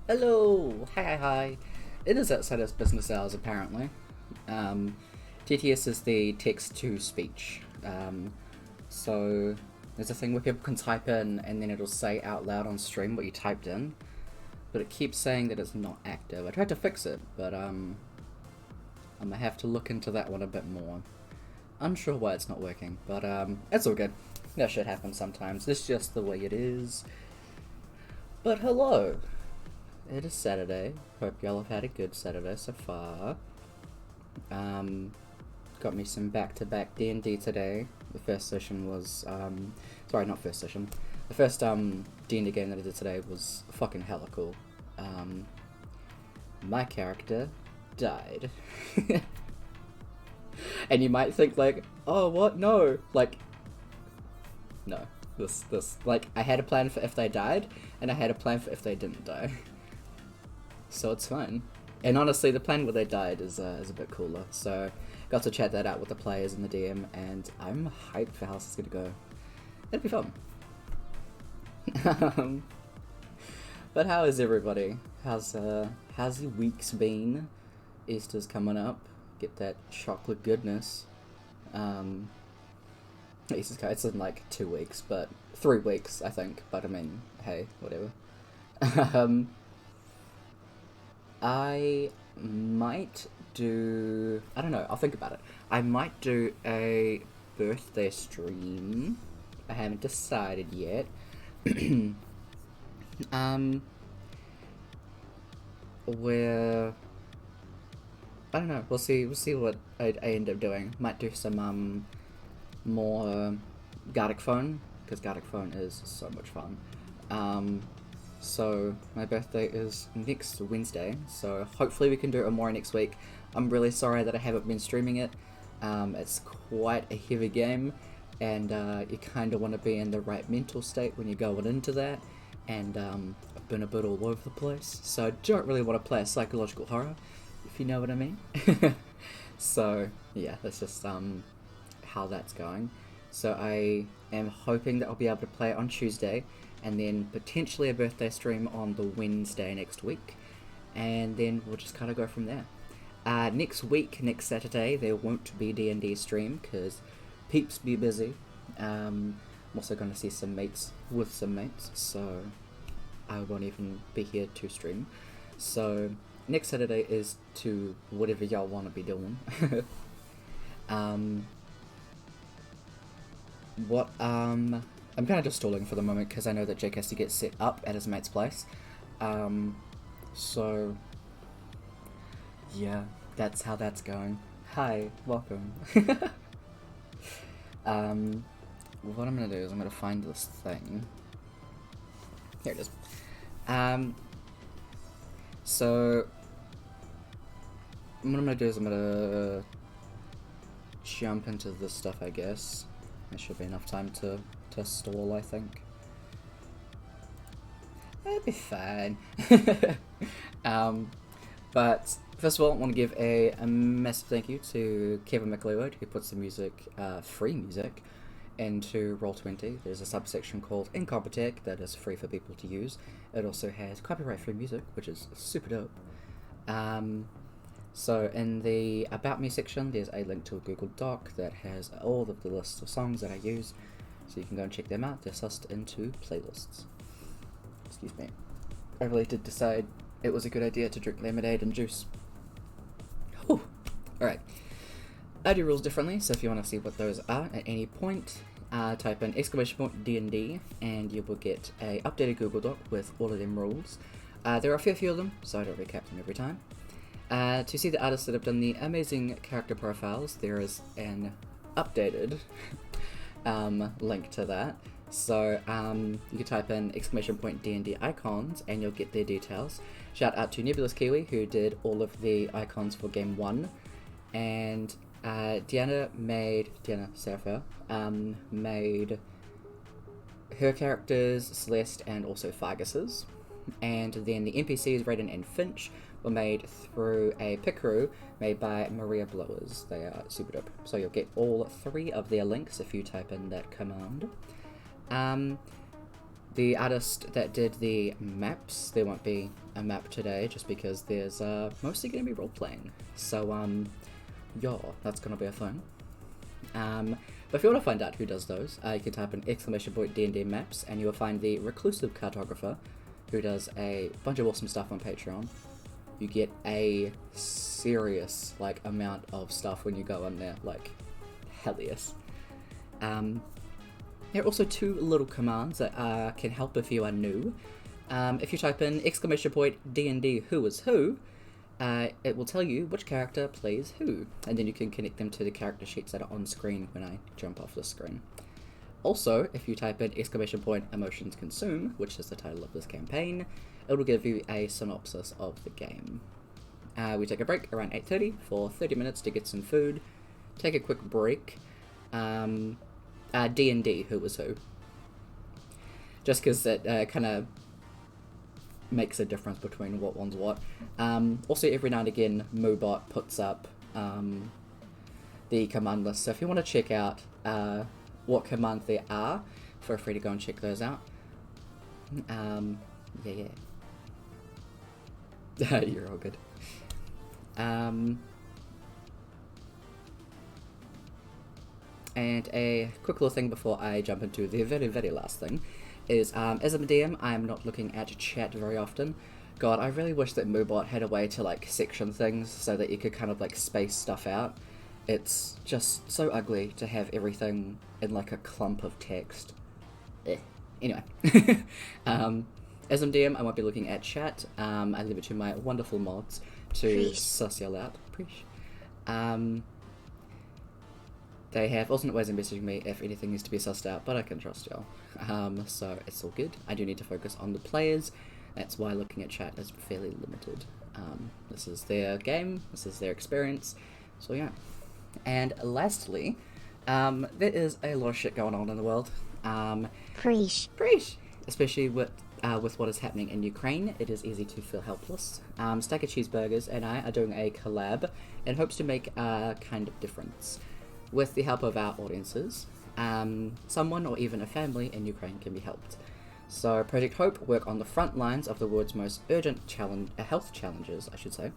Hello! Hi. It is outside of business hours, apparently. TTS is the text-to-speech. So there's a thing where people can type in and then it'll say out loud on stream what you typed in. But it keeps saying that it's not active. I tried to fix it, but I'm gonna have to look into that one a bit more. Unsure why it's not working, but it's all good. That shit happens sometimes. It's just the way it is. But hello! It is Saturday. Hope y'all have had a good Saturday so far. Got me some back-to-back D&D today. The first session was, sorry, not first session. The first D&D game that I did today was fucking hella cool. My character died. And you might think like, oh, what? No. Like, no. This, like, I had a plan for if they died, and I had a plan for if they didn't die. So it's fine. And honestly, the plan where they died is a bit cooler. So got to chat that out with the players and the DM, and I'm hyped for how this is gonna go. It'll be fun. But how is everybody? How's your weeks been? Easter's coming up. Get that chocolate goodness. It's in like 2 weeks, but 3 weeks, I think. But I mean, hey, whatever. I might do... I don't know, I'll think about it. I might do a birthday stream. I haven't decided yet. Where... I don't know, we'll see what I end up doing. Might do some more Gardic Phone, because Gardic Phone is so much fun. So my birthday is next Wednesday, so hopefully we can do it more next week. I'm really sorry that I haven't been streaming it. It's quite a heavy game, and you kind of want to be in the right mental state when you're going into that, and I've been a bit all over the place, so I don't really want to play a psychological horror, if you know what I mean. So yeah, that's just how that's going. So I am hoping that I'll be able to play it on Tuesday, and then potentially a birthday stream on the Wednesday next week, and then we'll just kind of go from there. Next week, next Saturday, there won't be D&D stream because peeps be busy. I'm also going to see some mates with some mates, so I won't even be here to stream. So next Saturday is to whatever y'all want to be doing. I'm kind of just stalling for the moment because I know that Jake has to get set up at his mate's place. So yeah, that's how that's going. Hi, welcome. What I'm gonna do is I'm gonna find this thing. Here it is. So what I'm gonna do is I'm gonna jump into this stuff, I guess. There should be enough time to stall, I think. It'll be fine. But first of all, I want to give a massive thank you to Kevin McLeod, who puts the music, free music, into Roll20. There's a subsection called Incompetech that is free for people to use. It also has copyright-free music, which is super dope. So in the About Me section, there's a link to a Google Doc that has all of the lists of songs that I use, so you can go and check them out. They're sussed into playlists. Excuse me. I really did decide it was a good idea to drink lemonade and juice. Whew. Alright. I do rules differently, so if you want to see what those are at any point, type in !DND and you will get a updated Google Doc with all of them rules. There are a fair few of them, so I don't recap them every time. To see the artists that have done the amazing character profiles, there is an updated link to that. So you can type in !DND icons and you'll get their details. Shout out to Nebulous Kiwi, who did all of the icons for game 1, and Diana Serapha made her characters, Celeste and also Fargus's, and then the NPCs Raiden and Finch were made through a Pickeroo made by Maria Blowers. They are super dope. So you'll get all 3 of their links if you type in that command. The artist that did the maps, there won't be a map today just because there's mostly going to be role-playing. So yeah, that's going to be a thing. But if you want to find out who does those, you can type in !DND maps and you will find the Reclusive Cartographer, who does a bunch of awesome stuff on Patreon. You get a serious amount of stuff when you go in there, hell yes. There are also 2 little commands that can help if you are new. If you type in !DND who is who, it will tell you which character plays who, and then you can connect them to the character sheets that are on screen when I jump off the screen. Also, if you type in !Emotions Consume, which is the title of this campaign, it will give you a synopsis of the game. We take a break around 8:30 for 30 minutes to get some food, take a quick break, D&D who was who. Just because it kind of makes a difference between what one's what. Also, every now and again, Moobot puts up the command list, so if you want to check out what commands there are, feel free to go and check those out. Yeah. You're all good. And a quick little thing before I jump into the very, very last thing is, as a DM, I am not looking at chat very often. God, I really wish that Moobot had a way to, section things so that you could kind of, space stuff out. It's just so ugly to have everything in, a clump of text. Anyway. As a DM, I won't be looking at chat. I leave it to my wonderful mods to suss y'all out. They have alternate ways of messaging me if anything needs to be sussed out, but I can trust y'all. So it's all good. I do need to focus on the players. That's why looking at chat is fairly limited. This is their game, this is their experience, so yeah. And lastly, there is a lot of shit going on in the world. Preach. Especially with what is happening in Ukraine, it is easy to feel helpless. Stack of Cheeseburgers and I are doing a collab in hopes to make a kind of difference. With the help of our audiences, someone or even a family in Ukraine can be helped. So Project Hope work on the front lines of the world's most urgent health challenges, I should say,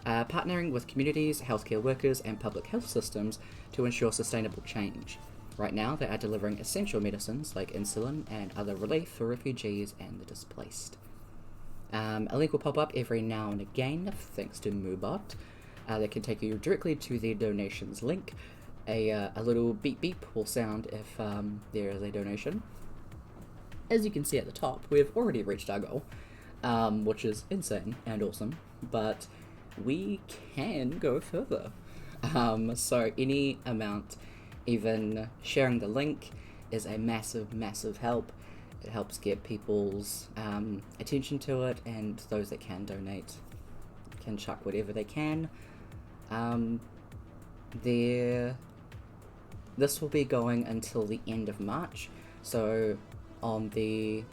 partnering with communities, healthcare workers, and public health systems to ensure sustainable change. Right now, they are delivering essential medicines like insulin and other relief for refugees and the displaced. A link will pop up every now and again, thanks to Moobot. That can take you directly to the donations link. A little beep beep will sound if there is a donation. As you can see at the top, we have already reached our goal, which is insane and awesome, but we can go further. So any amount, even sharing the link, is a massive, massive help. It helps get people's attention to it, and those that can donate can chuck whatever they can. This will be going until the end of March, so on the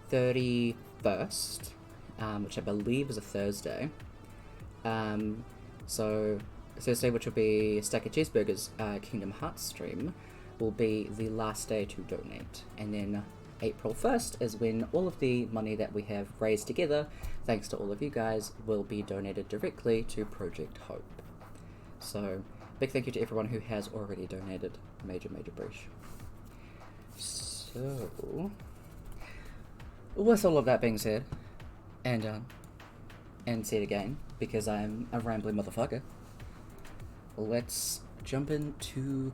31st, which I believe is a Thursday. So Thursday, which will be Stack of Cheeseburgers Kingdom Hearts stream, will be the last day to donate. And then April 1st is when all of the money that we have raised together, thanks to all of you guys, will be donated directly to Project Hope. So, big thank you to everyone who has already donated. Major, major breach. So, with all of that being said, and said again, because I'm a rambling motherfucker, let's jump into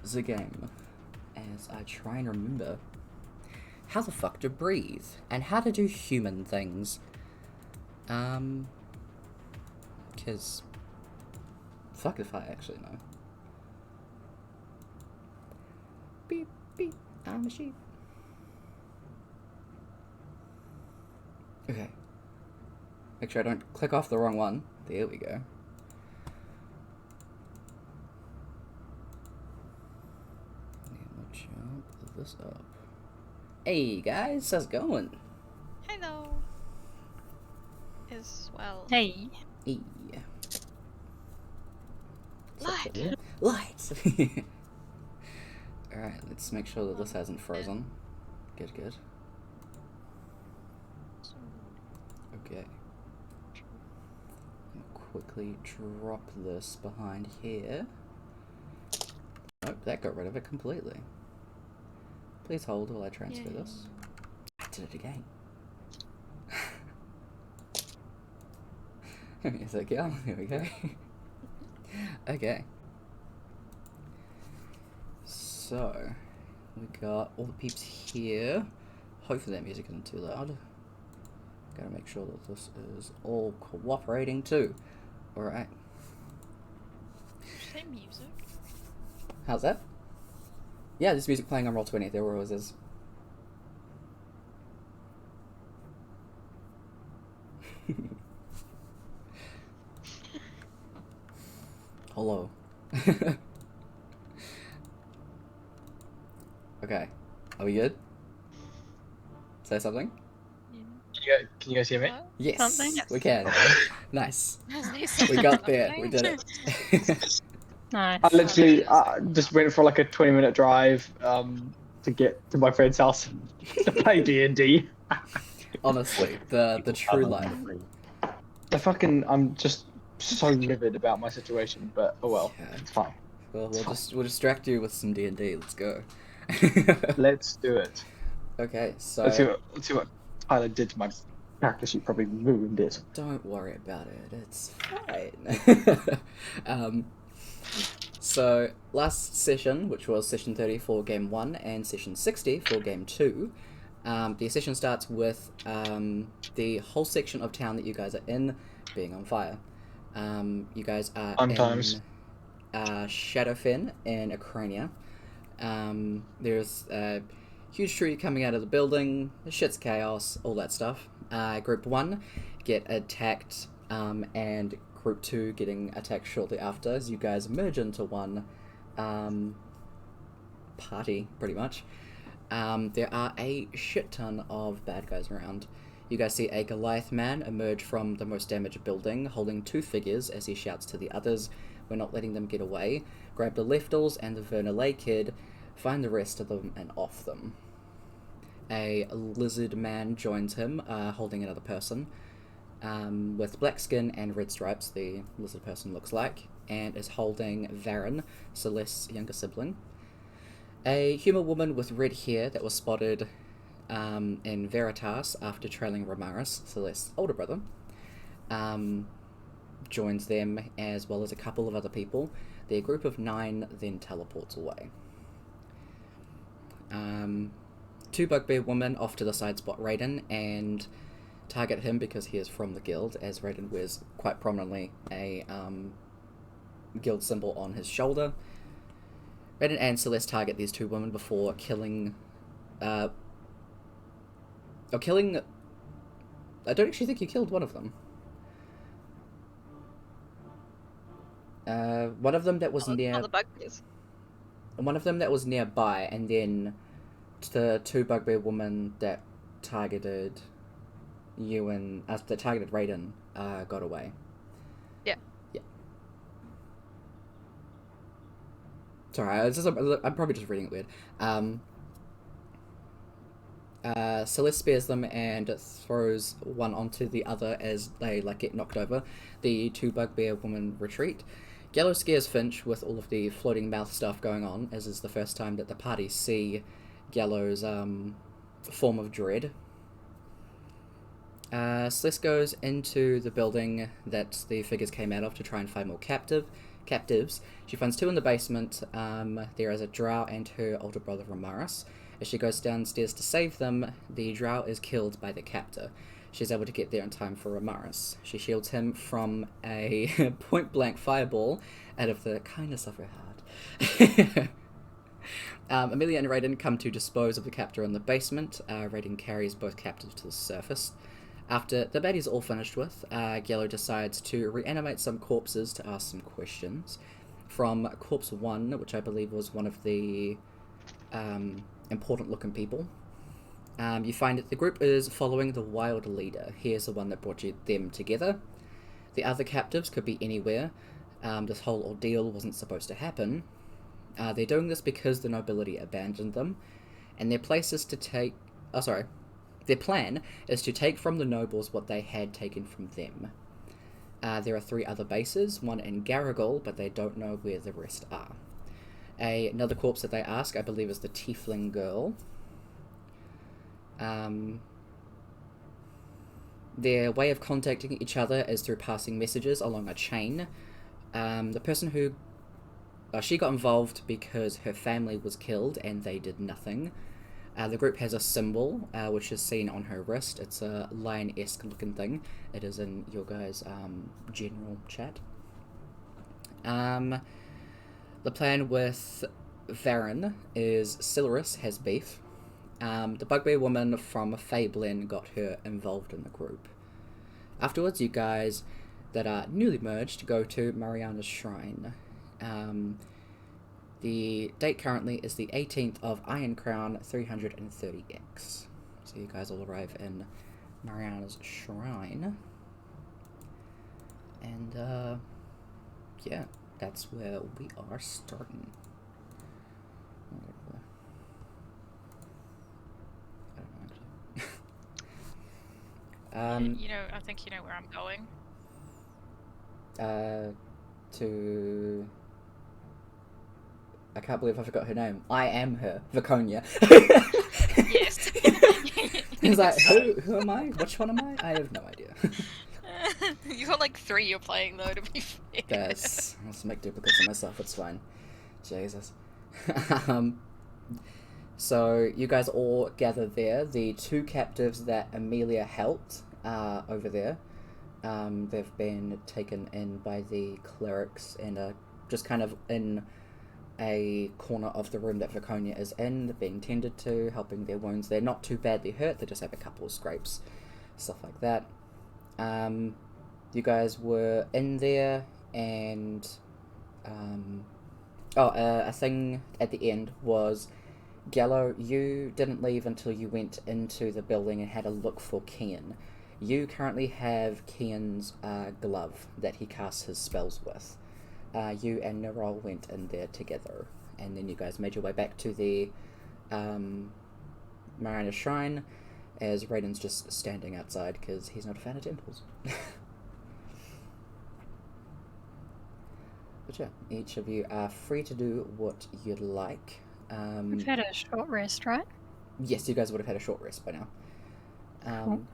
the game as I try and remember how the fuck to breathe and how to do human things. Because fuck if I actually know. Beep beep, I'm a sheep. Okay. Make sure I don't click off the wrong one. There we go. And we'll jump this up. Hey guys, how's it going? Hello. As well. Hey. Hey. Light. Light! Alright, let's make sure that this hasn't frozen. Good, good. Okay. I'll quickly drop this behind here. Nope, that got rid of it completely. Please hold while I transfer this. I did it again. Is that go? Here we go. Okay. So, we got all the peeps here. Hopefully that music isn't too loud. Gotta make sure that this is all cooperating too. Alright. Say music. How's that? Yeah, there's music playing on Roll20. There always is. Hello. Okay. Are we good? Say something? Can you guys hear me? What? Yes, Something? we can. Nice. We We got there. We did it. Nice. I literally just went for like a 20-minute drive to get to my friend's house to play D&D. Honestly, the true life. I'm just so livid about my situation, but oh well, Yeah. it's fine. Well, we'll distract you with some D&D. Let's go. Let's do it. Okay, so Let's see what Tyler did to my character. She probably ruined it. don't worry about it. It's fine. So last session, which was session 30 for game 1 and session 60 for game 2, the session starts with the whole section of town that you guys are in being on fire. You guys are Sometimes. in Shadowfen in Ukraine. There's huge tree coming out of the building, shit's chaos, all that stuff. Group 1 get attacked, and Group 2 getting attacked shortly after as you guys merge into one party, pretty much. There are a shit ton of bad guys around. You guys see a Goliath man emerge from the most damaged building, holding 2 figures as he shouts to the others, "We're not letting them get away. Grab the Leftals and the Vernalay kid, find the rest of them and off them." A lizard man joins him, holding another person, with black skin and red stripes, the lizard person looks like, and is holding Varen, Celeste's younger sibling. A human woman with red hair that was spotted in Veritas after trailing Ramaris, Celeste's older brother, joins them, as well as a couple of other people. Their group of 9 then teleports away. 2 bugbear women off to the side spot Raiden and target him because he is from the guild, as Raiden wears quite prominently a guild symbol on his shoulder. Raiden and Celeste target these 2 women before killing... I don't actually think you killed one of them. One of them that was near... the bugbears. One of them that was nearby, and then the 2 bugbear women that targeted you and... that targeted Raiden got away. Yeah. Yeah. Sorry, I'm probably just reading it weird. Celeste spears them and throws one onto the other as they get knocked over. The 2 bugbear women retreat. Gallo scares Finch with all of the floating mouth stuff going on, as is the first time that the party see Gallo's form of dread. Celeste goes into the building that the figures came out of to try and find more captives. She finds 2 in the basement. There is a drow and her older brother Ramaris. As she goes downstairs to save them, the drow is killed by the captor. She's able to get there in time for Ramaris. She shields him from a point-blank fireball out of the kindness of her heart. Amelia and Raiden come to dispose of the captor in the basement. Raiden carries both captives to the surface. After the baddies are all finished with, Gallo decides to reanimate some corpses to ask some questions. From Corpse 1, which I believe was one of the important-looking people, you find that the group is following the wild leader. He is the one that brought them together. The other captives could be anywhere. This whole ordeal wasn't supposed to happen. They're doing this because the nobility abandoned them, and their plan is to take from the nobles what they had taken from them. There are 3 other bases, one in Garrigal, but they don't know where the rest are. Another corpse that they ask, I believe, is the Tiefling girl. Their way of contacting each other is through passing messages along a chain. The person who... she got involved because her family was killed and they did nothing. The group has a symbol, which is seen on her wrist. It's a lion-esque looking thing. It is in your guys' general chat. The plan with Varen is Silarus has beef. The bugbear woman from Fablen got her involved in the group. Afterwards, you guys that are newly merged go to Mariana's shrine. The date currently is the 18th of Iron Crown 330X. So you guys will arrive in Mariana's shrine. And, yeah, that's where we are starting. I don't know, actually. I think you know where I'm going. To... I can't believe I forgot her name. I am her. Viconia. Yes. He's like, who am I? Which one am I? I have no idea. You've got 3 you're playing though, to be fair. Guys, let's make duplicates of myself, it's fine. Jesus. So, you guys all gather there. The 2 captives that Amelia helped are over there. They've been taken in by the clerics and are just kind of in a corner of the room that Viconia is in, being tended to, helping their wounds. They're not too badly hurt, they just have a couple of scrapes, stuff like that. You guys were in there, and a thing at the end was, Gallo, you didn't leave until you went into the building and had a look for Kian. You currently have Kian's glove that he casts his spells with. You and Nerol went in there together, and then you guys made your way back to the Marina Shrine, as Raiden's just standing outside because he's not a fan of temples. But yeah, each of you are free to do what you'd like. We've had a short rest, right? Yes, you guys would have had a short rest by now. Cool.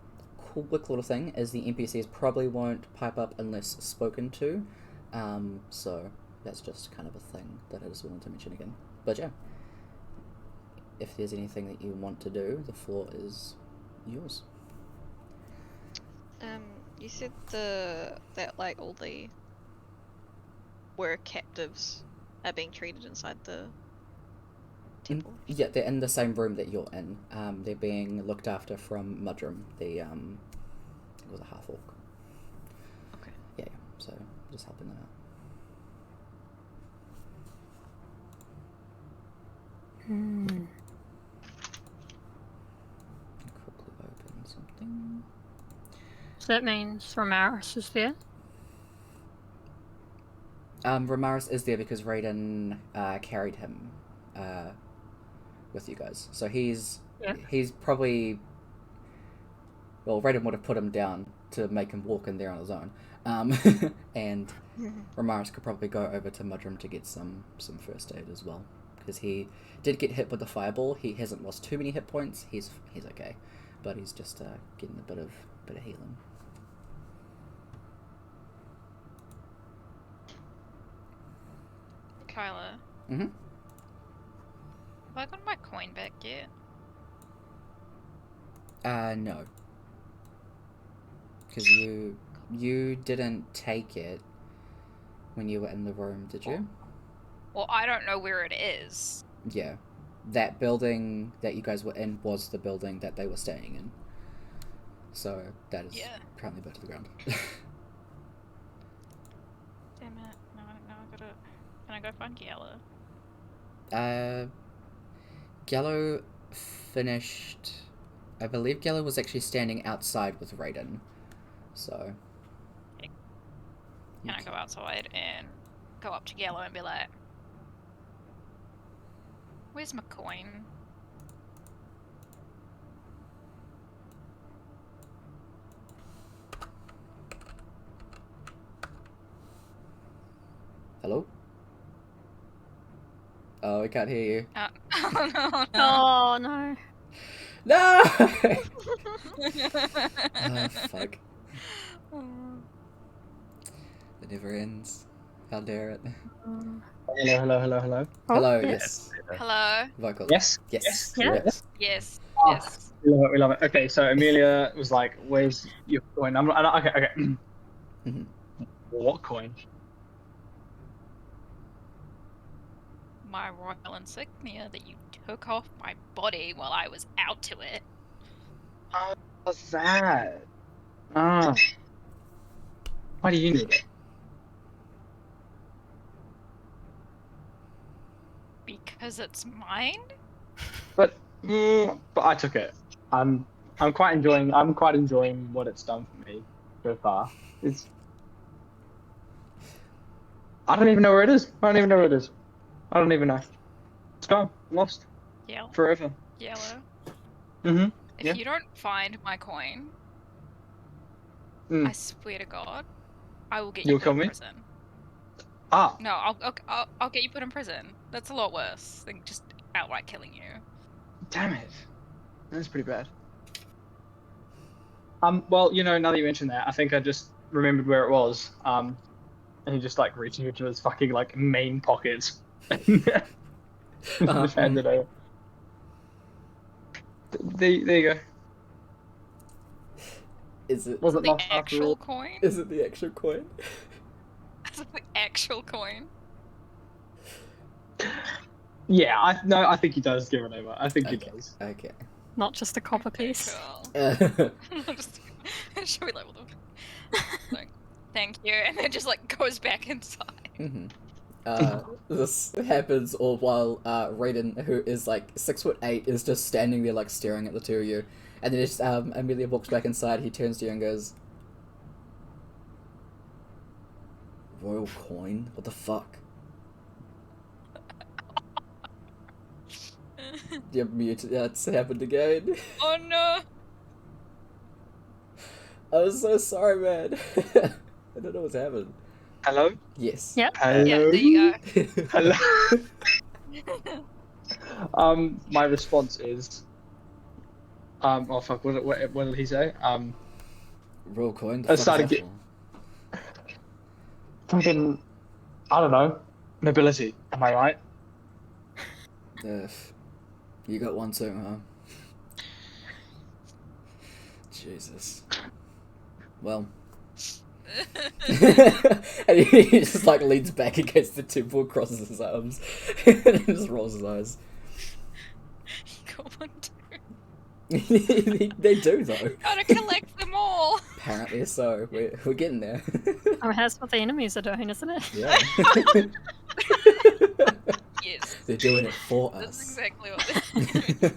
Cool quick little thing is the NPCs probably won't pipe up unless spoken to, so that's just kind of a thing that I just wanted to mention again. But yeah, if there's anything that you want to do, the floor is yours. You said that like all the were captives are being treated inside the temple. Yeah, they're in the same room that you're in. They're being looked after from Mudrum, the it was a half orc. Okay. Yeah, so just helping them out. Quickly open something. So that means Ramaris is there? Ramaris is there because Raiden carried him with you guys. So he's probably... Well, Raiden would have put him down to make him walk in there on his own. And Ramaris could probably go over to Mudrum to get some first aid as well. Because he did get hit with the fireball. He hasn't lost too many hit points. He's okay. But he's just getting a bit of healing. Kyla. Mm-hmm. Have I got my coin back yet? No. Because you didn't take it when you were in the room, did you? Well, I don't know where it is. Yeah. That building that you guys were in was the building that they were staying in. So that is currently burnt to the ground. Damn it. No, I gotta... Can I go find Gallo? Gallo finished... I believe Gallo was actually standing outside with Raiden. So... Can I go outside and go up to Gallo and be like, where's my coin? Hello? Oh, I can't hear you. Oh no, no. Oh no. No! Oh, fuck. It never ends. How dare it. Hello. Hello, yes. Hello? Vocal. Yes? Yes. Yeah. Correct. Yes. Oh. Yes. We love it. Okay, so Amelia was like, "Where's your coin?" Okay. Mhm. What coin? My royal insignia that you took off my body while I was out to it. Oh, that. Ah. Why do you need it? Because it's mine? But I took it. I'm quite enjoying what it's done for me so far. I don't even know where it is. I don't even know. It's gone. Lost. Yellow. Forever. Yellow. Mm-hmm. If you don't find my coin, I swear to God, I will get you You'll put kill in me? prison. Ah. No, I'll get you put in prison. That's a lot worse than just outright killing you. Damn it. That's pretty bad. Well, now that you mentioned that, I think I just remembered where it was. And he just like reaching into his fucking like main pockets. Just handed it over. There you go. Is it Was it The lost after actual all? coin? Is it the actual coin? Is it the actual coin? Yeah, I think he does give it over. I think he Okay. does. Okay. Not just a copper Okay, piece. cool. Just, should we like what the like, thank you, and then just like goes back inside. Mm-hmm. This happens all while Raiden, who is like 6'8", is just standing there like staring at the two of you, and then just Amelia walks back inside. He turns to you and goes, "Royal coin? What the fuck?" You're muted. That's happened again. Oh no! I'm so sorry, man. I don't know what's happened. Hello. Yes. Yep. Hello. Yeah, there you go. Hello. My response is, oh fuck, what did he say? Royal coin? The I fuck started is that fucking, I don't know, nobility. Am I right? for? You got one too, huh? Jesus. Well. And he just like leans back against the temple, crosses his arms, and just rolls his eyes. You got one too. They do though. Gotta collect them all. Apparently so. We're getting there. Oh, that's what the enemies are doing, isn't it? Yeah. Yes. They're doing it for That's us. exactly what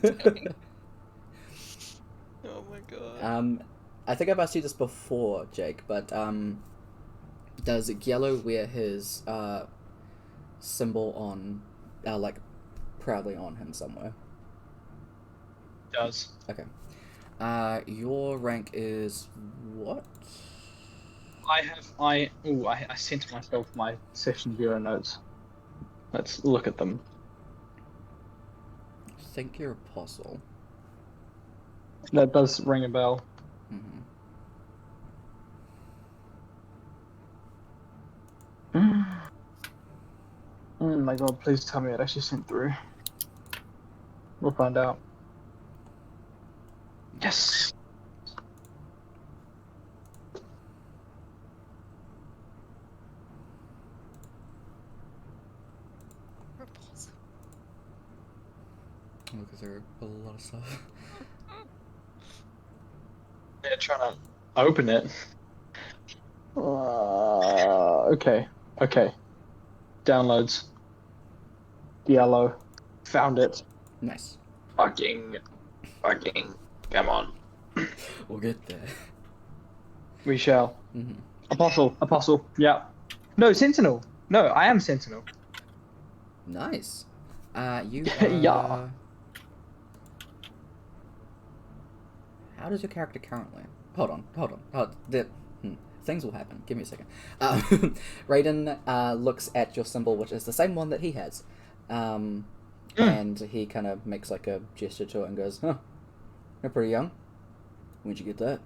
they're doing. Oh my god. I think I've asked you this before, Jake, but does Yellow wear his symbol on, like, proudly on him somewhere? Does. Okay. Your rank is what? I sent myself my session bureau notes. Let's look at them. I think you're apostle. That does ring a bell. Mm-hmm. Oh my god, please tell me it actually sent through. We'll find out. Yes! Repulsive. Look, is there a lot of stuff? Yeah, trying to open it. Okay. Downloads. Yellow. Found it. Nice. Fucking. Come on. We'll get there. We shall. Mm-hmm. Apostle. Yeah. No, Sentinel. No, I am Sentinel. Nice. You Yeah. How does your character currently? Hold on. Things will happen. Give me a second. Raiden looks at your symbol, which is the same one that he has. And he kind of makes like a gesture to it and goes, "Huh, you're pretty young. When'd you get that?"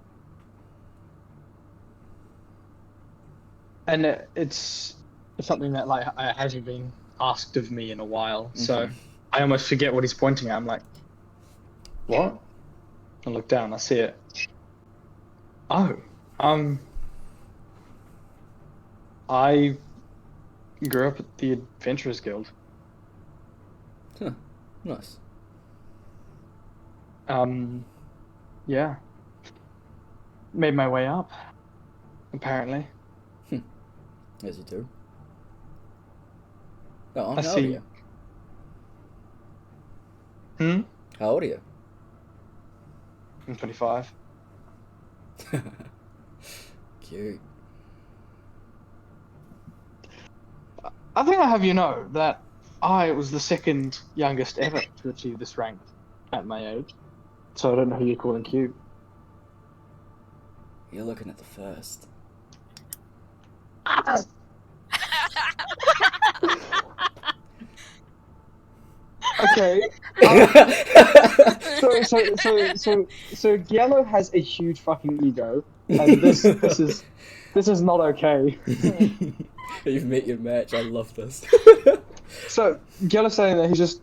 And it's something that like hasn't been asked of me in a while, so I almost forget what he's pointing at. I'm like, what? I look down, I see it. Oh, I grew up at the Adventurers Guild. Huh. Nice. Yeah. Made my way up, apparently. As you do. Go on. I How old are see. you? How old are you? I'm 25. Cute. I think I have you know that I was the second youngest ever to achieve this rank at my age. So I don't know who you're calling cute. You're looking at the first. Okay. So Yellow has a huge fucking ego, and this is not okay. You've met your match. I love this. So Yellow's saying that he's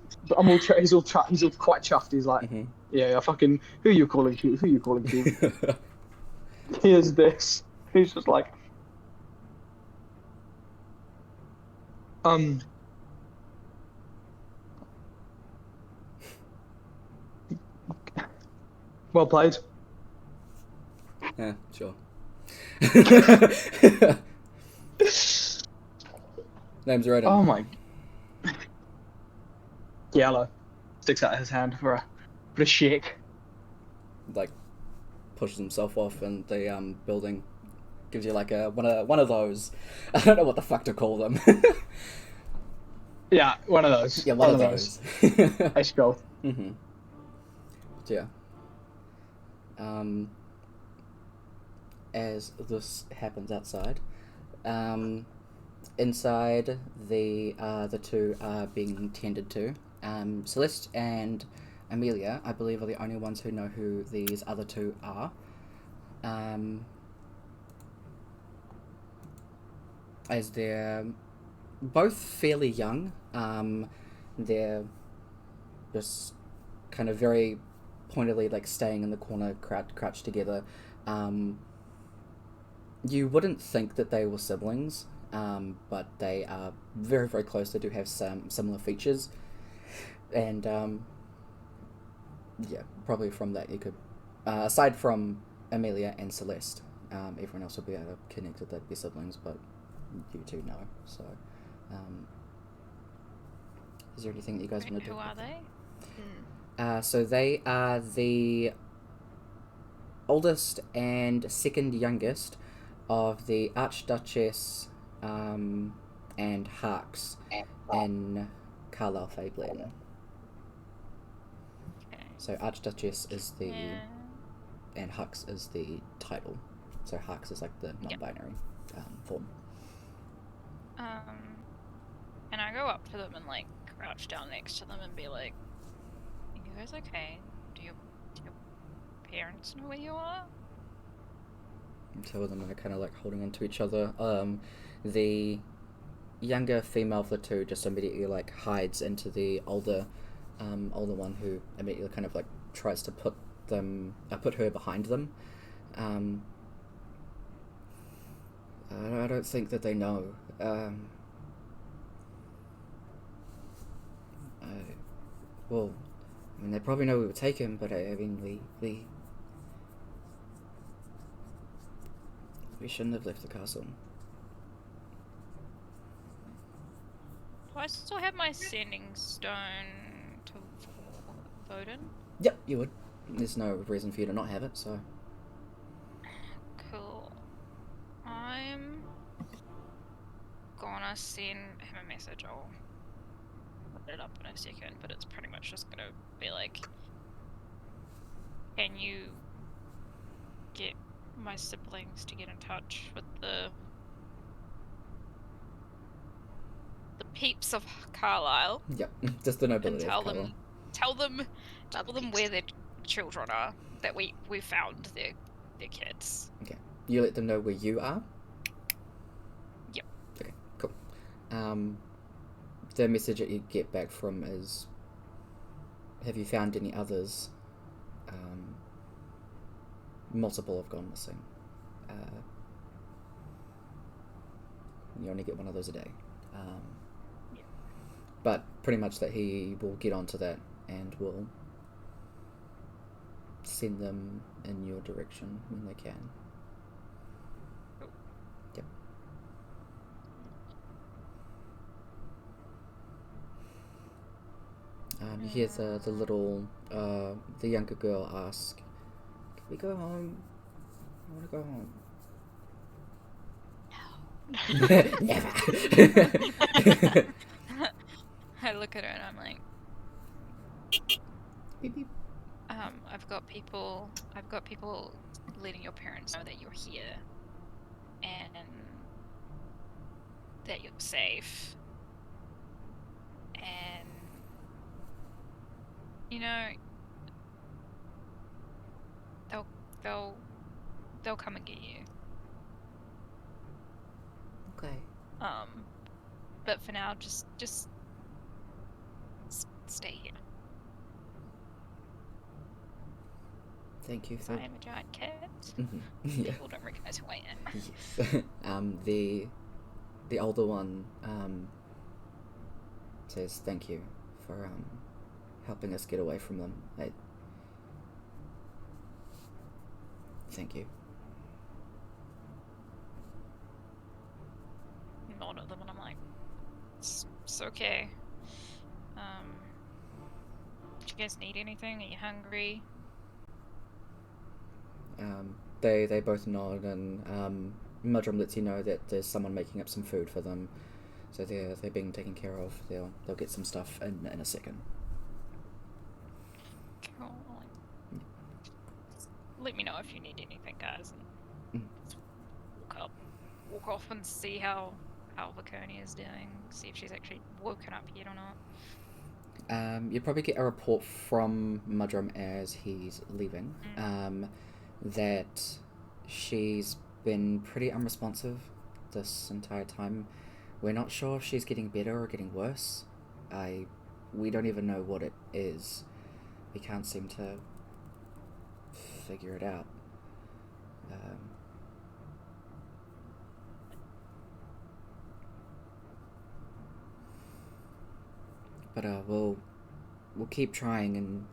quite chuffed. He's like, yeah, fucking who you calling cute? Who you calling cute? Here's this. He's just like, Well played. Yeah, sure. Name's Roden. Oh my. Yellow sticks out his hand for a shake. Like, pushes himself off, and the building gives you like a one of those. I don't know what the fuck to call them. Yeah, one of those. Yeah, one of those. Ice gold. Mm-hmm. Yeah. As this happens outside, inside the two are being tended to. Celeste and Amelia, I believe, are the only ones who know who these other two are. As they're both fairly young, they're just kind of very pointedly like staying in the corner, crouched together. You wouldn't think that they were siblings, but they are very, very close. They do have some similar features, and yeah, probably from that you could, aside from Amelia and Celeste, everyone else would be able to connect that they'd be siblings, but you two know. So, is there anything that you guys want to do? Who are they? So they are the oldest and second youngest of the Archduchess and Harks in Carlisle Fableland. Okay. So Archduchess is the Yeah. and Hux is the title. So Hux is like the non-binary form. And I go up to them and like crouch down next to them and be like, "Are you guys okay? Do your parents know where you are?" And two of them are kind of like holding on to each other. The younger female of the two just immediately like hides into the older one, who immediately kind of like tries to put her behind them. I don't think that they know. Well, I mean, they probably know we were taken, but I mean, we shouldn't have left the castle. Do I still have my sending stone to Voden? Yep, you would. There's no reason for you to not have it, so. Cool. I'm gonna send him a message. I'll put it up in a second, but it's pretty much just gonna be like, can you get my siblings to get in touch with the peeps of Carlisle Yep, just the and nobility of Carlisle. tell them where their children are, that we found their kids. Okay. You let them know where you are? Yep. Okay, cool. The message that you get back from is, have you found any others? Multiple have gone missing. You only get one of those a day. But pretty much that he will get onto that and will send them in your direction when they can. Yep. You hear the little, the younger girl ask, "Can we go home? I want to go home." Never. I look at her and I'm like, Beep, beep. I've got people letting your parents know that you're here and that you're safe, and you know, they'll come and get you. Okay. But for now, just stay here. Thank you for. I am a giant cat. Mhm. Yeah. People don't recognize who I am. Yes. The older one says thank you for helping us get away from them. thank you. Nod at them and I'm like, it's okay. Do you guys need anything? Are you hungry? They both nod, and Mudrum lets you know that there's someone making up some food for them, so they're being taken care of. They'll get some stuff in a second. Cool. Like, let me know if you need anything, guys. And just walk off and see how Laconia is doing. See if she's actually woken up yet or not. You probably get a report from Mudrum as he's leaving, that she's been pretty unresponsive this entire time. We're not sure if she's getting better or getting worse. We don't even know what it is. We can't seem to figure it out. But we'll keep trying, and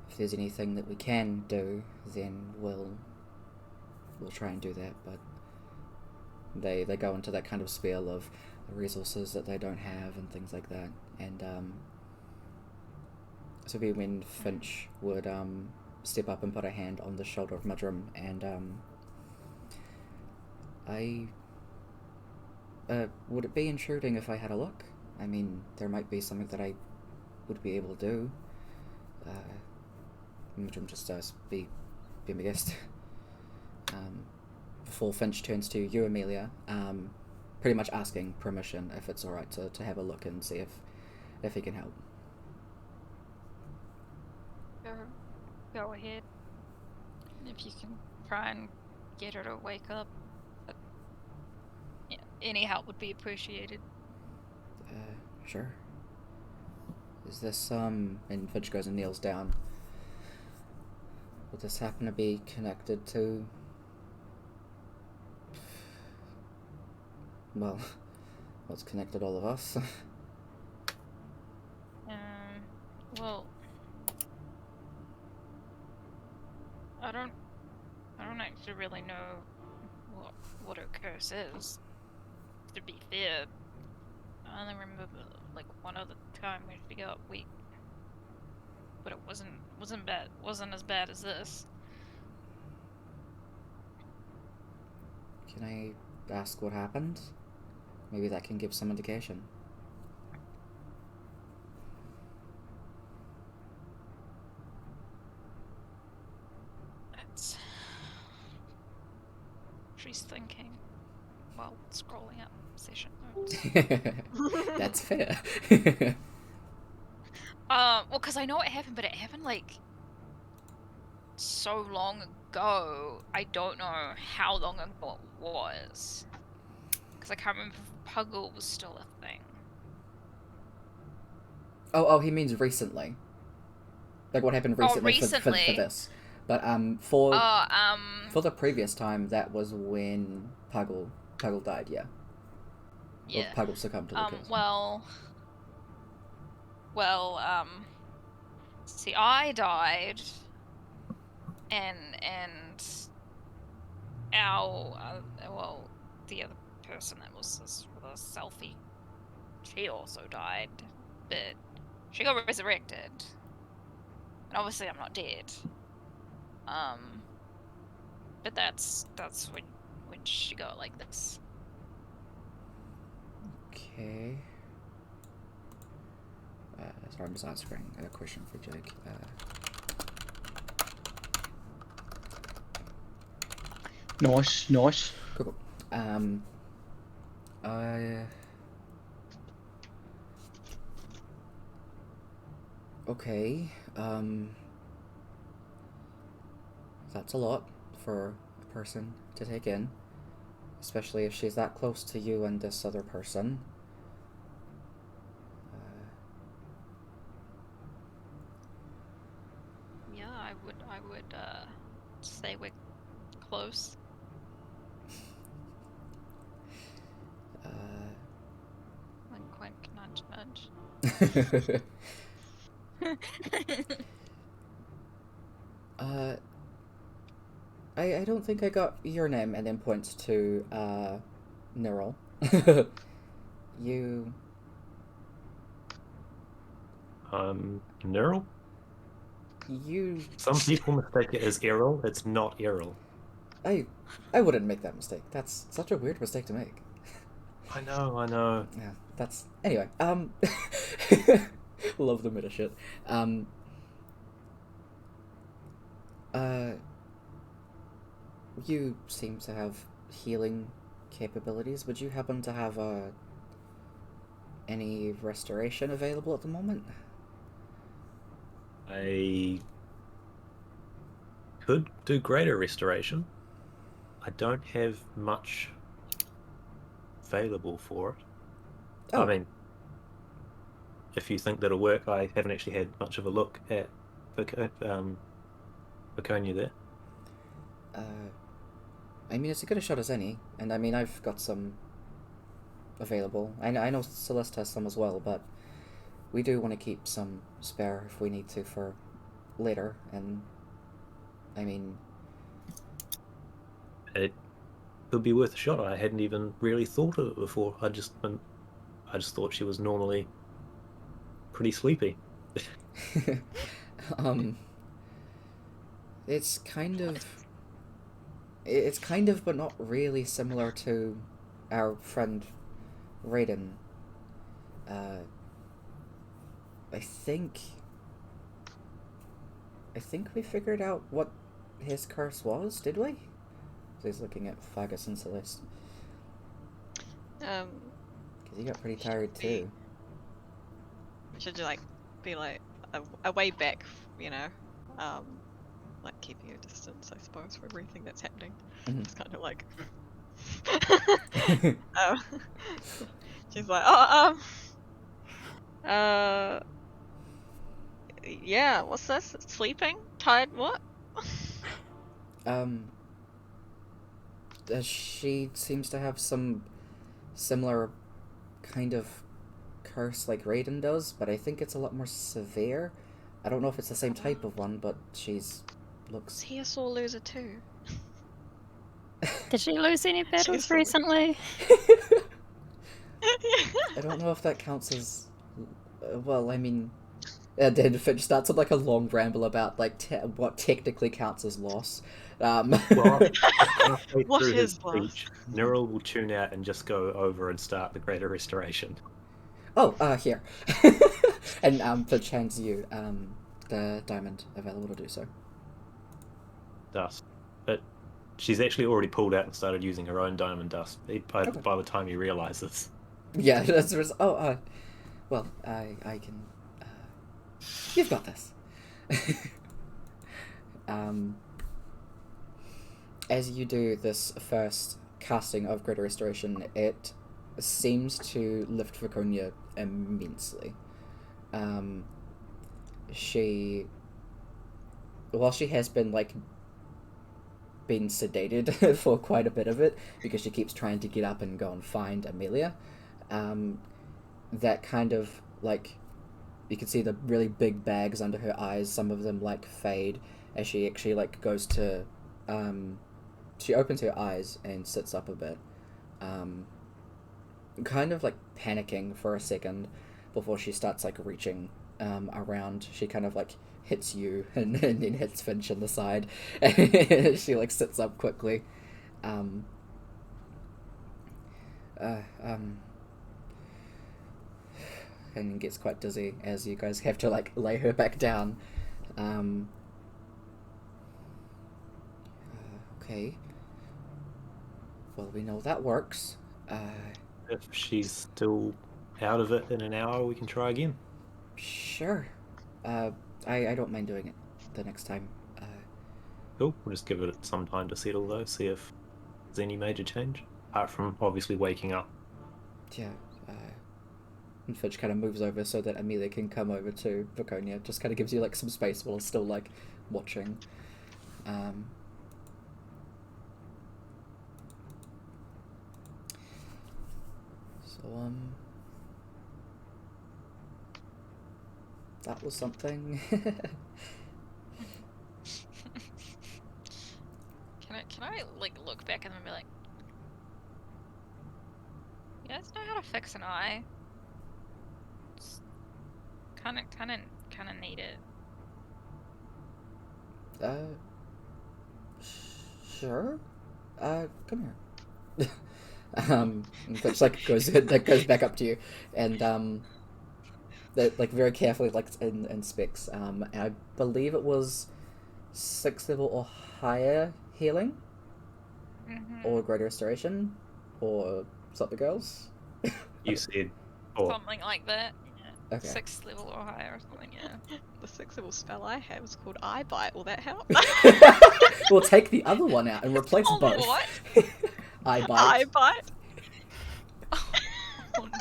if there's anything that we can do, then we'll try and do that. But they go into that kind of spiel of the resources that they don't have and things like that. And so it'd be when Finch would step up and put a hand on the shoulder of Mudrum, and would it be intruding if I had a look? I mean, there might be something that I would be able to do. Mudrum just be my guest. Before Finch turns to you, Amelia, pretty much asking permission if it's alright to have a look and see if he can help. Go ahead. If you can try and get her to wake up. But, yeah, any help would be appreciated. Sure. Is this, and Finch goes and kneels down. Would this happen to be connected to... well, what's connected all of us? Well... I don't actually really know what her curse is. To be fair, I only remember like one other time where she got weak, but it wasn't bad. Wasn't as bad as this. Can I ask what happened? Maybe that can give some indication. She's thinking while scrolling up session notes. That's fair. Well, because I know it happened, but it happened like so long ago. I don't know how long ago it was. Because I can't remember if Puggle was still a thing. Oh, he means recently. Like what happened recently, recently. For this. But for the previous time, that was when Puggle died, yeah. Yeah. Or Puggle succumbed to the curse. See, I died, and our the other person that was the selfie, she also died, but she got resurrected, and obviously I'm not dead. But that's when she got like this. Okay. Sorry, I'm just answering a question for Jake. Nice. Cool. Okay. That's a lot for a person to take in, especially if she's that close to you and this other person. Yeah, I would say we're close. Wink, wink, nudge, nudge. I don't think I got your name, and then points to Neural. You. Neural? You. Some people mistake it as Errol. It's not Errol. I wouldn't make that mistake. That's such a weird mistake to make. I know. Yeah, that's anyway. Love the meta shit. You seem to have healing capabilities. Would you happen to have any restoration available at the moment? I could do greater restoration. I don't have much available for it. Oh, I mean, if you think that'll work, I haven't actually had much of a look at Laconia there. I mean, it's as good a shot as any, and I mean, I've got some available. I know Celeste has some as well, but we do want to keep some spare if we need to for later, and I mean... It could be worth a shot. I hadn't even really thought of it before. I just thought she was normally pretty sleepy. It's kind of, but not really similar to our friend Raiden. I think we figured out what his curse was, did we? So he's looking at Fagus and Celeste. Because he got pretty tired too. Should you be a way back, keeping a distance, I suppose, for everything that's happening. Mhm. Just kind of she's like, yeah, what's this? Sleeping? Tired? What? She seems to have some similar kind of curse like Raiden does, but I think it's a lot more severe. I don't know if it's the same type of one, but looks... Is he a sore loser too? Did she lose any battles Jeez. recently? I don't know if that counts as... well, I mean... then Finch starts on a long ramble about what technically counts as loss. Well, halfway What through his is loss? speech, Neural will tune out and just go over and start the greater restoration. Oh, here. And Finch hands you the diamond available to do so. Dust. But she's actually already pulled out and started using her own diamond dust by the time he realizes. Yeah, that's... well, I can... you've got this. As you do this first casting of Greater Restoration, it seems to lift Viconia immensely. While she has been been sedated for quite a bit of it, because she keeps trying to get up and go and find Amelia, that kind of you can see the really big bags under her eyes. Some of them fade as she actually goes to she opens her eyes and sits up a bit, kind of panicking for a second before she starts reaching around. She kind of hits you and then hits Finch on the side. She sits up quickly. And gets quite dizzy as you guys have to lay her back down. Okay. Well, we know that works. If she's still out of it in an hour, we can try again. Sure. I don't mind doing it the next time. Cool. We'll just give it some time to settle though, see if there's any major change. Apart from obviously waking up. Yeah. And Finch kind of moves over so that Amelia can come over to Viconia. Just kind of gives you some space while still watching. That was something. like look back and then be like, you guys know how to fix an eye? Kind of need it. Sure. Come here. Which like goes back up to you, and that like very carefully like inspects. And I believe it was 6th level or higher healing, or greater restoration, or something else. You said 4. Something like that. Yeah. Okay. 6th level or higher or something. Yeah. The 6th level spell I have is called Eye Bite. Will that help? We'll take the other one out and replace Oh, both. what? Eye Eye bite. Bite. Oh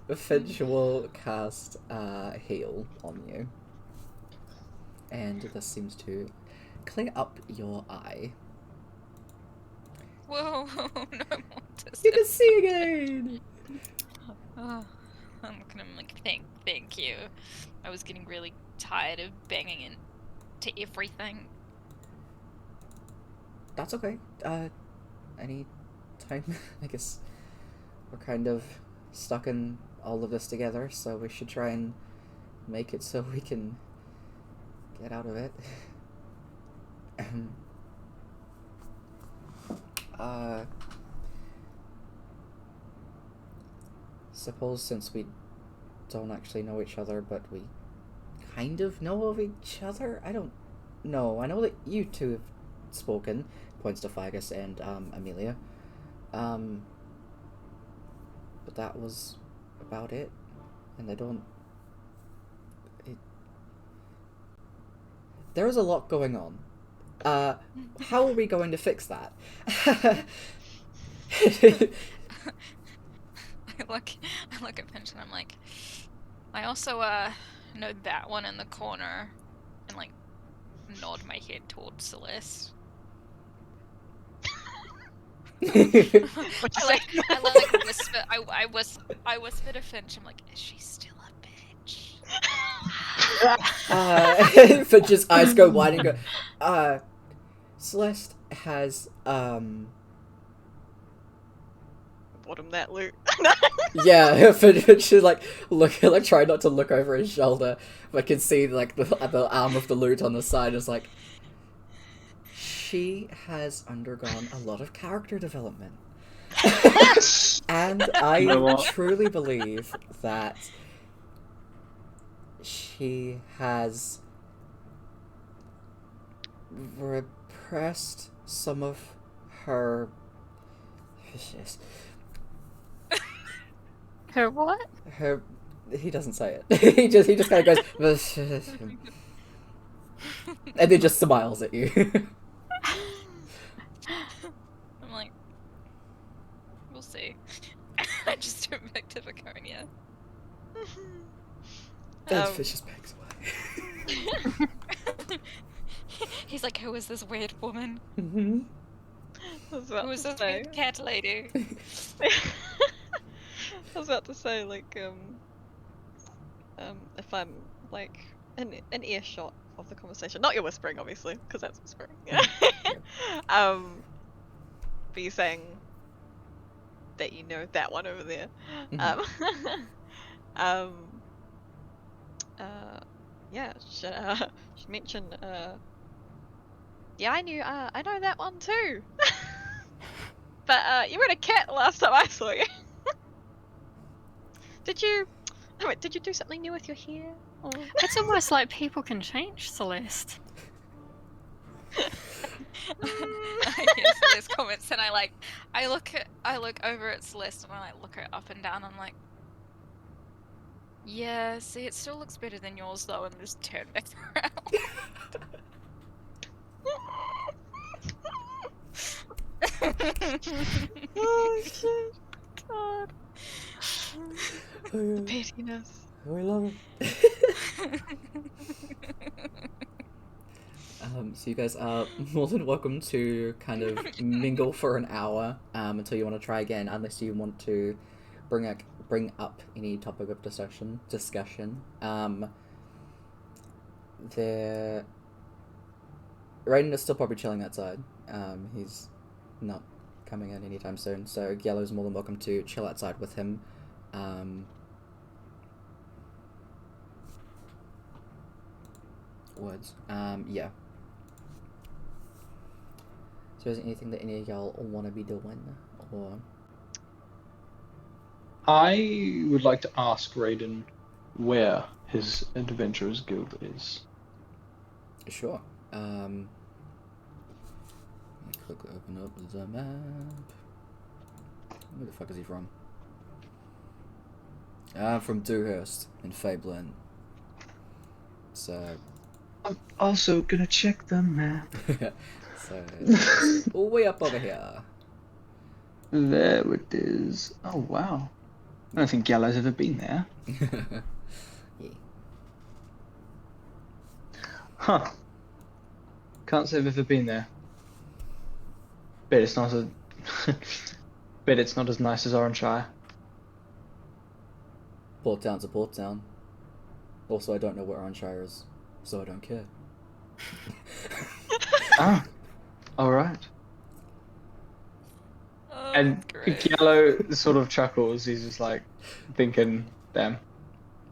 no. Finch will cast heal on you, and this seems to clear up your eye. Whoa, no more You can see again. Oh, I'm looking at him like, thank you. I was getting really tired of banging into everything. That's okay. Any time, I guess we're kind of stuck in all of this together, so we should try and make it so we can get out of it. Suppose since we don't actually know each other, but we kind of know of each other? I don't know. I know that you two have spoken, points to Fagus and Amelia. But that was about it. And I don't... There is a lot going on. How are we going to fix that? I look at Finch and I'm like, I also know that one in the corner, and like nod my head towards Celeste. I whisper. I whisper to Finch. I'm like, is she still a bitch? Finch's eyes go wide and go. Celeste has Bottom that loot. Yeah, Finch is like try not to look over his shoulder, but can see like the arm of the loot on the side. Is like, she has undergone a lot of character development. And I truly believe that she has repressed some of her... Her what? Her... He doesn't say it. he just kind of goes... and then just smiles at you. I'm like, we'll see. I just turn back to Viconia. Then Fish just backs away. He's like, who is this weird woman? Mm-hmm. Who is this weird cat lady? I was about to say, like, if I'm like in earshot of the conversation, not your whispering, obviously, because that's whispering. But you're saying that you know that one over there. Yeah, should mention. Yeah, I know that one too. But you were a cat last time I saw you. Did you do something new with your hair? Or... It's almost like people can change, Celeste. I hear Celeste's comments and I look over at Celeste and I look her up and down. I'm like, yeah, see, it still looks better than yours though, and just turn back around. Oh shit! God. The pettiness. I love it. So you guys are more than welcome to kind of mingle for an hour until you want to try again, unless you want to bring up any topic of discussion. There Raiden is still probably chilling outside. He's not coming in anytime soon, so Yellow's more than welcome to chill outside with him. Words. Yeah. So is there anything that any of y'all want to be doing? Or... I would like to ask Raiden where his Adventurers Guild is. Sure. Let me quickly open up the map. Where the fuck is he from? I'm from Dewhurst in Fabelin. So... I'm also gonna check the map. So... all the way up over here. There it is. Oh, wow. I don't think Yellow's ever been there. Yeah. Huh. Can't say I've ever been there. Bet it's not a... Bet it's not as nice as Oranshire. Port Town's a port town. Also, I don't know where Oranshire is, so I don't care. Ah. Alright. Oh, And great. Yellow sort of chuckles. He's just like thinking, damn,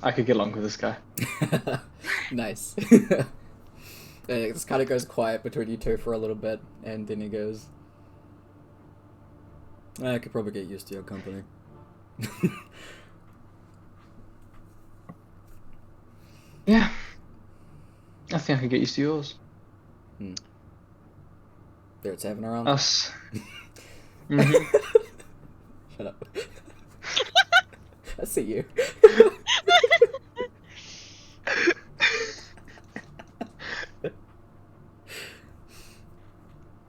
I could get along with this guy. Nice. It just kind of goes quiet between you two for a little bit, and then he goes, I could probably get used to your company. Yeah. I think I could get used to yours. There it's having around. Us. Shut up. I see you.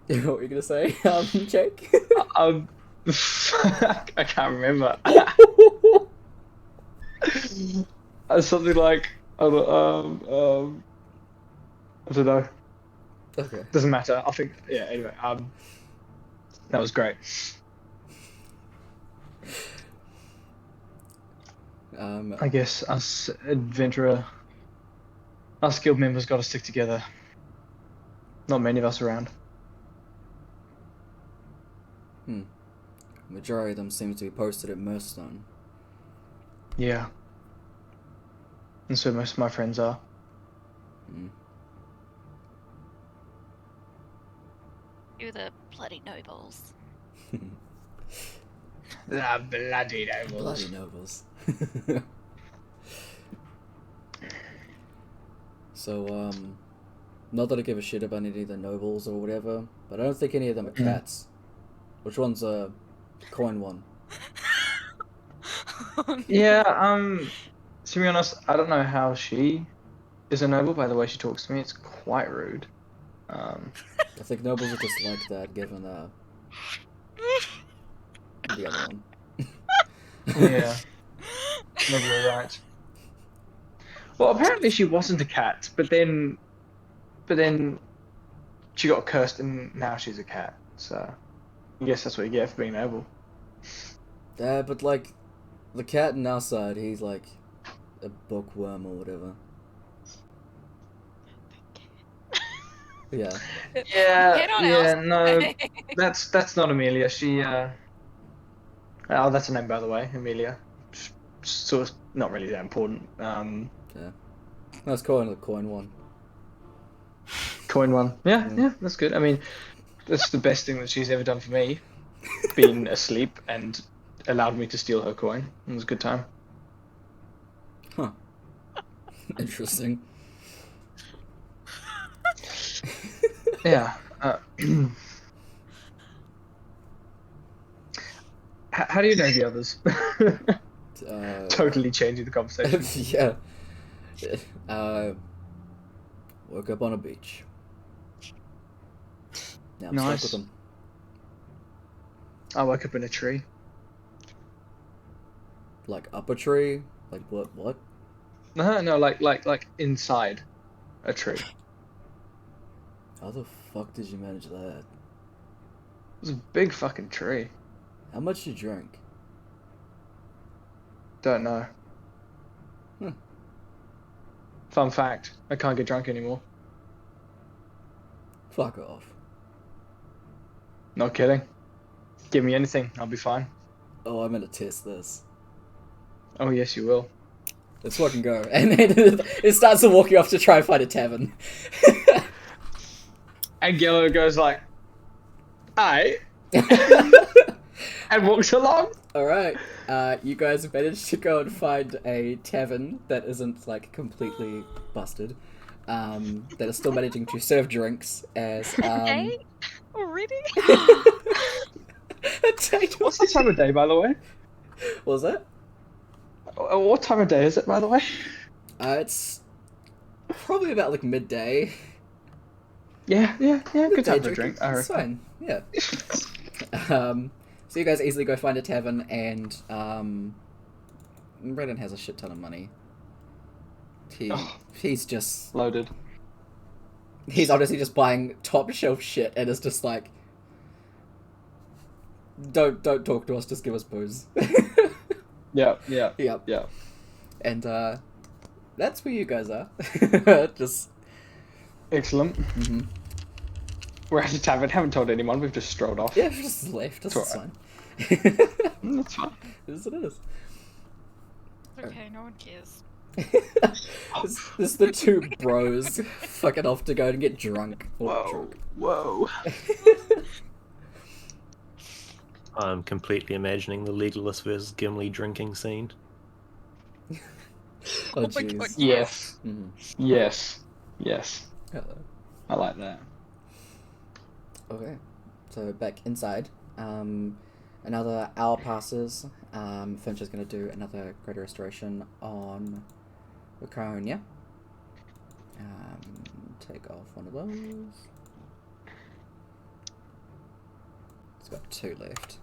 What were you gonna say, Jake? I can't remember. Something like, I don't know. Okay. Doesn't matter. I think, yeah, anyway, that was great. I guess us guild members got to stick together. Not many of us around. Majority of them seem to be posted at Merstone. Yeah. And so most of my friends are. You're the bloody nobles. The bloody nobles. Bloody nobles. So, not that I give a shit about any of the nobles or whatever, but I don't think any of them are cats. Which one's a coin one? Yeah, to be honest, I don't know how she is a noble by the way she talks to me. It's quite rude. I think nobles are just like that, given the other one. Yeah. Maybe you're right. Well, apparently she wasn't a cat, but then she got cursed and now she's a cat. So I guess that's what you get for being noble. Yeah, but like, the cat in our side, he's like a bookworm or whatever. Yeah. Get on Yeah, our no, side. that's not Amelia. She oh, that's her name by the way, Amelia. Sort of not really that important. Yeah. That's coin the coin one. Coin one. Yeah, that's good. I mean, that's the best thing that she's ever done for me. Being asleep and allowed me to steal her coin. It was a good time. Huh. Interesting. Yeah. How do you know the others? Totally changing the conversation. Yeah. Woke up on a beach. Now I'm Nice. stuck with them. I woke up in a tree. Like up a tree? Like what? No, like inside a tree. It How the fuck did you manage that? was a big fucking tree. How much you drink? Don't know. Fun fact, I can't get drunk anymore. Fuck off. No kidding. Give me anything, I'll be fine. Oh, I'm gonna test this. Oh yes, you will. Let's fucking go. And then it starts to walk you off to try and find a tavern. And Gillo goes like, "Aye," and walks along. Alright, you guys have managed to go and find a tavern that isn't, like, completely busted. That is still managing to serve drinks as, Hey? Already? What's the time of day, by the way? What was that? What time of day is it, by the way? It's probably about, like, midday. Yeah. Good time for a Midday drink. It's fine, yeah. So you guys easily go find a tavern, and Brendan has a shit ton of money. He's just Loaded. he's honestly just buying top shelf shit, and it's just like, don't talk to us, just give us booze. Yeah. Yep. And that's where you guys are. Just Excellent. mm-hmm. We're at a tavern. Haven't told anyone. We've just strolled off. Yeah, just left. That's It's fine. That's fine. It is what it is. It's okay, no one cares. This is the two bros fucking off to go and get drunk. Whoa. I'm completely imagining the Legolas versus Gimli drinking scene. Oh my jeez. God. Yes. Mhm. Yes. Hello. I like that. Okay, so back inside. Another hour passes. Finch is going to do another greater restoration on Laconia. Take off one of those. It's got 2 left.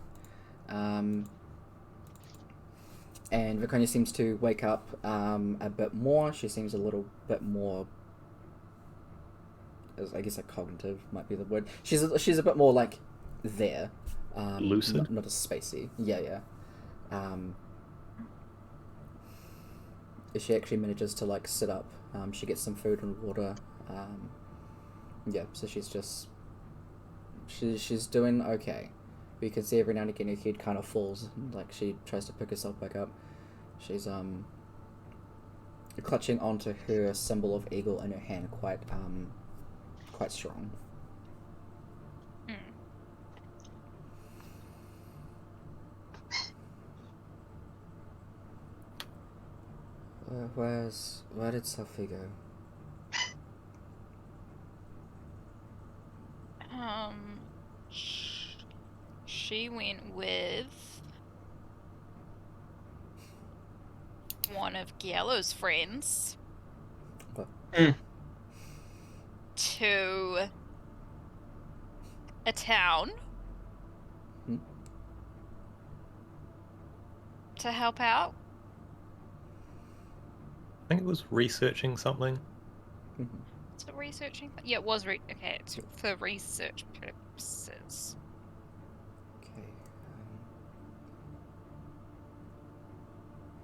And Viconia seems to wake up a bit more. She seems a little bit more, I guess, like cognitive might be the word. She's a bit more like there. Lucid? Not as spacey. Yeah. She actually manages to like sit up. She gets some food and water. Yeah, so she's doing okay. But you can see every now and again her head kind of falls, like she tries to pick herself back up. She's clutching onto her symbol of eagle in her hand quite strong. Where did Sophie go? She went with one of Giello's friends to a town to help out. I think it was researching something. Is it researching? Yeah, it was okay, it's for research purposes. Okay.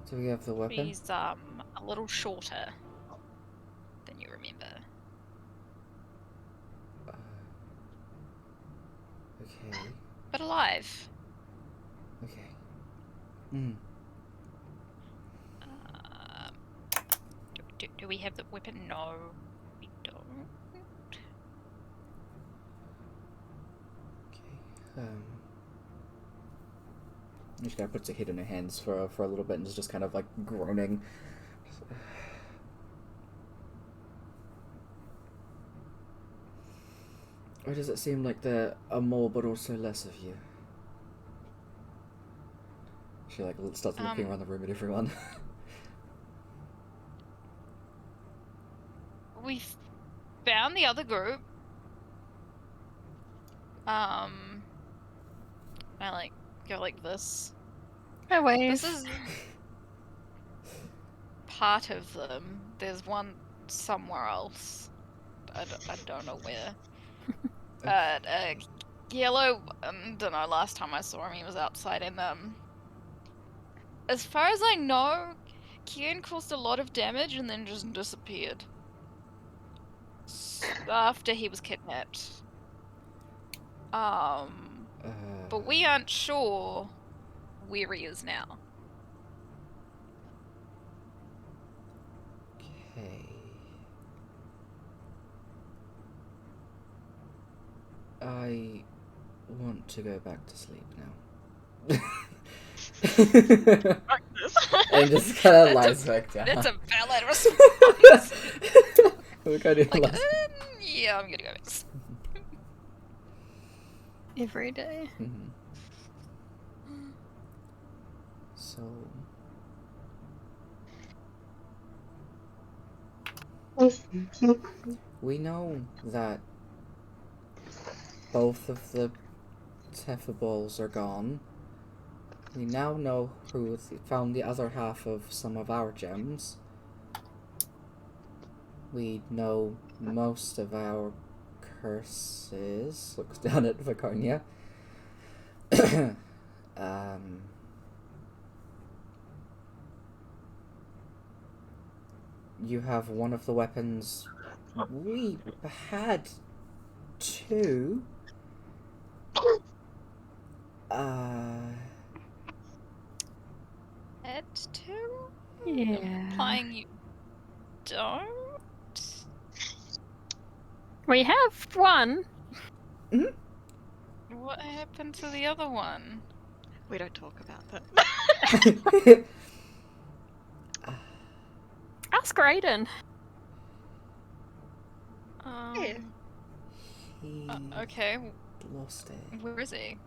Do we have the weapon? He's a little shorter than you remember. Okay. But alive. Okay. Do we have the weapon? No, we don't. Okay. She kind of puts her head in her hands for a little bit and is just kind of like groaning. Why does it seem like there are more but also less of you? She like starts looking around the room at everyone. We found the other group. I like go like this. No ways. This is part of them. There's one somewhere else. I don't know where. Yellow, don't know, last time I saw him he was outside, and as far as I know, Kian caused a lot of damage and then just disappeared. after he was kidnapped. But we aren't sure where he is now. Okay. I want to go back to sleep now. And just kind of lies back down. That's a valid response. We're going to Like, last. yeah, I'm gonna go back to sleep. Every day. Mhm. So. We know that both of the Teffaballs are gone. We now know who found the other half of some of our gems. We know most of our curses. Looks down at Viconia. You have one of the weapons. We had two. Head two? Yeah. Implying you don't? We have one. What happened to the other one? We don't talk about that. Ask Raiden. Yeah. He Okay, lost it. where is he?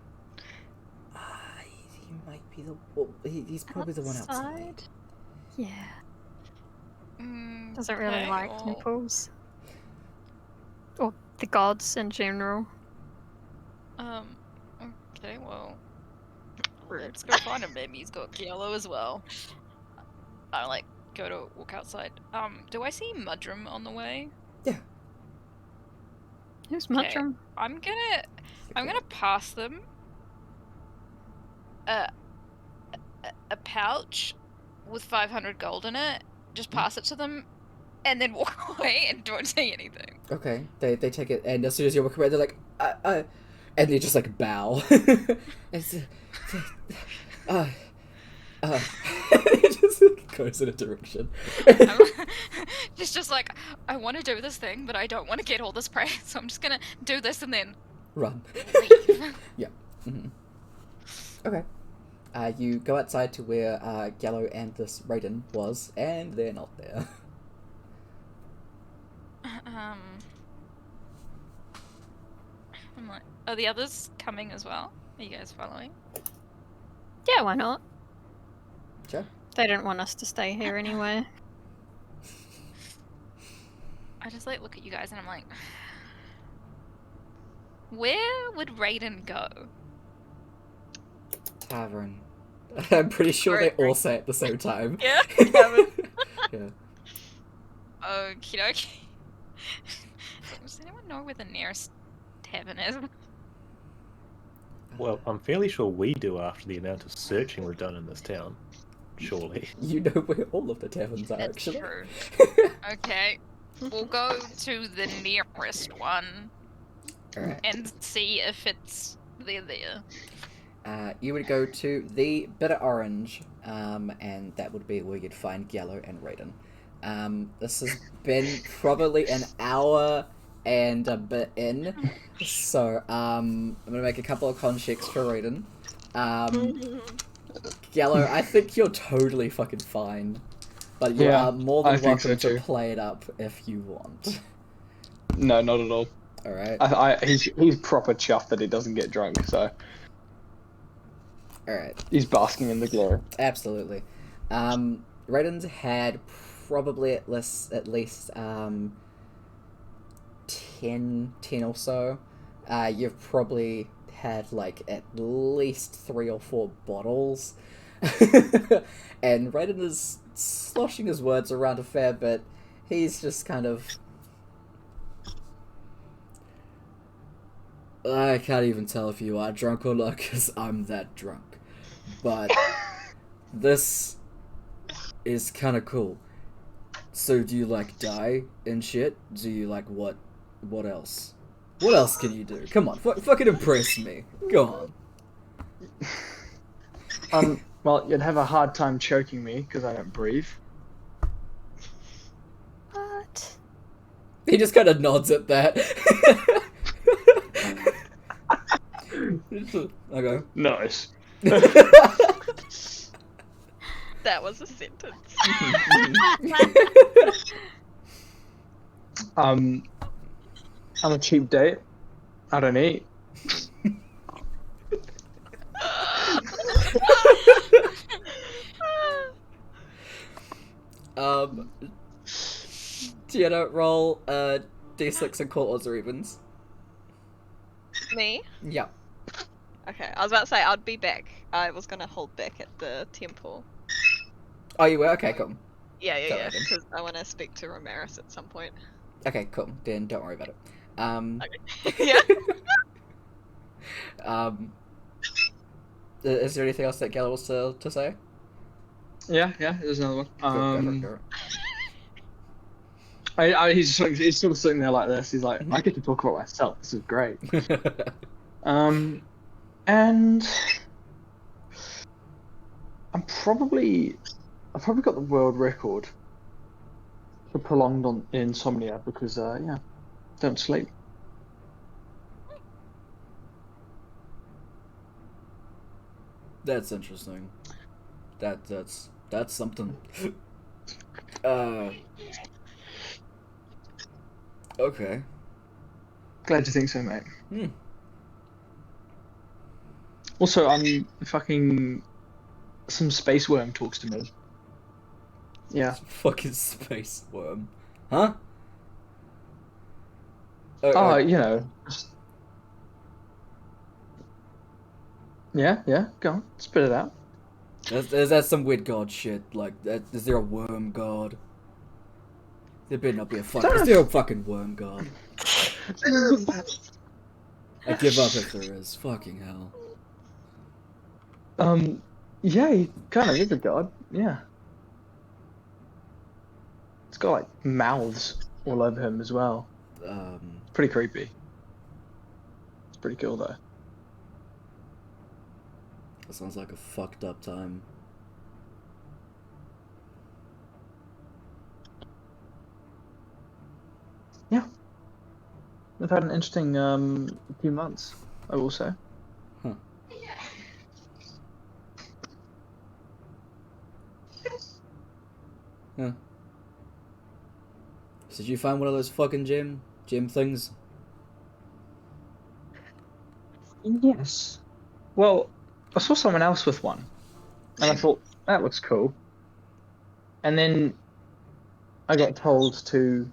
He might be the. Well, he's probably the one outside. Yeah. Doesn't really Okay, like well, temples. Or the gods in general. Okay, well, let's go find him. Maybe he's got yellow as well. I like go to walk outside. Do I see Mudrum on the way? Yeah. Who's Okay. Mudrum? I'm gonna pass them a pouch with 500 gold in it. Just pass it to them, and then walk away and don't say anything. Okay. They take it, and as soon as you walk away, they're like, and they just like bow. It's, it just goes in a direction. It's just like, I want to do this thing, but I don't want to get all this praise, so I'm just gonna do this and then Run. leave. Yeah. Mm-hmm. Okay. You go outside to where Gallo and this Raiden was, and they're not there. I'm like, are the others coming as well? Are you guys following? Yeah, why not? Sure. They didn't want us to stay here anyway. I just like look at you guys and I'm like, where would Raiden go? Tavern. I'm pretty sure Right, they all say it at the same time. Yeah. Yeah. Okie dokie. Does anyone know where the nearest tavern is? Well, I'm fairly sure we do after the amount of searching we've done in this town. Surely. You know where all of the taverns are, That's actually. true. Okay. We'll go to the nearest one Alright. and see if it's there. You would go to the Bitter Orange, and that would be where you'd find Yellow and Raiden. This has been probably an hour and a bit in, so I'm gonna make a couple of con checks for Raiden. Yellow, I think you're totally fucking fine, but you Yeah, are more I than think welcome so to too. play it up if you want. No, not at all. Alright. He's proper chuffed that he doesn't get drunk, so Alright. he's basking in the glory. Absolutely. Raiden's had probably at least 10 or so. You've probably had like at least 3 or 4 bottles. And Raiden is sloshing his words around a fair bit. He's just kind of... I can't even tell if you are drunk or not, because I'm that drunk. But this is kind of cool. So do you like die and shit? Do you like what What else? What else can you do? Come on, fucking impress me. Go on. Well, you'd have a hard time choking me because I don't breathe. What? He just kind of nods at that. Okay. Nice. That was a sentence. I'm a cheap date. I don't eat. Tiana, roll d6 and call odds or evens. Me? Yeah. Okay, I was about to say I'd be back. I was gonna hold back at the temple. Oh, you were? Okay, cool. Yeah, Go yeah, ahead. because I want to speak to Ramirez at some point. Okay, cool. Then don't worry about it. Yeah. Is there anything else that Gala wants to say? Yeah, there's another one. Go for He's sort of sitting there like this. He's like, I get to talk about myself. This is great. it. And I've probably got the world record for prolonged insomnia because don't sleep. That's interesting. That's something. Okay. Glad you think so, mate. Hmm. Also, fucking some space worm talks to me. Yeah. Fucking space worm. Huh? You know. Yeah. Go on, spit it out. Is that some weird god shit? Like, is there a worm god? There better not be a fucking. Is there a fucking worm god? I give up if there is. Fucking hell. Yeah, he kind of is a god. Yeah. It's got like mouths all over him as well. Pretty creepy. It's pretty cool though. That sounds like a fucked up time. Yeah. We've had an interesting few months, I will say. Huh. Yeah. So did you find one of those fucking gem things? Yes. Well, I saw someone else with one, and I thought, that looks cool. And then I got told to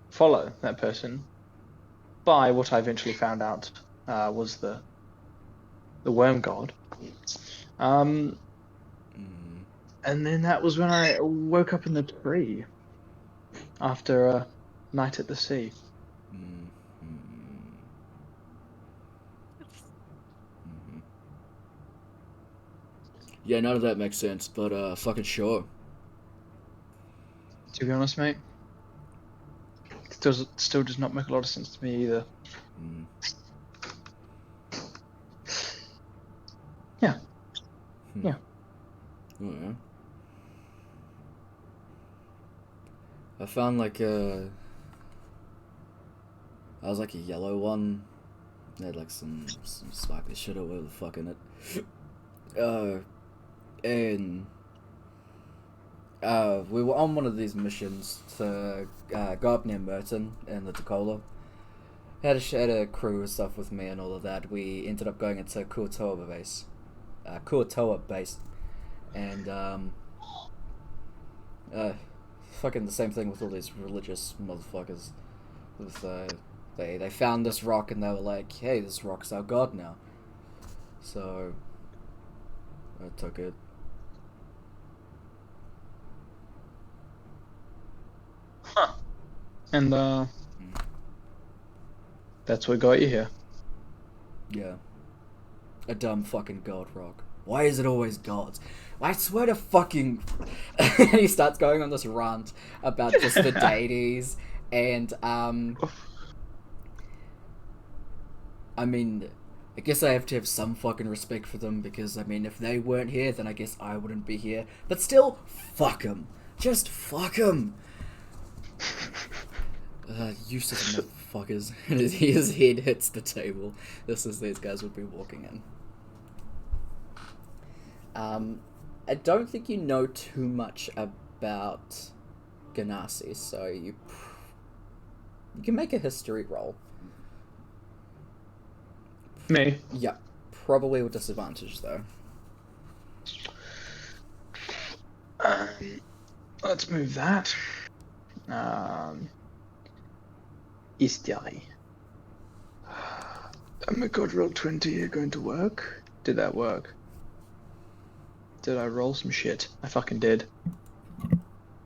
follow that person by what I eventually found out was the worm god. And then that was when I woke up in the tree after a night at the sea. Yeah, none of that makes sense, but fucking sure. To be honest, mate, still does not make a lot of sense to me either. Yeah. Yeah. Yeah. I found like I was like a yellow one. It had like some sparkly shit or whatever the fuck in it. And we were on one of these missions to go up near Merton in the Dakota. Had a crew and stuff with me and all of that. We ended up going into Kuatoa base, and fucking the same thing with all these religious motherfuckers. With they found this rock and they were like, "Hey, this rock's our god now." So I took it. Huh. And that's what got you here. Yeah. A dumb fucking god rock. Why is it always gods? I swear to fucking... And he starts going on this rant about just the deities And I mean, I guess I have to have some fucking respect for them because I mean, if they weren't here, then I guess I wouldn't be here. But still, fuck them. Just fuck them. Useless motherfuckers. And his head hits the table. This is these guys would be walking in. I don't think you know too much about Ganassi, so you can make a history roll. Me? Yeah, probably with disadvantage though. Let's move that. History. Oh my god, roll 20 are going to work? Did that work? Did I roll some shit? I fucking did.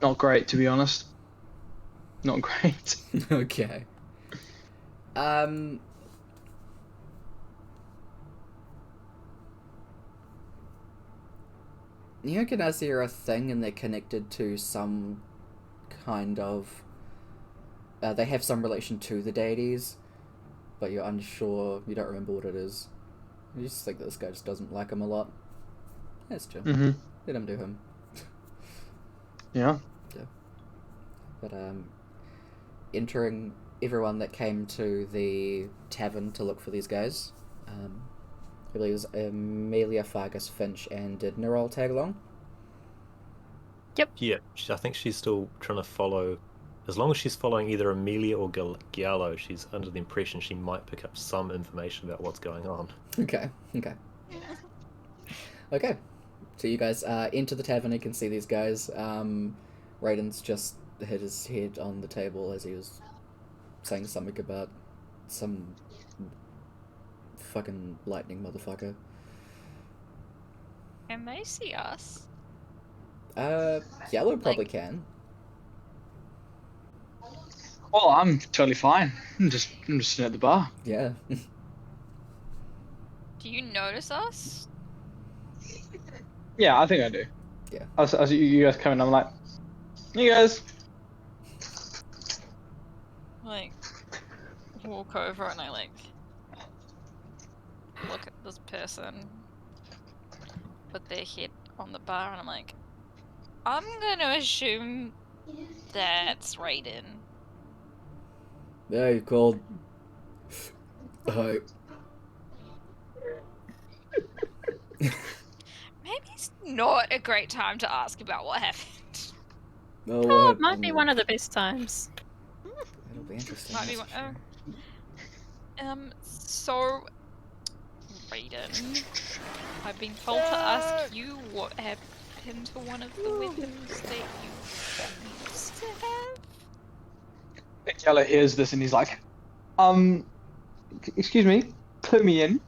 Not great, to be honest. Not great. Okay. Ganassi are a thing and they're connected to some kind of... they have some relation to the deities, but you're unsure, you don't remember what it is. You just think that this guy just doesn't like him a lot. That's chill. Mm-hmm. Let him do him. Yeah. Yeah. But, entering everyone that came to the tavern to look for these guys, I believe it was Amelia, Fargus, Finch, and did Nerol tag along? Yeah, I think she's still trying to follow. As long as she's following either Amelia or Giallo, she's under the impression she might pick up some information about what's going on. Okay. Okay. So you guys enter the tavern. You can see these guys. Raiden's just hit his head on the table as he was saying something about some fucking lightning motherfucker. Can they see us? Yellow probably can. Well, I'm totally fine. I'm just sitting at the bar. Yeah. Do you notice us? Yeah, I think I do. Yeah. As you guys come in, I'm like, you guys. Like, walk over and I like look at this person, put their head on the bar, and I'm like, I'm gonna assume that's Raiden. Yeah, you called. Hi. Maybe it's not a great time to ask about what happened. Oh, it might be one of the best times. It'll be interesting. Might be that's one. for sure. So, Raiden, I've been told to ask you what happened to one of the weapons that you used to have. Yellow hears this and he's like, excuse me, put me in.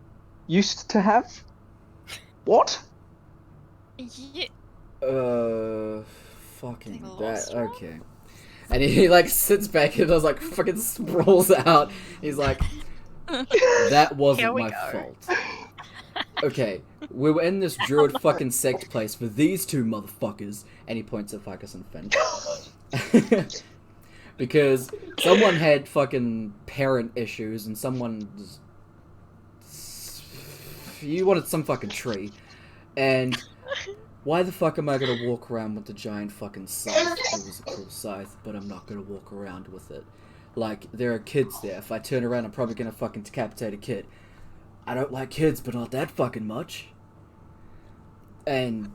Used to have? What? Yeah. Fucking They that. lost one? Okay. And he like sits back and does like fucking sprawls out. He's like, that wasn't Here we my go. fault. Okay, we were in this druid fucking sect place for these two motherfuckers, and he points at Fargus and Finch. Because someone had fucking parent issues, and you wanted some fucking tree, and why the fuck am I gonna walk around with the giant fucking scythe? It was a cool scythe, but I'm not gonna walk around with it. Like, there are kids there. If I turn around, I'm probably gonna fucking decapitate a kid. I don't like kids, but not that fucking much. And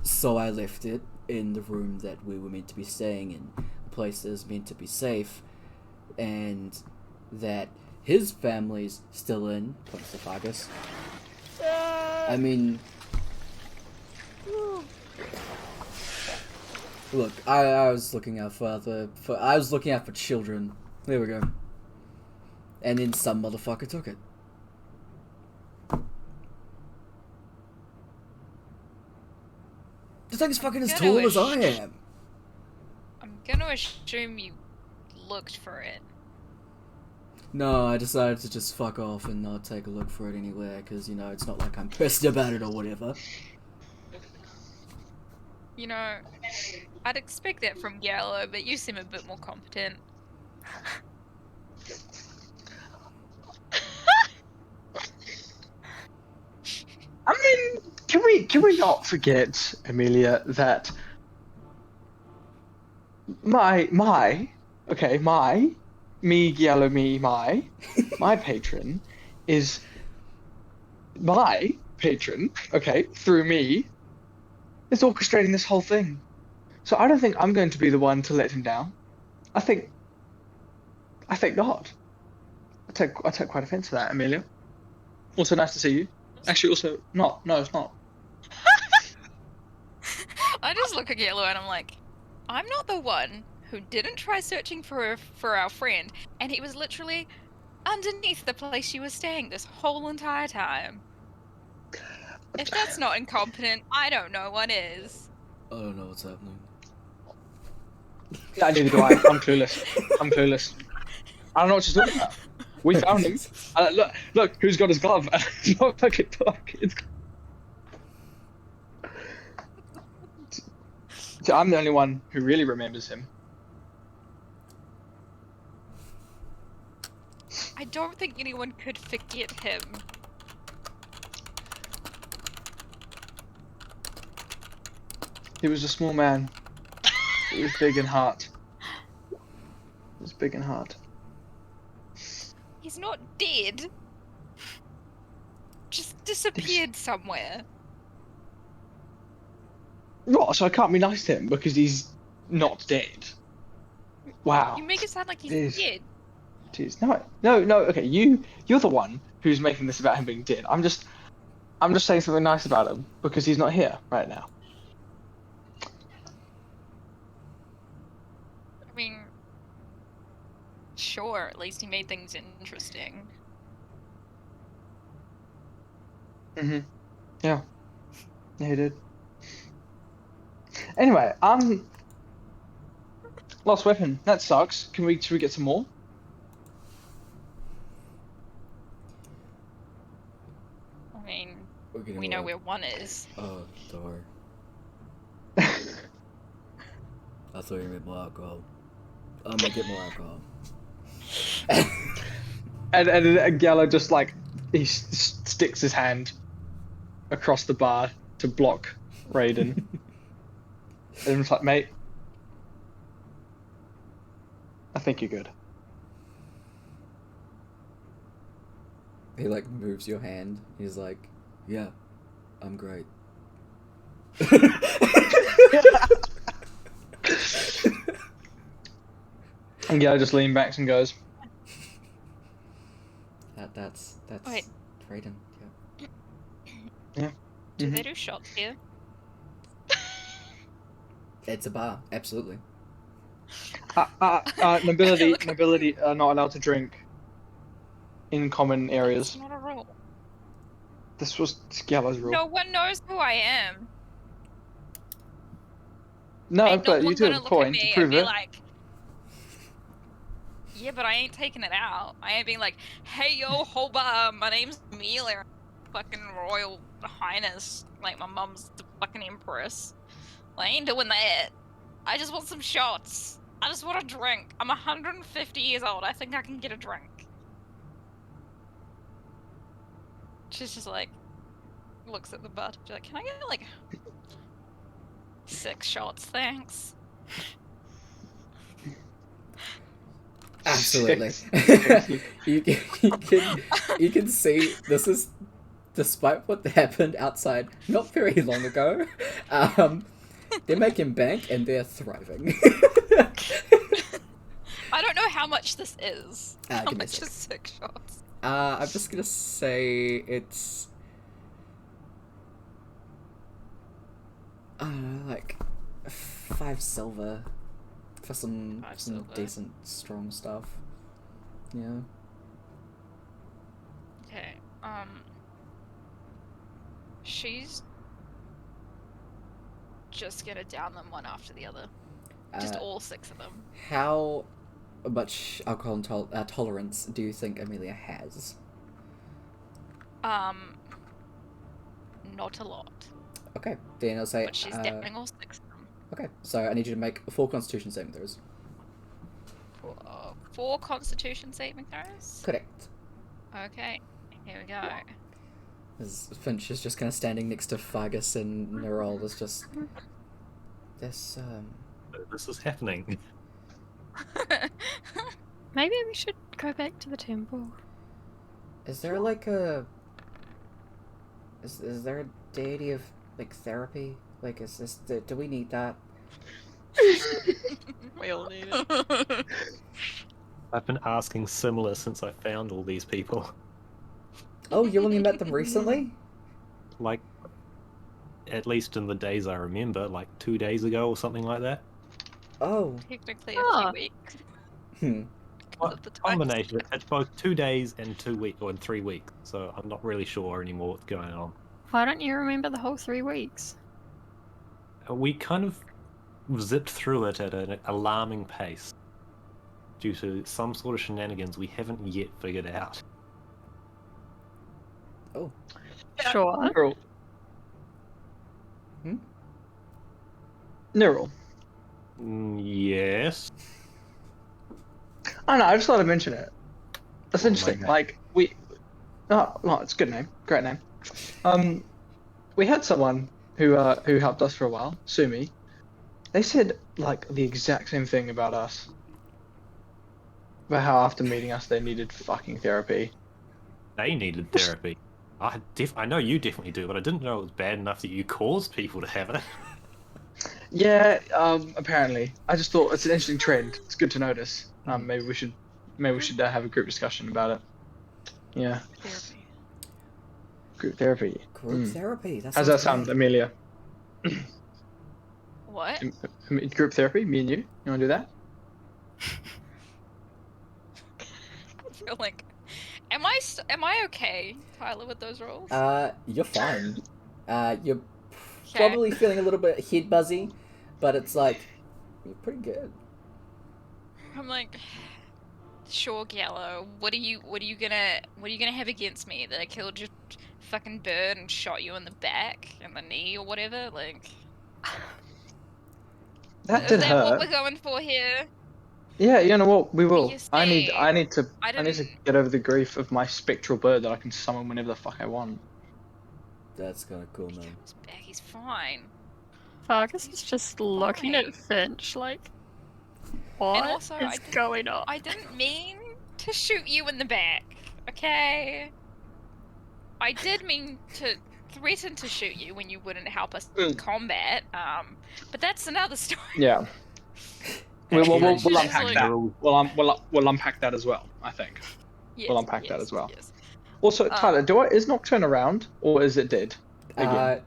so I left it in the room that we were meant to be staying in. The place is meant to be safe. And that his family's still in. Points to Fargus. I mean... Look, I was looking out I was looking out for children. There we go. And then some motherfucker took it. This thing's fucking as tall as I am. I'm gonna assume you looked for it. No, I decided to just fuck off and not take a look for it anywhere, because, you know, it's not like I'm pissed about it or whatever. You know, I'd expect that from Gallo, but you seem a bit more competent. I mean, can we not forget, Amelia, that my patron is my patron, okay, through me, is orchestrating this whole thing. So I don't think I'm going to be the one to let him down. I think not. I take quite offense to that, Amelia. Also nice to see you. Actually, also not. No, it's not. I just look at Yellow and I'm like, I'm not the one who didn't try searching for our friend, and he was literally underneath the place she was staying this whole entire time. If that's not incompetent, I don't know what is. I don't know what's happening. Yeah, neither do I. I'm clueless. I don't know what she's talking about. We found him. Look, who's got his glove? It's not fucking Pluck. So I'm the only one who really remembers him. I don't think anyone could forget him. He was a small man. He was big in heart. He's not dead. Just disappeared somewhere. What? So I can't be nice to him because he's not dead. Wow. You make it sound like he's Jeez. dead. Jeez. No. Okay, you're the one who's making this about him being dead. I'm just saying something nice about him because he's not here right now. I mean, sure, at least he made things interesting. Yeah, he did. Anyway, lost weapon. That sucks. Should we get some more? I mean, We're getting we know low. where one is. Oh, door. I thought you meant more alcohol. I'm gonna get more alcohol. and Gallo just like he sticks his hand across the bar to block Raiden. And it's like, mate, I think you're good. He like moves your hand. He's like, yeah, I'm great. And Gallo just leans back and goes, That's Wait. Raiden. yeah. Do they do shots here? It's a bar, absolutely. Nobility are not allowed to drink in common areas. It's not a rule. This was Gallo's rule. No one knows who I am. No, Ain't but no you one do gonna have a look at point me to and prove be it. like, yeah, but I ain't taking it out. I ain't being like, hey yo, Hoba, my name's Amelia, fucking royal highness, like my mum's the fucking empress. I ain't doing that. I just want some shots. I just want a drink. I'm 150 years old. I think I can get a drink. She's just like, looks at the butt. She's like, can I get like 6 shots, thanks? Absolutely. you can see this is despite what happened outside not very long ago. They're making bank and they're thriving. I don't know how much this is. How give me a much sec. is 6 shots? I'm just gonna say it's I don't know, like 5 silver for some 5 some silver. decent strong stuff. Yeah. Okay, she's just gonna down them one after the other. Just all 6 of them. How much alcohol tolerance do you think Amelia has? Not a lot. Okay, then I'll say. But she's downing all 6 of them. Okay, so I need you to make 4 Constitution saving throws. 4 Constitution saving throws. Correct. Okay, here we go. As Finch is just kind of standing next to Fargus and Nerol is just... This, This is happening. Maybe we should go back to the temple. Is there like a... Is there a deity of, like, therapy? Like, is this... Do we need that? We all need it. I've been asking similar since I found all these people. Oh, you only met them recently? Like, at least in the days I remember, like 2 days ago or something like that. Oh. Technically Oh. a few weeks. What of the time. combination? It's both 2 days and 2 weeks, or in 3 weeks. So I'm not really sure anymore what's going on. Why don't you remember the whole 3 weeks? We kind of zipped through it at an alarming pace due to some sort of shenanigans we haven't yet figured out. Oh. Sure. Neural. Hmm? Neural. Yes. I don't know, I just thought I'd mention it. That's Oh, interesting. my Like, we... Oh, no, it's a good name. Great name. We had someone who helped us for a while, Sumi. They said, like, the exact same thing about us. About how after meeting us, they needed fucking therapy. They needed therapy. I know you definitely do, but I didn't know it was bad enough that you caused people to have it. Yeah, apparently. I just thought it's an interesting trend. It's good to notice. Maybe we should have a group discussion about it. Yeah. Therapy. Group therapy. Group therapy. That How's sounds that sound, great. Amelia? What? Group therapy, me and you? You want to do that? I feel like, am I okay, Tyler, with those rolls? You're fine. You're Okay. probably feeling a little bit head buzzy, but it's like, you're pretty good. I'm like, sure, Gallo. What are you gonna have against me? That I killed your fucking bird and shot you in the back and the knee or whatever? Like, That is did that hurt. what we're going for here? Yeah, you know what? We will. You I need to I I need to didn't- get over the grief of my spectral bird that I can summon whenever the fuck I want. That's kind of cool, man. His back, he's fine. Fargus is just looking Fine. at Finch like, what also, is going on? I didn't mean to shoot you in the back, okay? I did mean to threaten to shoot you when you wouldn't help us in combat, but that's another story. Yeah. We'll Just unpack like- that. We'll unpack that as well. I think. Yes, We'll unpack that yes, as well. yes. Also, Tyler, is Nocturne around or is it dead? Again.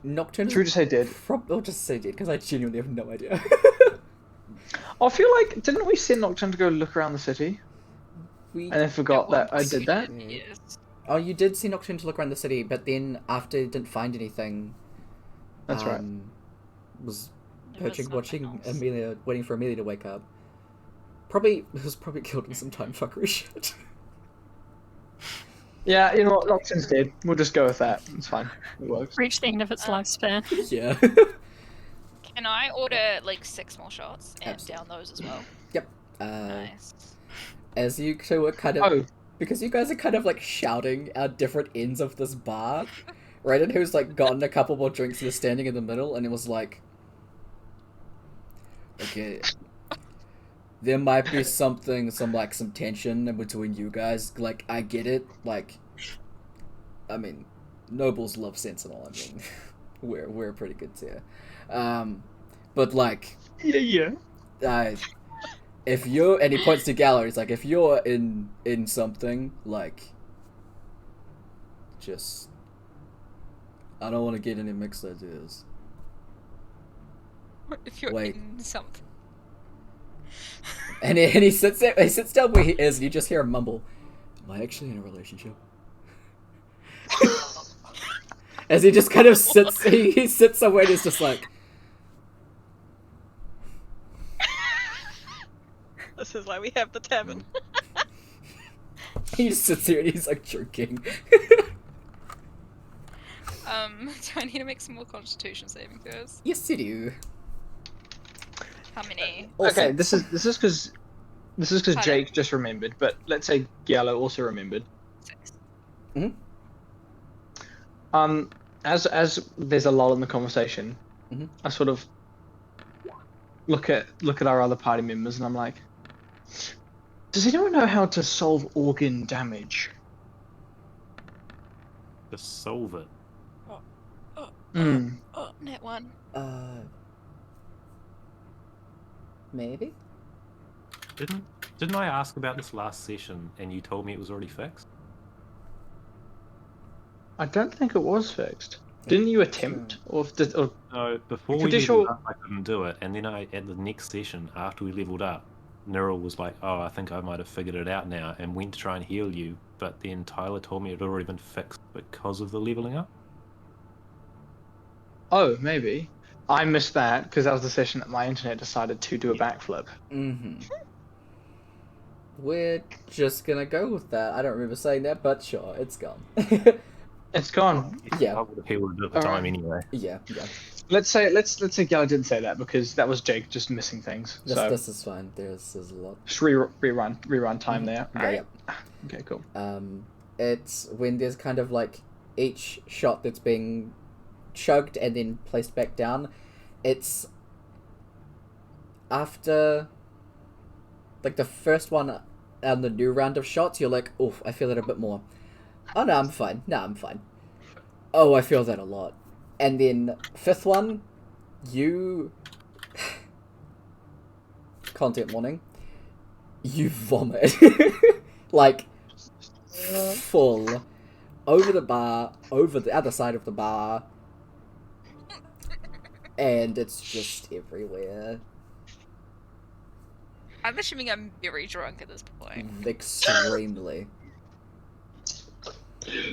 Nocturne. Should we just say dead? I'll just say dead because I genuinely have no idea. I feel like didn't we send Nocturne to go look around the city? we. And I forgot that I Once did you that. Yes. Oh, you did see Nocturne to look around the city, but then after you didn't find anything, That's right. Was There was perching, nothing watching else. Amelia, waiting for Amelia to wake up. Probably killed in some time fuckery shit. Yeah, you know what? Nocturne's dead. We'll just go with that. It's fine. It works. Reached the end of its lifespan. Yeah. Can I order like 6 more shots and Absolutely. down those as well? Yep. Nice. As you two were kind of, Oh, because you guys are kind of like shouting at different ends of this bar. Raiden, who's like gotten a couple more drinks, was standing in the middle, and it was like, okay, there might be some tension in between you guys. Like, I get it. Like, I mean, nobles love Sentinel. I mean, we're a pretty good tier. But like, yeah. if you're, and he points to Gallo, he's like, if you're in something, like, just, I don't want to get any mixed ideas. If you're Wait. in something. And he sits there, he sits down where he is, and you just hear him mumble, "Am I actually in a relationship?" As he just kind of sits, he sits somewhere and he's just like, This is why we have the tavern. he just sits here and he's like drinking. Do I need to make some more Constitution saving throws? Yes, you do. How many? All Okay, six. this is because Pardon? Jake just remembered, but let's say Giallo also remembered. 6. As there's a lull in the conversation, Mhm. I sort of look at our other party members, and I'm like, does anyone know how to solve organ damage? Just solve it. Net 1. Maybe. Didn't I ask about this last session and you told me it was already fixed? I don't think it was fixed. Didn't you attempt? Or No, before we Pretty leveled sure- up, I couldn't do it, and then at the next session after we leveled up, Neural was like, "Oh, I think I might have figured it out now," and went to try and heal you, but then Tyler told me it had already been fixed because of the leveling up. Oh, maybe. I missed that because that was the session that my internet decided to do a backflip. We're just gonna go with that. I don't remember saying that, but sure, it's gone. It's gone. Yeah. I would have healed it at the time anyway. Yeah. Let's say Gala didn't say that because that was Jake just missing things. So This is fine. There's a lot. just rerun time there. Yeah. Okay, cool. It's when there's kind of like each shot that's being chugged and then placed back down. It's after like the first one and the new round of shots, you're like, oof, I feel it a bit more. Oh no, I'm fine. No, I'm fine. Oh, I feel that a lot. And then fifth one, you content warning. You vomit. Like full over the bar, over the other side of the bar, and it's just everywhere. I'm assuming I'm very drunk at this point. Extremely.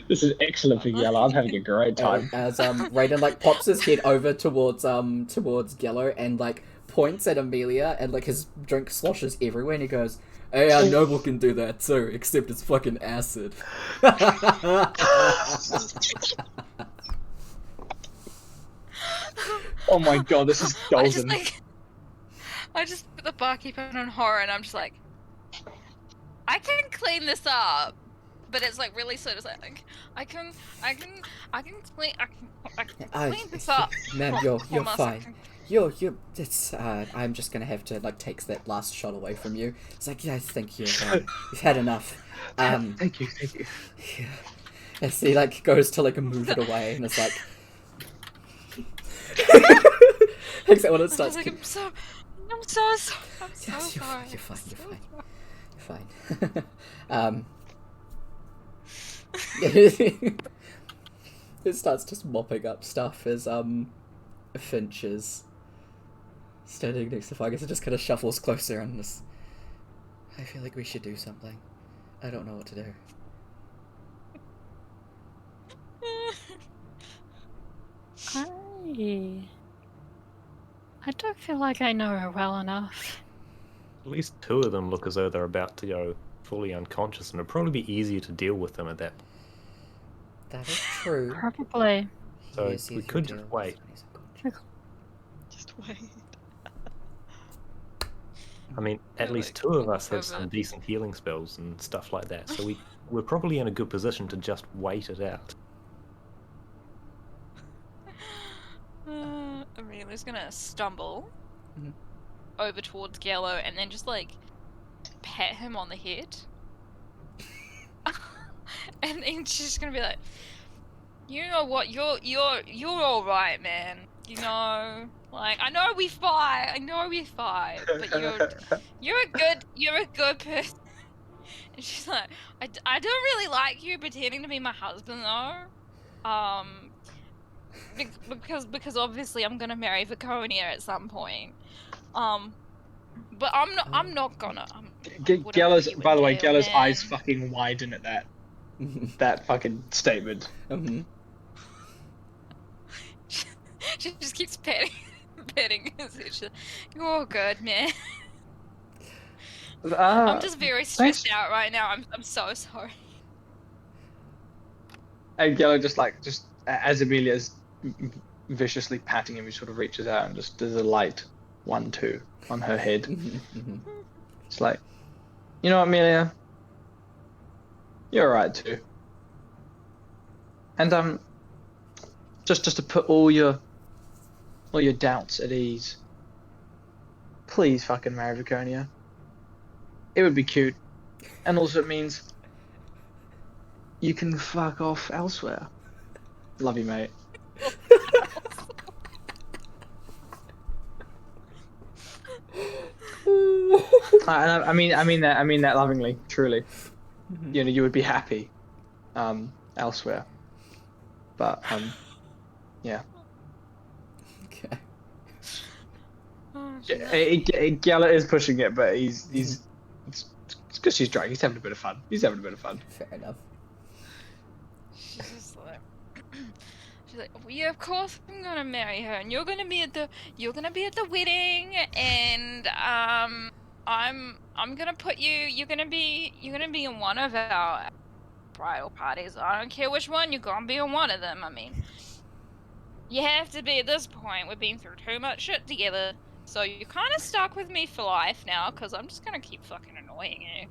This is excellent for Yellow. I'm having a great time. As Raiden like pops his head over towards Gello and like points at Amelia and like his drink sloshes everywhere and he goes, "Hey, our noble can do that too, except it's fucking acid." Oh my god, this is golden. I just put the barkeep on horror and I'm just like, I can clean this up, but it's like really sort of like I can clean this up. Ma'am, you're Promise. fine. You're it's I'm just gonna have to like take that last shot away from you. It's like, yeah, I think you've had enough. Thank you. Yeah. As he like goes to like move it away and it's like except when it starts Like, I'm so Yes, sorry. you're fine. I'm so You're fine. It starts just mopping up stuff as Finch is standing next to Fargus and just kind of shuffles closer and just, I feel like we should do something. I don't know what to do. I don't feel like I know her well enough. At least two of them look as though they're about to go fully unconscious, and it'll probably be easier to deal with them at that point. That is true. Probably. So Yes, we yes, could you just do. wait. Just wait. I mean, at Yeah, least like, two of us have over. some decent healing spells and stuff like that, so we're probably in a good position to just wait it out. Amelia's gonna stumble Mhm. over towards Gallo and then just like pat him on the head. And then she's just gonna be like, "You know what? You're all right, man. You know, like I know we fight, but you're a good person." And she's like, I don't really like you pretending to be my husband though, because obviously I'm gonna marry Viconia at some point, but I'm not gonna. wouldn't Geller's, put you by in the way, jail, Geller's man. eyes fucking widen at that fucking statement. She just keeps petting his head. She's like, "You're all good, man." I'm just very stressed out right now. I'm so sorry. And Geller just as Amelia's viciously patting him, he sort of reaches out and just does a light 1-2 on her head. Mhm. It's like, you know what, Amelia? You're alright too. And just to put all your doubts at ease, please fucking marry Viconia. It would be cute. And also it means you can fuck off elsewhere. Love you, mate. I mean that lovingly, truly. You know, you would be happy, elsewhere. But yeah. Okay. Oh, Gellert is pushing it, but he's it's because she's drunk. He's having a bit of fun. Fair enough. she's just like, she's like, well, yeah, of course I'm gonna marry her, and you're gonna be at the wedding, and I'm gonna put you. You're gonna be in one of our bridal parties. I don't care which one. You're gonna be in one of them. I mean, you have to be at this point. We've been through too much shit together. So you're kind of stuck with me for life now, because I'm just gonna keep fucking annoying you.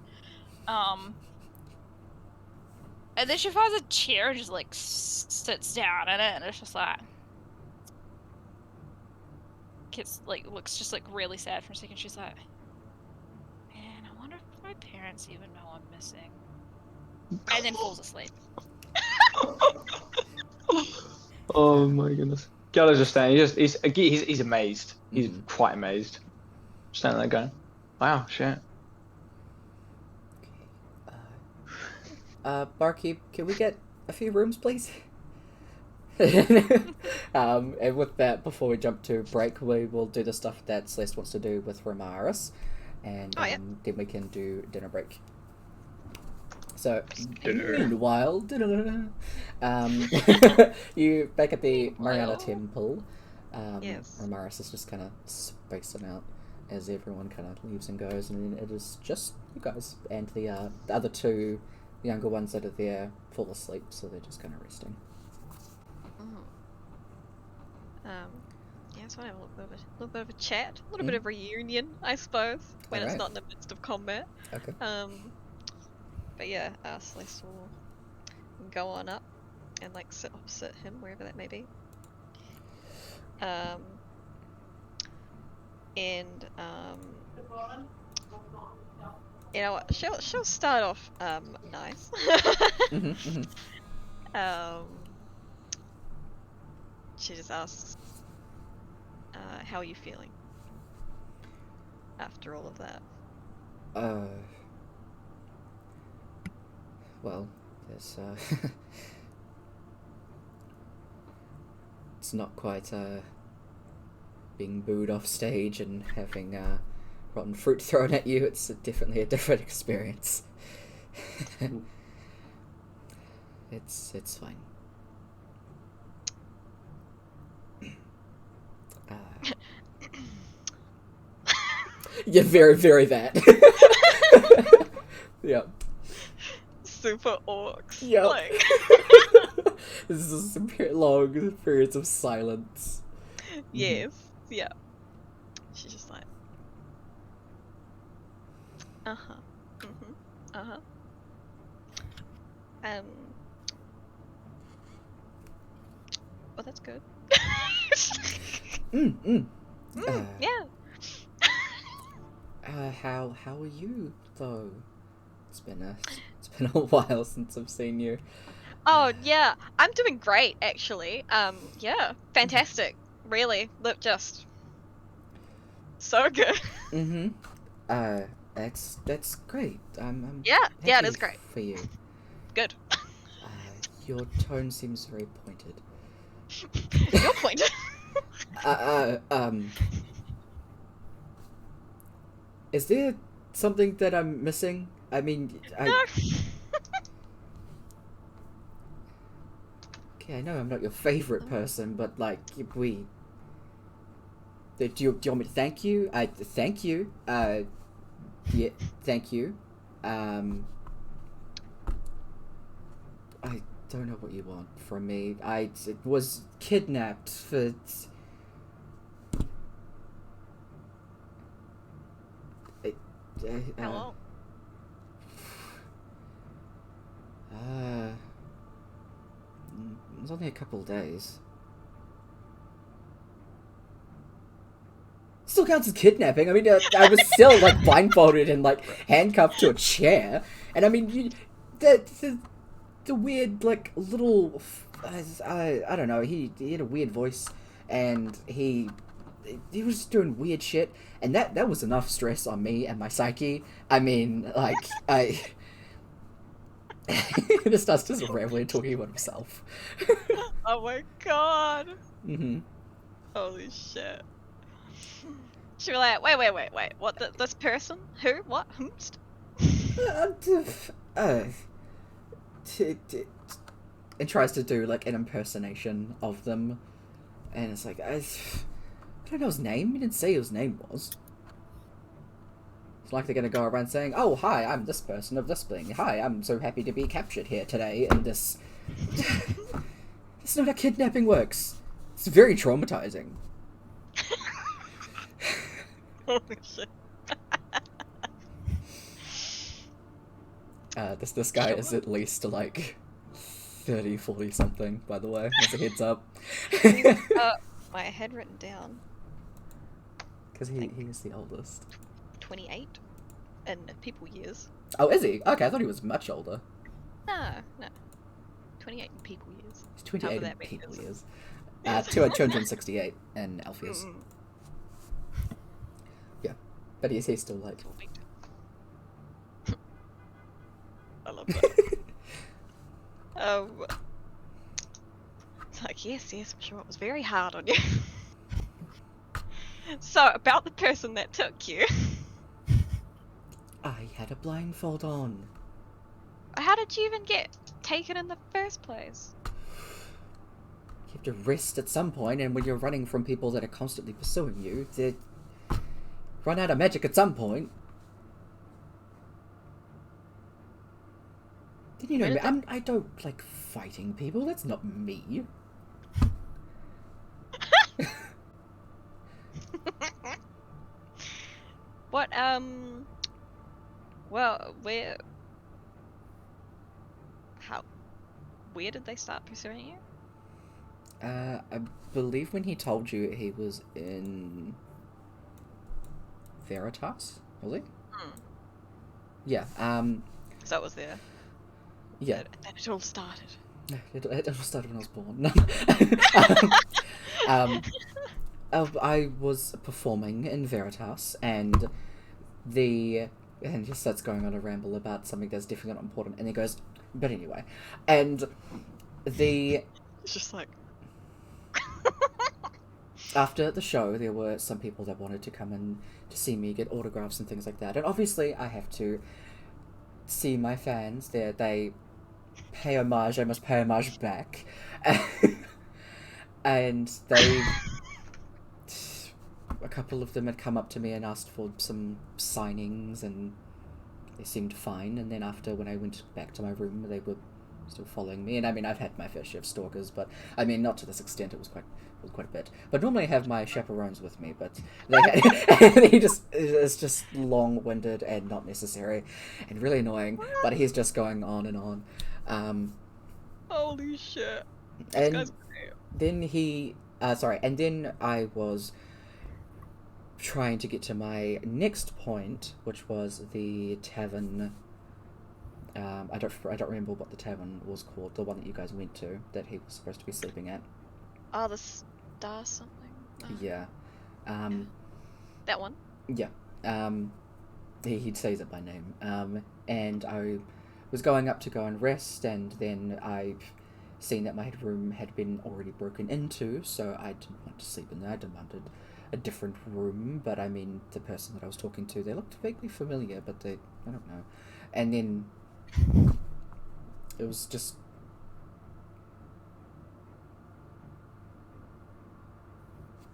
And then she finds a chair and just like sits down in it, and it's just like looks just like really sad for a second. She's like, man, I wonder if my parents even know I'm missing. And then falls asleep. Oh my goodness. Geller's just standing. He's amazed. He's quite amazed. Standing there going, "Wow, shit." Barkeep, can we get a few rooms, please? And with that, before we jump to break, we will do the stuff that Celeste wants to do with Romaris, and then we can do dinner break. So, meanwhile, you back at the Mariana Temple. Yes. Romaris is just kind of spacing out as everyone kind of leaves and goes, and it is just you guys and the other two younger ones that are there fall asleep, so they're just kind of resting. Yeah, so I have a little bit of a chat, a little bit of reunion, I suppose, when it's not in the midst of combat. Okay. But yeah, Celeste will go on up and like sit opposite him, wherever that may be. You know what? She'll start off nice. She just asks, "How are you feeling after all of that?" Well, there's it's not quite being booed off stage and having rotten fruit thrown at you. It's definitely a different experience. It's fine. Yeah, very, very that. Yep. Super orcs. Yep. Like... This is some long periods of silence. Yes. Yeah. She's just like, uh-huh. Uh-huh. Well, that's good. Yeah. How are you though? It's been a while since I've seen you. Oh yeah, I'm doing great actually. Yeah, fantastic. Really, look, just so good. That's great. I'm yeah, it happy is great. for you. Good. Your tone seems very pointed. Your point. Is there something that I'm missing? I mean, Okay, I know I'm not your favorite person, but like we. Do you want me to thank you? Thank you. Yeah, thank you. I don't know what you want from me. I was kidnapped for. How long? It was only a couple of days. Still counts as kidnapping. I mean, I was still like blindfolded and like handcuffed to a chair, and I mean, the weird like little, I don't know. He had a weird voice, and he was just doing weird shit, and that was enough stress on me and my psyche. I mean, like this starts just rambling, talking about himself. Oh my god. Mm-hmm. Holy shit. She was like, wait. What? This person? Who? What? And tries to do like an impersonation of them, and it's like I don't know his name. He didn't say who his name was. It's like they're gonna go around saying, "Oh, hi, I'm this person of this thing. Hi, I'm so happy to be captured here today." And this, that's not how kidnapping works. It's very traumatizing. Holy shit. This guy is at least like 30, 40 something, by the way, as a heads up. I had written down Because he is the oldest. 28 in people years. Oh, is he? Okay, I thought he was much older. No. 28 in people years. He's 28 However in that people means. years. 268 in elf years. Yeah, but he's still like... I love that. It's like, yes, I'm sure it was very hard on you. So, about the person that took you. I had a blindfold on. How did you even get taken in the first place? You have to rest at some point, and when you're running from people that are constantly pursuing you, they run out of magic at some point. Didn't you know me? I don't like fighting people. That's not me. What, well, where did they start pursuing you? I believe when he told you he was in Veritas, was he? Yeah, So it was there. yeah. That it all started. It all started when I was born. I was performing in Veritas, and he just starts going on a ramble about something that's definitely not important, and he goes, but anyway, and It's just like... after the show, there were some people that wanted to come in to see me, get autographs and things like that, and obviously I have to see my fans. They pay homage, I must pay homage back. And a couple of them had come up to me and asked for some signings, and they seemed fine. And then after, when I went back to my room, they were still following me. And I mean, I've had my fair share of stalkers, but I mean, not to this extent. It was quite a bit. But normally I have my chaperones with me, but it's just long-winded and not necessary and really annoying. But he's just going on and on. Holy shit. And then and then I was trying to get to my next point, which was the tavern. I don't remember what the tavern was called, the one that you guys went to, that he was supposed to be sleeping at. Oh, the Star something? Yeah. That one? Yeah. He says it by name. And I was going up to go and rest, and then I seen that my room had been already broken into, so I didn't want to sleep in there. I demanded a different room, but I mean, the person that I was talking to, they looked vaguely familiar, but I don't know. And then it was just...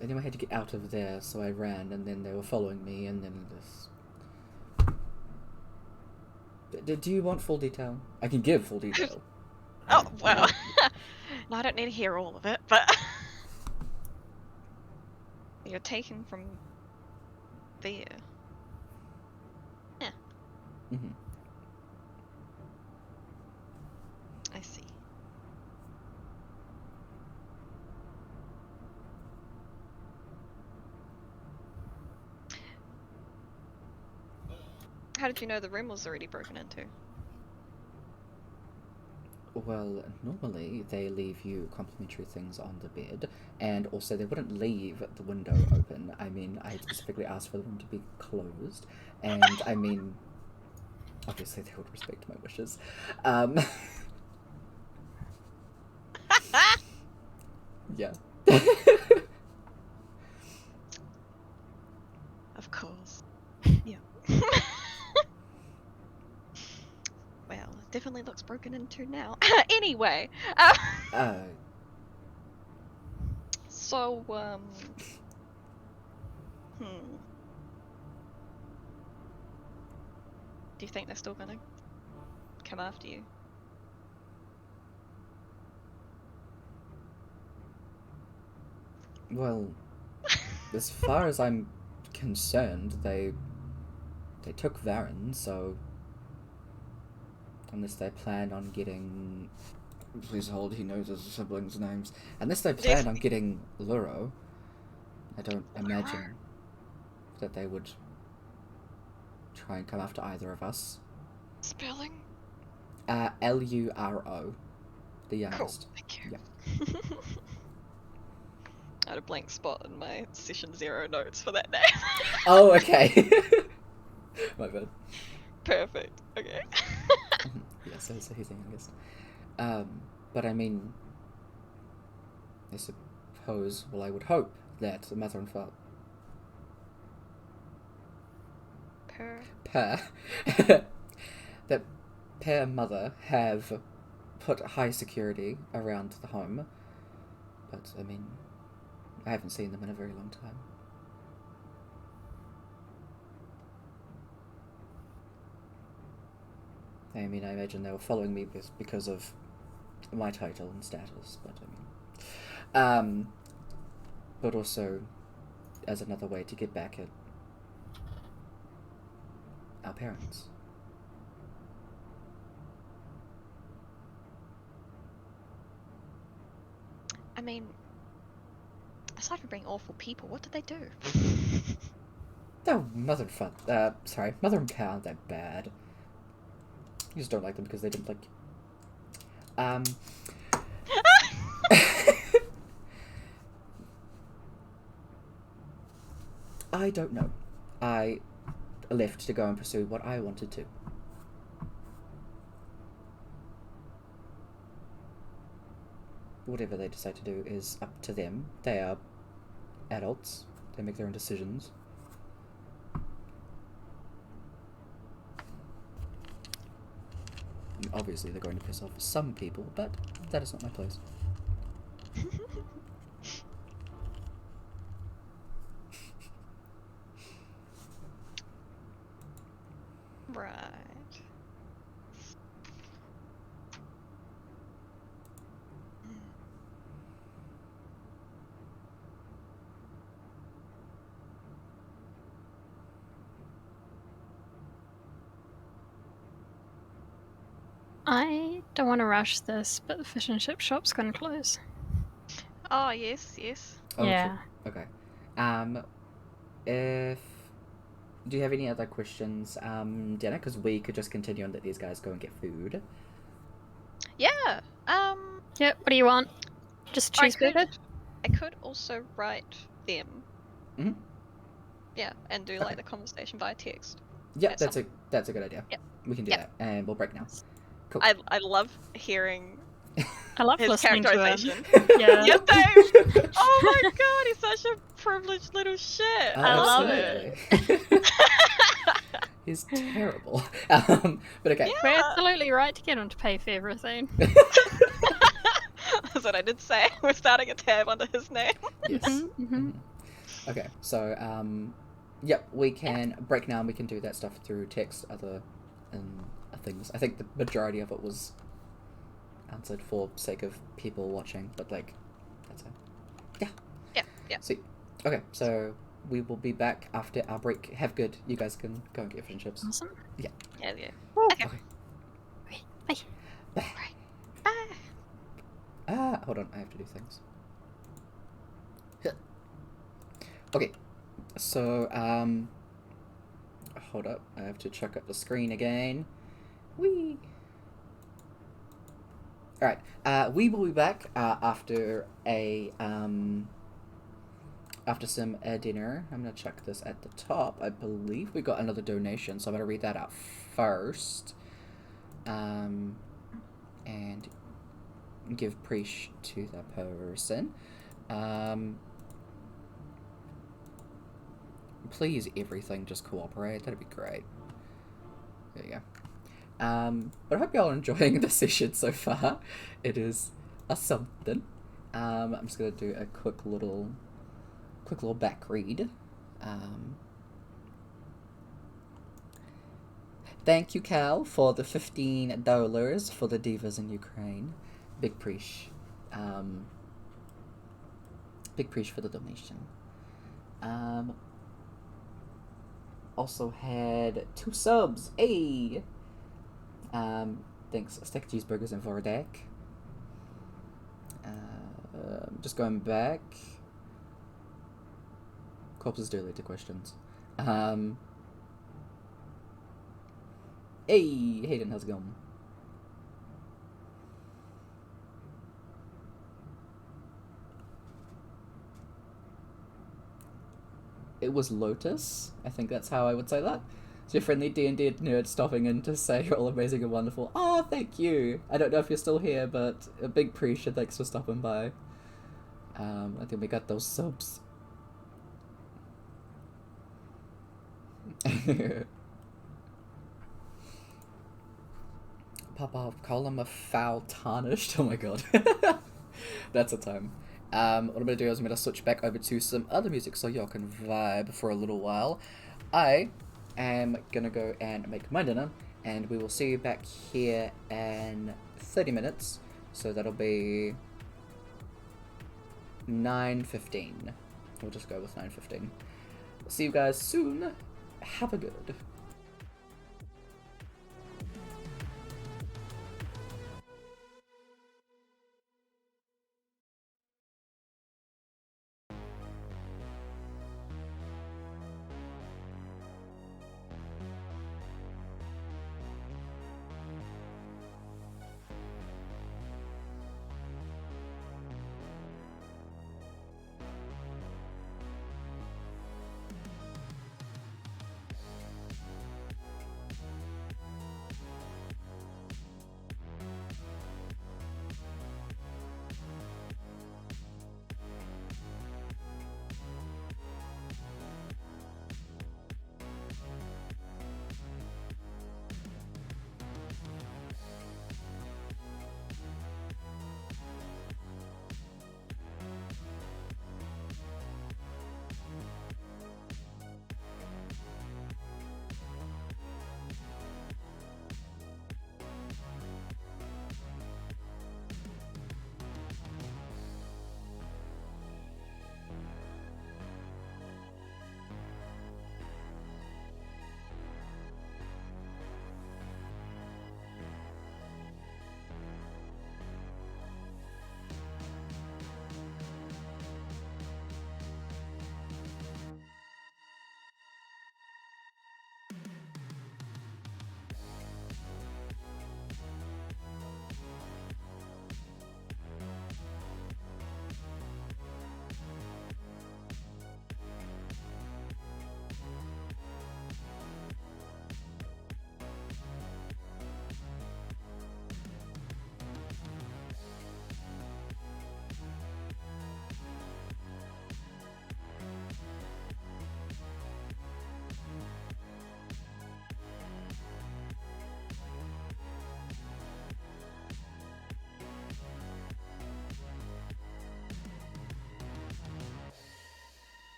And then I had to get out of there, so I ran, and then they were following me, and then this... Do you want full detail? I can give full detail. Oh, well. No, I don't need to hear all of it, but... You're taken from there. Mm-hmm. I see. How did you know the room was already broken into? Well, normally they leave you complimentary things on the bed, and also they wouldn't leave the window open. I mean, I had specifically asked for them to be closed, and I mean, obviously they would respect my wishes. Yeah. Of course. Yeah. Well, it definitely looks broken into now. Anyway, so hmm. Do you think they're still gonna come after you? Well, as far as I'm concerned, they took Varen, so unless they plan on getting, please hold, he knows his siblings' names. Unless they plan on getting Luro, I don't imagine that they would try and come after either of us. Spelling? Luro, the Cool. youngest. Thank you. Yeah. I had a blank spot in my session 0 notes for that name. Oh, okay. My bad. Perfect. Okay. Yeah, so he's the youngest. But I mean, I suppose, well, I would hope that the mother and father, that Per and mother have put high security around the home, but I mean, I haven't seen them in a very long time. I mean, I imagine they were following me because of my title and status, but I mean, but also as another way to get back at our parents. I mean, aside from being awful people, what did they do? No, mother and cow aren't that bad. You just don't like them because they didn't like you. I don't know. I left to go and pursue what I wanted to. Whatever they decide to do is up to them. They are adults. They make their own decisions. And obviously they're going to piss off some people, but that is not my place. Right. I don't want to rush this, but the fish and chip shop's gonna close. Oh, yes, yes. Oh, Yeah. Okay. If do you have any other questions, Dana? Because we could just continue and let these guys go and get food. Yeah. Yep, what do you want? Just I cheeseburger? could also write them. Mm-hmm. Yeah, and do like the conversation via text. Yeah, That's that's a good idea. Yep. We can do that, and we'll break now. Cool. I love hearing I love his listening to him. characterization. Yeah. Yeah, same. Oh my god, he's such a privileged little shit. I love it. Absolutely. He's terrible. But okay. Yeah. We're absolutely right to get him to pay for everything. That's what I did say. We're starting a tab under his name. Yes. Mm-hmm. Okay, so yep, we can break now and we can do that stuff through text, other things. I think the majority of it was answered for sake of people watching, but like that's it. Yeah. Yeah. Sweet. Okay, so we will be back after our break. Have good. You guys can go and get your fish and chips. Awesome. Yeah. Okay. Okay. Okay, bye. Bye. Bye. Hold on. I have to do things. Okay. So, hold up. I have to check up the screen again. Whee! Alright. We will be back after after some dinner. I'm gonna check this at the top. I believe we got another donation, so I'm gonna read that out first. And give preach to that person. Please, everything, just cooperate. That'd be great. There you go. But I hope y'all are enjoying the session so far. It is a something. I'm just gonna do a quick little back read. Thank you, Cal, for the $15 for the divas in Ukraine. Big preach. Big preach for the donation. Also had 2 subs. Hey! Thanks, Steak Cheeseburgers and Vordak. Just going back. Corpses do lead to questions. Hey, Hayden, how's it going? It was Lotus. I think that's how I would say that. It's your friendly D&D nerd stopping in to say you're all amazing and wonderful. Oh, thank you. I don't know if you're still here, but a big appreciation. Thanks for stopping by. I think we got those subs. Pop-off, call him a foul tarnished. Oh my god. That's a time. What I'm gonna do is I'm gonna switch back over to some other music so y'all can vibe for a little while. I am gonna go and make my dinner, and we will see you back here in 30 minutes. So that'll be 9:15. We'll just go with 9:15. See you guys soon. Have a good.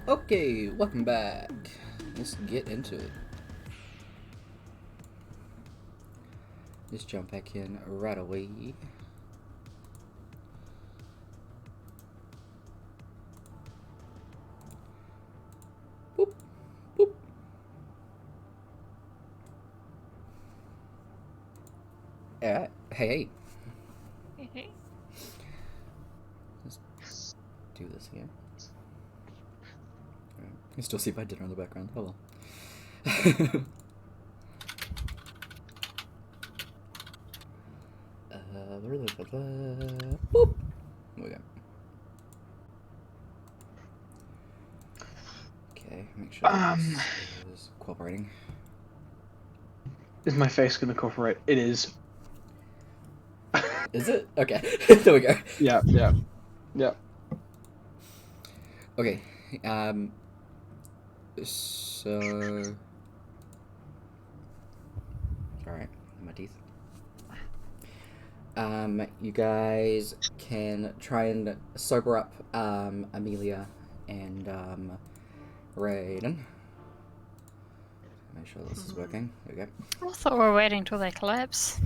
Okay, welcome back. Let's get into it. Just jump back in right away. Boop, boop. Alright, hey. Hey. Let's do this again. Alright, you still see my dinner in the background. Hold on. Boop. There we go. Okay, make sure this is cooperating. Is my face gonna cooperate? It is. Is it? Okay, there we go. Yeah. Okay, so... Alright, my teeth. You guys can try and sober up, Amelia and, Raiden. Make sure this is working. There we I thought we were waiting till they collapse.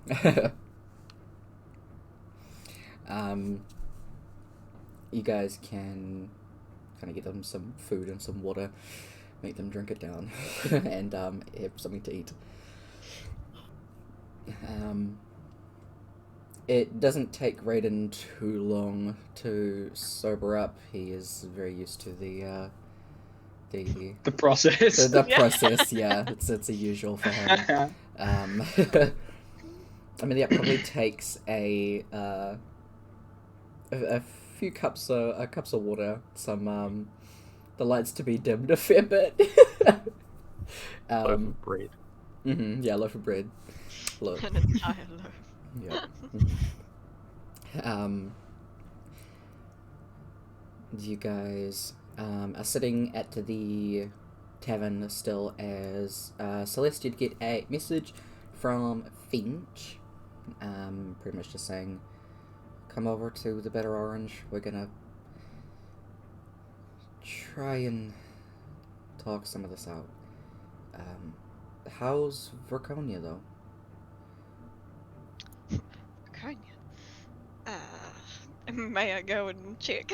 go. You guys can kind of get them some food and some water, make them drink it down, and, have something to eat. It doesn't take Raiden too long to sober up. He is very used to the process. the process. Yeah, it's a usual for him. I mean, that probably takes a few cups of water, some the lights to be dimmed a fair bit. Loaf of bread. Yeah, loaf of bread. Loaf. An entire loaf. Yeah. You guys are sitting at the tavern still as Celeste, you'd get a message from Finch, pretty much just saying, come over to the Bitter Orange, we're gonna try and talk some of this out. How's Verconia, though? Verconia? May I go and check?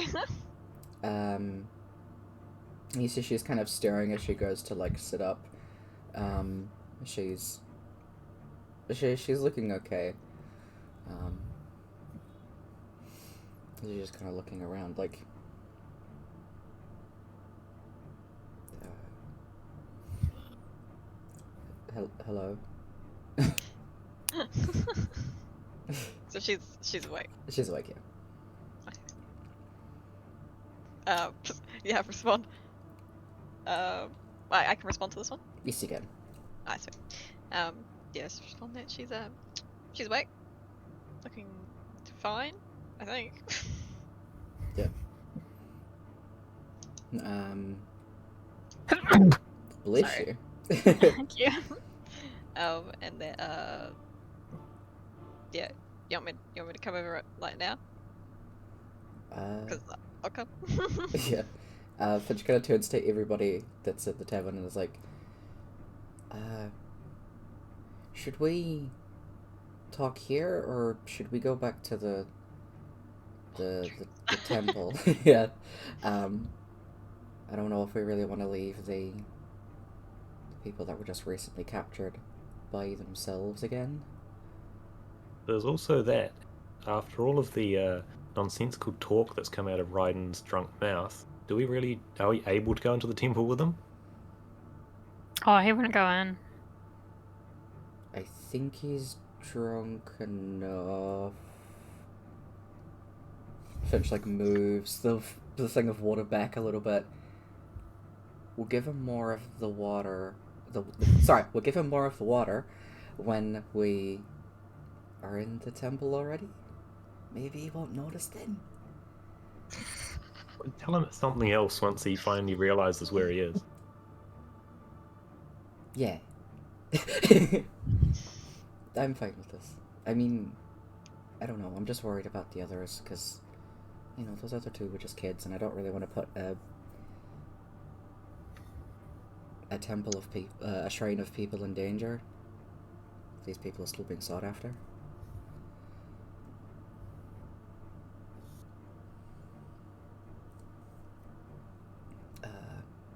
You see she's kind of staring as she goes to, like, sit up. She's looking okay. She's just kind of looking around, like... hello? So she's awake. She's awake, yeah. Yeah, respond. I can respond to this one. Yes, you can. I see. Yes, respond that she's awake, looking fine, I think. Yeah. Bless Sorry. you. Thank you. And then yeah, you want me to come over like now? Because I'll come. Yeah. Finch kind of turns to everybody that's at the tavern and is like, should we talk here or should we go back to the temple? Yeah. I don't know if we really want to leave the people that were just recently captured by themselves again. There's also that. After all of the nonsensical talk that's come out of Raiden's drunk mouth, are we able to go into the temple with him? Oh, he wouldn't go in. I think he's drunk enough. Finch like moves the thing of water back a little bit. We'll give him more of the water. We'll give him more of the water when we are in the temple already. Maybe he won't notice then. Tell him it's something else once he finally realizes where he is. Yeah. I'm fine with this. I mean, I don't know. I'm just worried about the others because, those other two were just kids, and I don't really want to put a a temple of a shrine of people in danger. These people are still being sought after.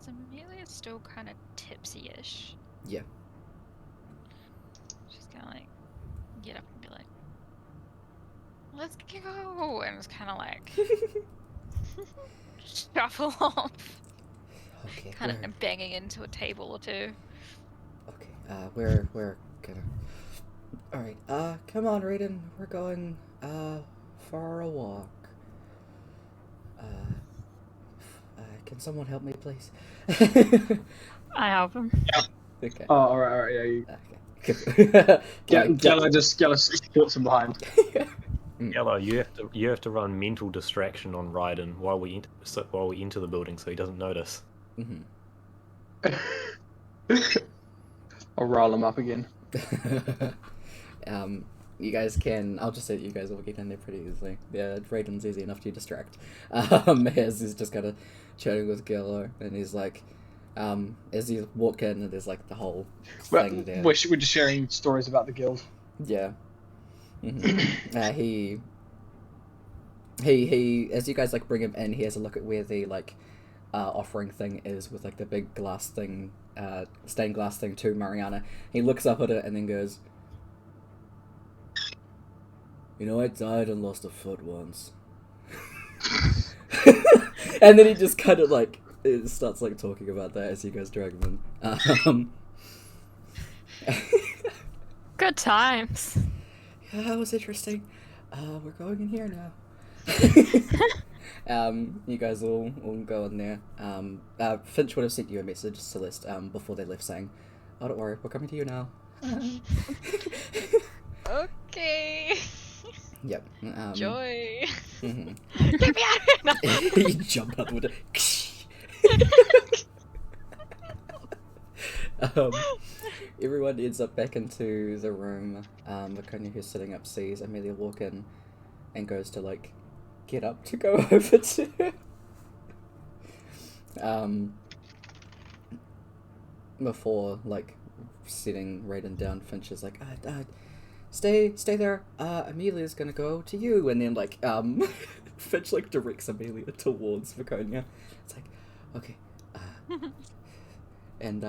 So Amelia's still kind of tipsy-ish. Yeah. She's gonna like get up and be like, "Let's go," and it's kind of like shuffle off, Okay. kind of banging into a table or two. Okay. We're gonna. All right. Come on, Raiden. We're going for a walk. Can someone help me, please? I help him. Okay. Oh, all right, yeah. You... Okay. Jello just supports him behind. Yellow, you have to run mental distraction on Raiden while we enter the building, so he doesn't notice. Mm-hmm. I'll roll him up again. You guys can. I'll just say you guys will get in there pretty easily. Yeah, Raiden's easy enough to distract. As he's just kind of chatting with Gillo, and he's like, as you walk in, and there's like the whole thing there. We're just sharing stories about the guild. Yeah. Mm-hmm. He as you guys like bring him in, he has a look at where the like offering thing is with like the big glass thing, stained glass thing to Mariana. He looks up at it and then goes, "You know, I died and lost a foot once." And then he just kind of like starts like talking about that as you guys drag him in. Good times. Yeah, that was interesting. We're going in here now. You guys all go in there. Finch would have sent you a message, Celeste, before they left saying, "Oh, don't worry, we're coming to you now." Okay. Yep. Joy. Mm-hmm. Get me out of here! You jump out the window. Everyone ends up back into the room. Laconia, who's sitting up, sees Amelia walk in and goes to like get up to go over to her. Before like sitting Raiden down, Finch is like, stay there. Amelia's gonna go to you, and then like Finch like directs Amelia towards Laconia. It's like, okay, and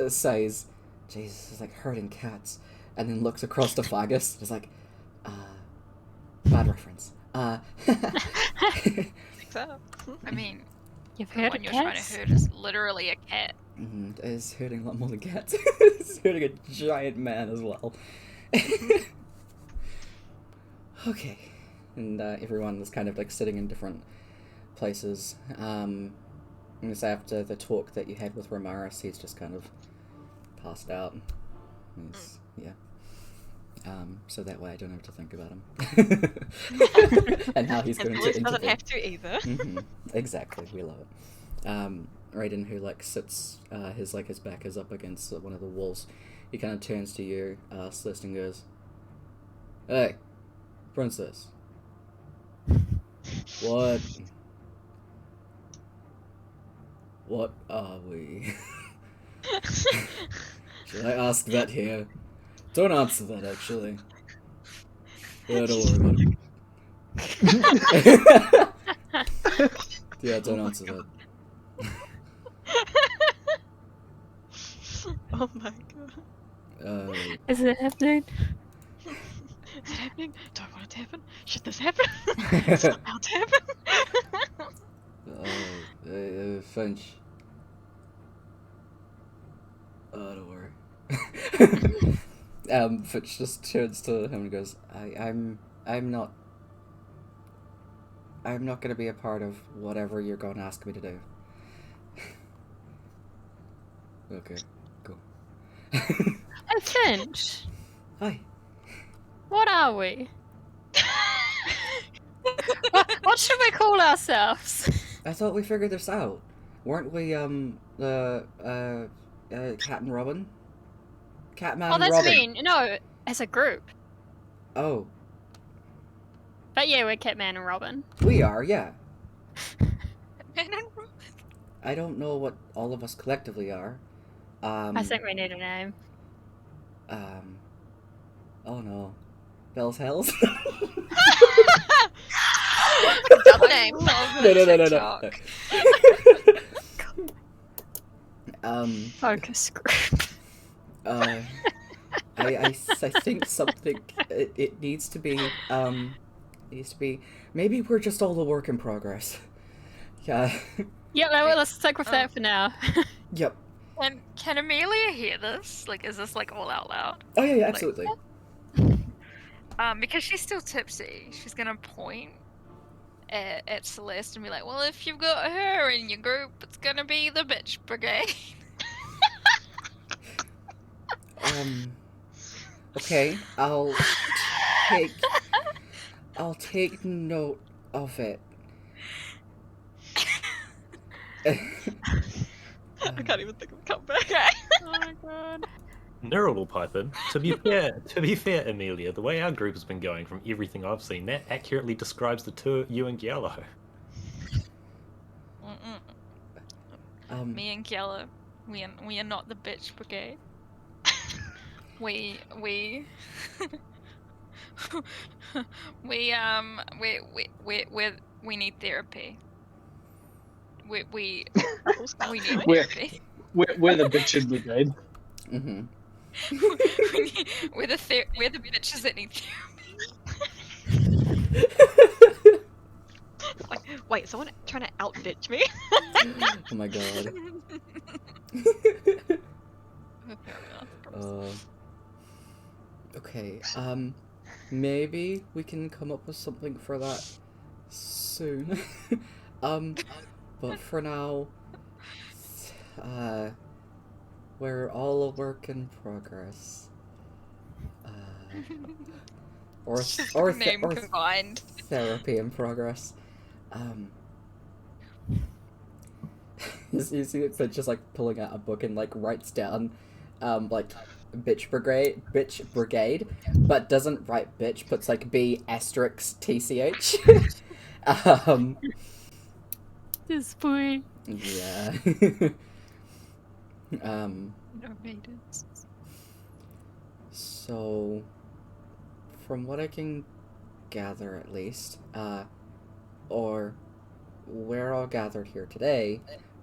says, Jesus, it's like herding cats, and then looks across to Fargus. It's like, bad reference. So. I mean, You've the heard one of you're trying cats? to hurt is literally a cat. It is hurting a lot more than cats. It's hurting a giant man as well. Okay, and everyone is kind of like sitting in different places. And so after the talk that you had with Ramaris, he's just kind of passed out. Yeah. So that way I don't have to think about him. And how he's going to Liz intervene. doesn't have to either. Exactly, we love it. Raiden, who like sits, his back is up against one of the walls. He kind of turns to you, Celeste, and goes, "Hey, princess. What are we?" Should I ask that here? Don't answer that, actually. Yeah, don't worry about it. Yeah, don't answer that. Oh my god. Is it happening? Is it happening? Don't want it to happen. Should this happen? It's not about to happen. Finch. Don't worry. Finch just turns to him and goes, I'm not gonna be a part of whatever you're going to ask me to do. Okay, cool. Hey, Finch. Hi. What are we? what should we call ourselves? I thought we figured this out. Weren't we, the, Cat and Robin? Catman Oh, and that's Robin. mean. No, as a group. Oh, But yeah, we're Catman and Robin. we are, yeah. Man and I don't know what all of us collectively are. I think we need a name. Oh no. Bell's Hells? Double name. Love No, it, no, no, no, no. TikTok. Focus group. I think something, it needs to be, maybe we're just all a work in progress. Yeah. Yeah, no, let's stick with that for now. Yep. And can Amelia hear this? Like, is this like all out loud? Oh yeah, absolutely. Because she's still tipsy, she's gonna point at Celeste and be like, "Well, if you've got her in your group, it's gonna be the bitch brigade." Okay, I'll take note of it. I can't even think of a comeback. Oh my god. Neural will pipe in. To be fair, Amelia, the way our group has been going from everything I've seen, that accurately describes the two of you and Giallo. Me and Kiela, we are not the bitch brigade. we we need therapy. We need therapy. We're the bitchin' brigade. Mm-hmm. we're the bitches that need Like, wait, someone trying to out bitch me? Oh my god. therapy. Okay, maybe we can come up with something for that soon. But for now, we're all a work in progress. Or Name combined. therapy in progress. You see, it's just like pulling out a book and like writes down, like bitch brigade, but doesn't write bitch, puts like B asterisk TCH. This boy. Yeah. So, from what I can gather, at least, or we're all gathered here today,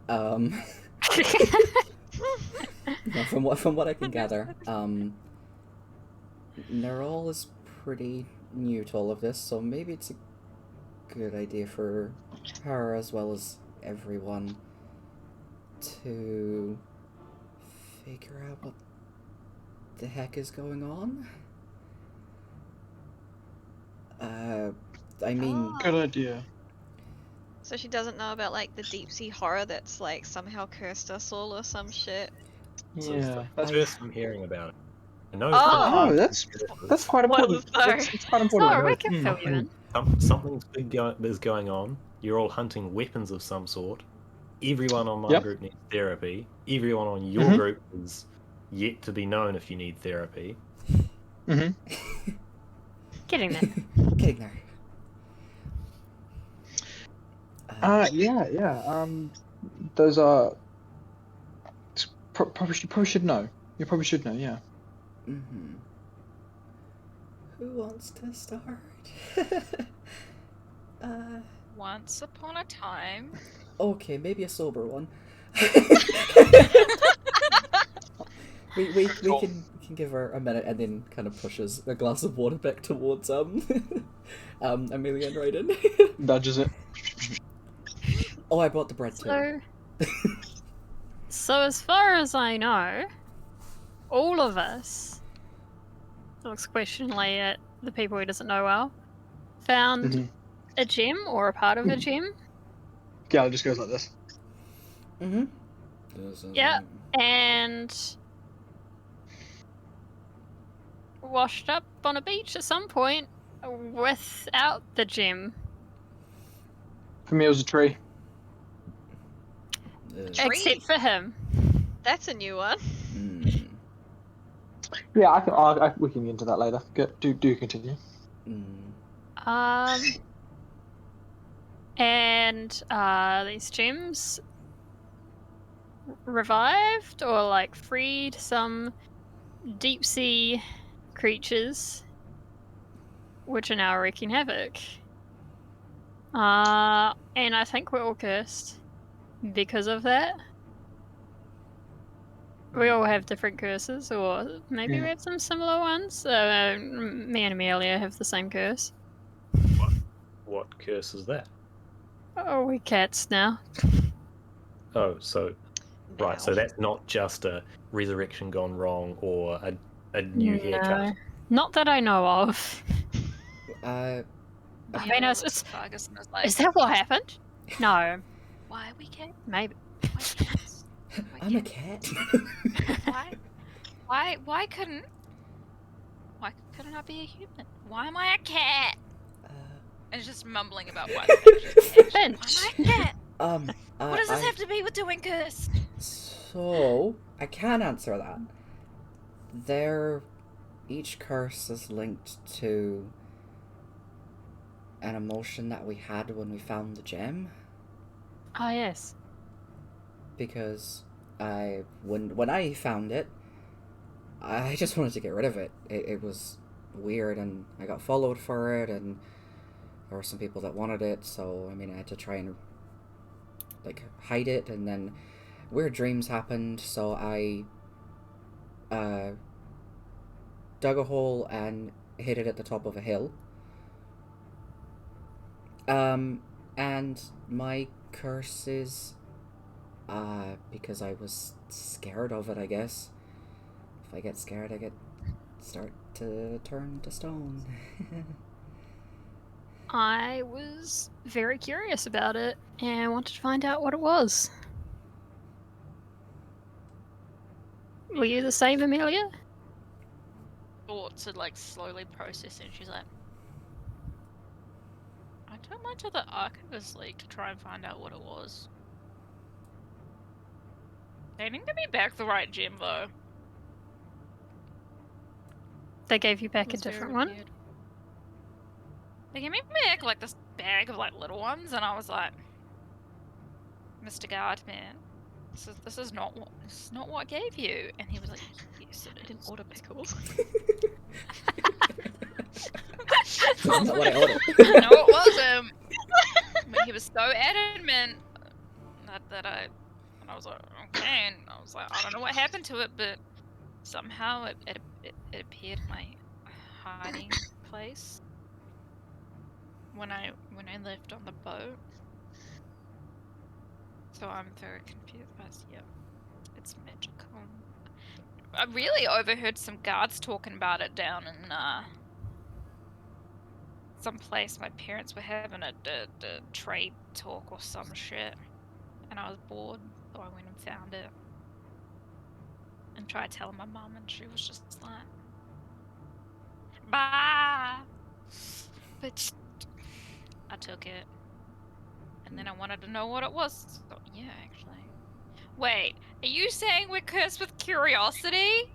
no, from what I can gather, Nerol is pretty new to all of this, so maybe it's a good idea for her as well as everyone to figure out what the heck is going on. I mean, Good idea. So she doesn't know about like the deep sea horror that's like somehow cursed us all or some shit. So Yeah. it's the first I'm hearing about it. I know Oh! That's quite important. Spoilers, It's quite important. Sorry, we can fill you in. Something's big is going on. You're all hunting weapons of some sort. Everyone on my Yep. group needs therapy. Everyone on your Mhm. group is yet to be known if you need therapy. Mm-hmm. Getting there. getting there. Yeah. Those are. Probably should know. You probably should know. Yeah. Mm-hmm. Who wants to start? Once upon a time. Okay, maybe a sober one. we can give her a minute and then kind of pushes a glass of water back towards Amelia and Raiden. Dodges it. Oh, I brought the bread too. So as far as I know, all of us, looks questioningly at the people he doesn't know well, found Mhm. a gem or a part of a gem. Yeah, it just goes like this. Mm-hmm. Yeah. And washed up on a beach at some point without the gem. For me, it was a tree. Tree? Except for him. That's a new one. Yeah, we can get into that later. Do continue. And these gems revived or like freed some deep sea creatures which are now wreaking havoc. And I think we're all cursed because of that. We all have different curses, or maybe we Yeah. have some similar ones. Me and Amelia have the same curse. What curse is that? Oh, we cats now. Oh, so right. So Now. that's not just a resurrection gone wrong or a new haircut. Not that I know of. Uh, I Yeah, mean, I it's, looked at Fargus and was like, is that what happened? No, why are we cats? maybe. Why cats? Why I'm a cats? cat. Why couldn't I be a human? Why am I a cat? And it's just mumbling about why the Finch is a cat. Why am I a cat? What does this have to be with doing curse? So, I can answer that. Each curse is linked to an emotion that we had when we found the gem. Ah, yes. Because when I found it, I just wanted to get rid of it. It was weird, and I got followed for it, and there were some people that wanted it, so I mean I had to try and like hide it, and then weird dreams happened, so I dug a hole and hid it at the top of a hill. And my curse is because I was scared of it, I guess. If I get scared, I start to turn to stone. I was very curious about it and wanted to find out what it was. Were you the same, Amelia? Thoughts are like slowly processing. She's like, I took mine to the Archivist League to try and find out what it was. They didn't give me back the right gem though. They gave you It back a was very different one? weird. They gave me back like this bag of like little ones, and I was like, Mr. Guardman, this is not what I gave you. And he was like, yes, I it didn't is. order pickles. That's not what I ordered. No, it wasn't. But he was so adamant that I was like, okay. And I was like, I don't know what happened to it, but somehow it appeared in my hiding place when I left on the boat. So I'm very confused. But yeah, it's magical. I really overheard some guards talking about it down in some place my parents were having a trade talk or some shit, and I was bored, so I went and found it and tried telling my mum, and she was just like, "Bye." But I took it, and then I wanted to know what it was. So, yeah, actually. Wait, are you saying we're cursed with curiosity?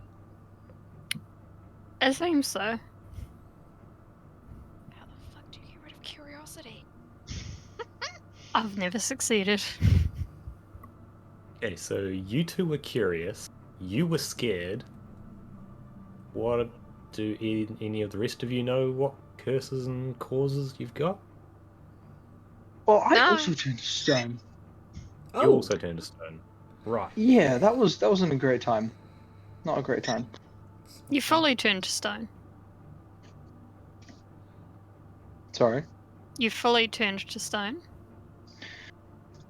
It seems so. How the fuck do you get rid of curiosity? I've never succeeded. Okay, so you two were curious. You were scared. What do any of the rest of you know? What curses and causes you've got? Well, I No. also turned to stone. You also turned to stone. Right. Yeah, that wasn't a great time. Not a great time. You fully turned to stone. Sorry. You fully turned to stone.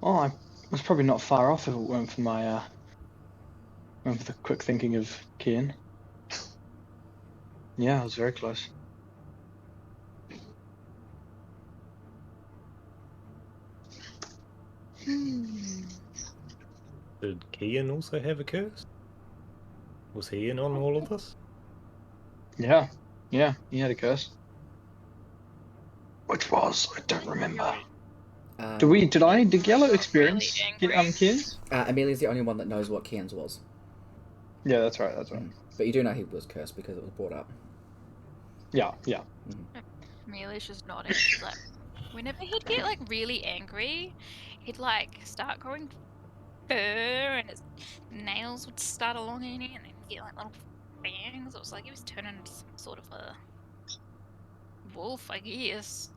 Oh, I was probably not far off if it weren't for the quick thinking of Kian. Yeah, I was very close. Did Kian also have a curse? Was he in on all of this? Yeah, he had a curse. Which was, I don't remember. Did Yellow experience Really angry. Kian's? Amelia's the only one that knows what Kian's was. Yeah, that's right. But you do know he was cursed because it was brought up. Yeah. Amelia's just nodding. She's like, whenever he'd get like really angry, he'd like start going fur, and his nails would start along in it, and then get like little fangs. It was like he was turning into some sort of a wolf, I guess.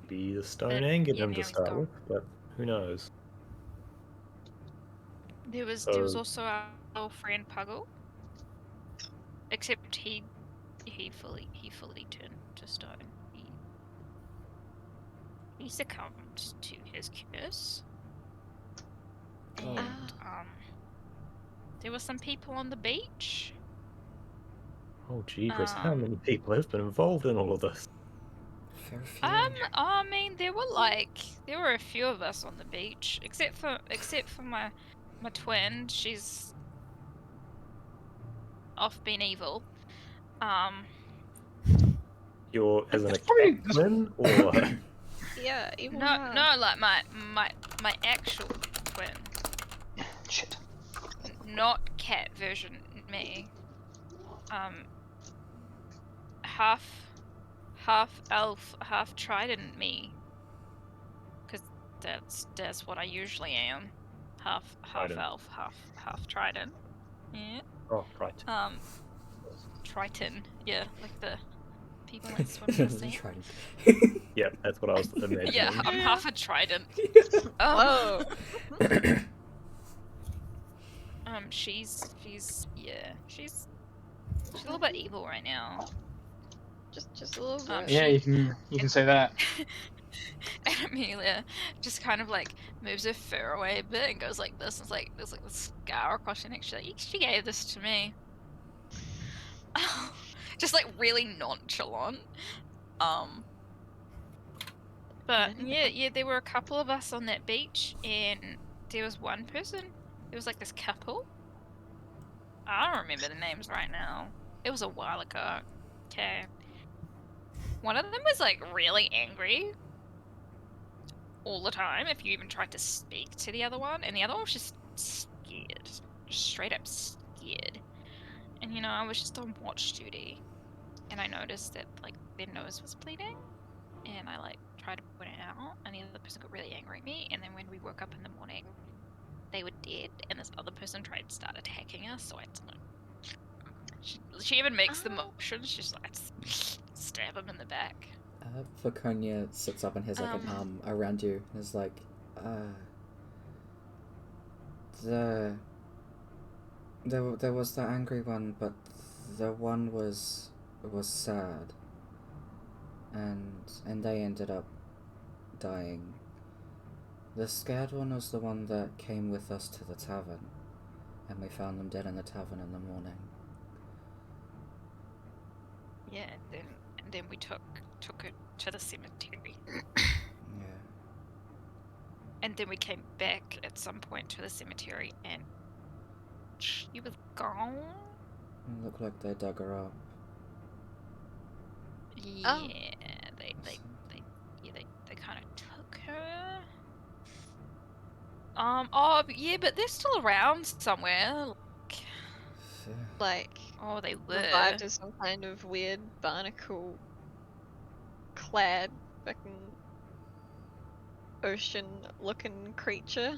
Maybe the stone But, angered yeah, him now to he's start gone. with, but who knows? There was So- also our old friend Puggle, except he fully turned to stone. He succumbed to his curse. Oh. And there were some people on the beach. Oh, jeepers, how Um, many people have been involved in all of this? Very few. I mean, there were a few of us on the beach, except for my twin. She's off being evil. You're as in a It's probably- cat twin, or Yeah, evil No, how? no, like my actual twin, Shit. not cat version me. Half elf, half trident me. Because that's what I usually am. Half Trident. elf, half trident. Yeah. oh, right. Triton. Yeah, like the people that swim in the sea. Trident. Yeah, that's what I was imagining. Yeah, I'm half a trident. Whoa. She's a little bit evil right now. Just a little bit. Yeah, you can say that. And Amelia just kind of like moves her fur away a bit and goes like this. And it's like there's like this scar across her neck. She's like, she gave this to me. Just like really nonchalant. But yeah, there were a couple of us on that beach, and there was one person. There was like this couple. I don't remember the names right now. It was a while ago. Okay. One of them was like really angry all the time if you even tried to speak to the other one, and the other one was just scared. Just straight up scared. And you know, I was just on watch duty, and I noticed that like their nose was bleeding, and I like tried to point it out, and the other person got really angry at me, and then when we woke up in the morning, they were dead, and this other person tried to start attacking us, so I had to like she even makes the motion, she's like stab him in the back. Viconia sits up and has like an arm around you and is like, there was the angry one, but the one was sad, and they ended up dying. The scared one was the one that came with us to the tavern, and we found them dead in the tavern in the morning. Yeah, and then we took it to the cemetery. Yeah. And then we came back at some point to the cemetery, and she was gone. It looked like they dug her up. Yeah, Oh. they kind of took her. Oh yeah, but they're still around somewhere. Like Oh, they were. revived as some kind of weird barnacle clad fucking ocean looking creature.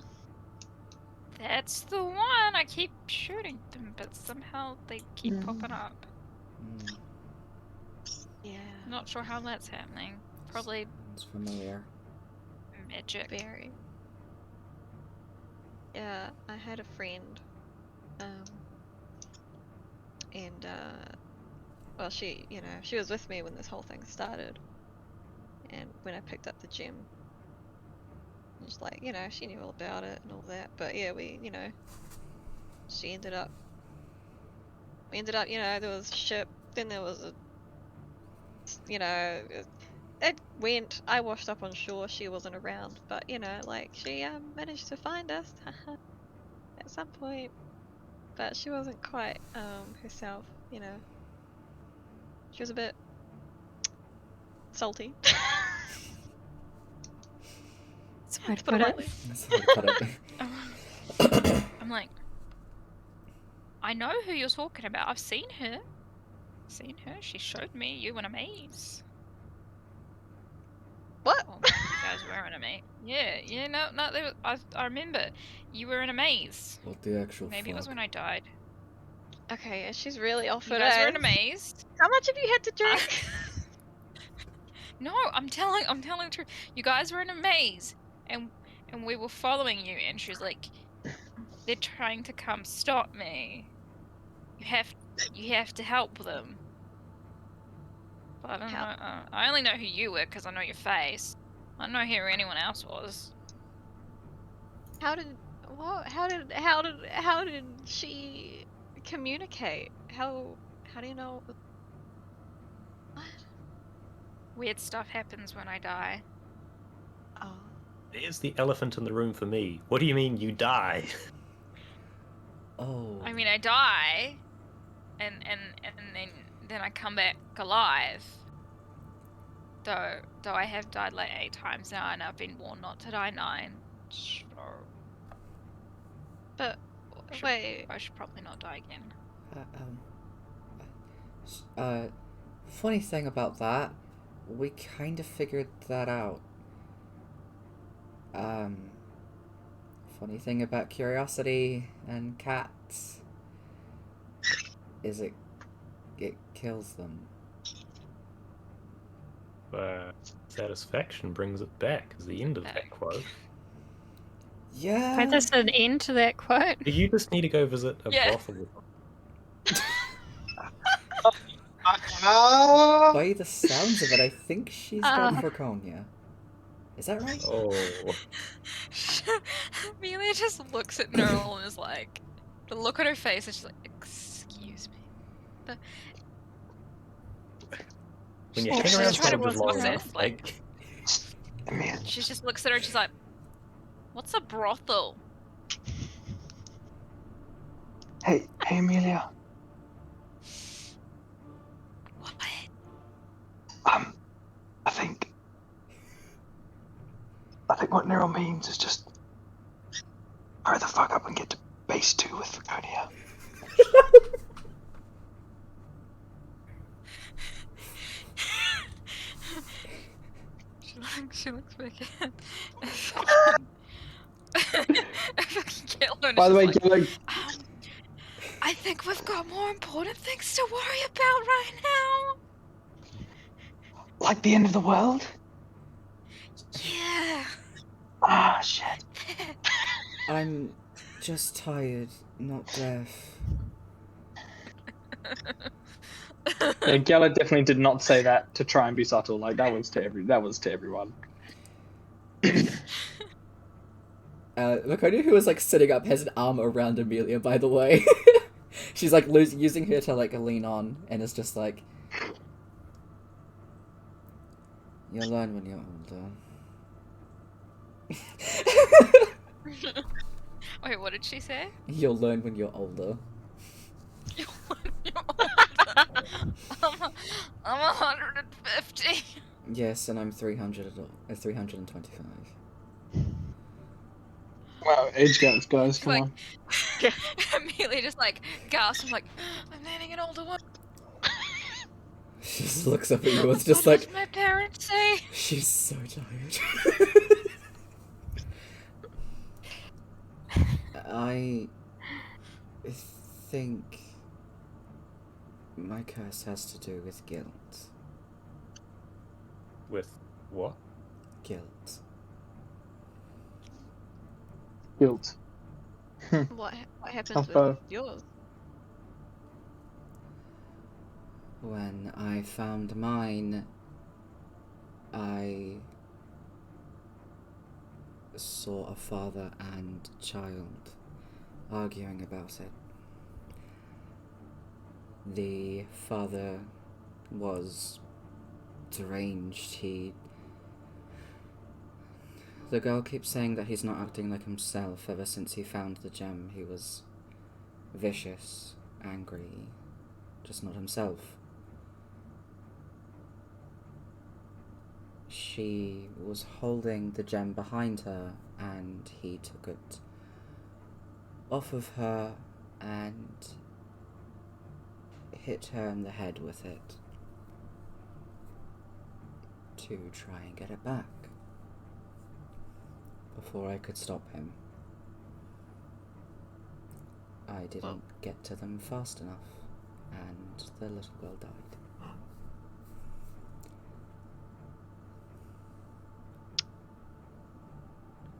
That's the one. I keep shooting them, but somehow they keep popping up. Mm, Yeah. Not sure how that's happening. Probably it's familiar. magic. Very. Yeah, I had a friend, and well, she was with me when this whole thing started, and when I picked up the gem, just like, she knew all about it and all that, but yeah, we ended up, there was a ship, then there was it went, I washed up on shore, she wasn't around, but like, she managed to find us at some point, but she wasn't quite herself, she was a bit salty. That's the way to Put it put it. lightly. That's how to put it. I'm like, I know who you're talking about. I've seen her. She showed me you in a maze. What? Oh, you guys were in a maze. Yeah, no, I remember. You were in a maze. What the actual Maybe it was fuck? when I died. Okay, she's really off You it. guys were in a eh? maze. How much have you had to drink? No, I'm telling the truth. You guys were in a maze, and we were following you, and she was like, "They're trying to come stop me. You have to help them." But I don't know. Help. I only know who you were because I know your face. I don't know who anyone else was. How did what? How did she communicate? How do you know? What? Weird stuff happens when I die. Oh, There's the elephant in the room for me. What do you mean you die? Oh. I mean, I die, and then I come back alive. Though I have died like 8 times now, and I've been warned not to die 9. So but should- wait. I should probably not die again. Funny thing about that, we kind of figured that out. Funny thing about curiosity and cats is it kills them. Satisfaction brings it back is the end of that quote. Yeah. But there's an end to that quote. Do you just need to go visit a Yeah. brothel? By the sounds of it, I think she's gone for Konya. Is that right? Oh. Amelia just looks at Neural and is like, the look on her face, and she's like, "Excuse me." When you She's hang around just trying to soldiers long process, enough, like, she just looks at her and she's like, "What's a brothel?" Hey, Amelia. What? I think what Nero means is just hurry the fuck up and get to base 2 with Laconia. She looks back at fucking Gillo, and By the way, she's Gillo, I think we've got more important things to worry about right now. like the end of the world? Yeah. Ah, shit. I'm just tired, not deaf. Yeah, Gala definitely did not say that to try and be subtle. Like that was to everyone. Laconia, who is like sitting up, has an arm around Amelia. By the way, she's like using her to like lean on, and it's just like, you'll learn when you're older. Wait, what did she say? You'll learn when you're older. I'm 150. Yes, and I'm 325. Wow, age gaps, guys, come Like, on. Amelia just like gasps, like, I'm dating an older one. She just looks up at you. It's What just does like my parents say? she's so tired. I think my curse has to do with guilt. With what? Guilt. Guilt. What happens Tough with bow. yours? When I found mine, I saw a father and child arguing about it. The father was deranged. The girl keeps saying that he's not acting like himself ever since he found the gem. He was vicious, angry, just not himself. She was holding the gem behind her, and he took it off of her and hit her in the head with it to try and get it back before I could stop him. I didn't get to them fast enough, and the little girl died.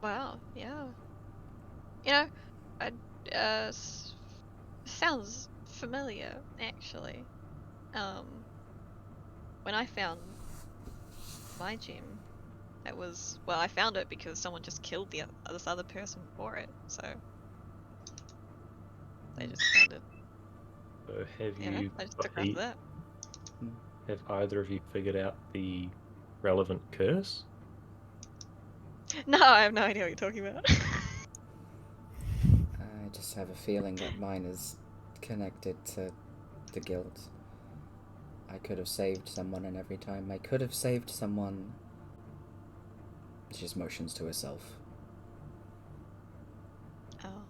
Wow, yeah. You know, sounds familiar, actually. When I found my gem, it was, well, I found it because someone just killed this other person for it, so they just found it. So have You know, you I just took after that. have either of you figured out the relevant curse? No, I have no idea what you're talking about. I just have a feeling that mine is connected to the guilt. I could have saved someone, and every time I could have saved someone, she just motions to herself. Oh.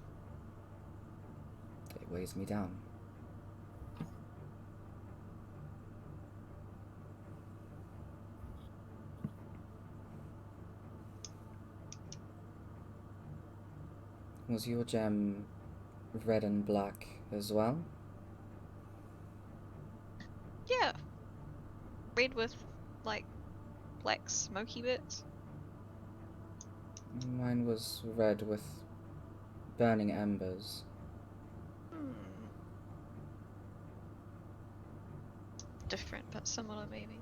It weighs me down. Was your gem red and black as well? Yeah. Red with, like, black smoky bits. Mine was red with burning embers. Different, but similar, maybe.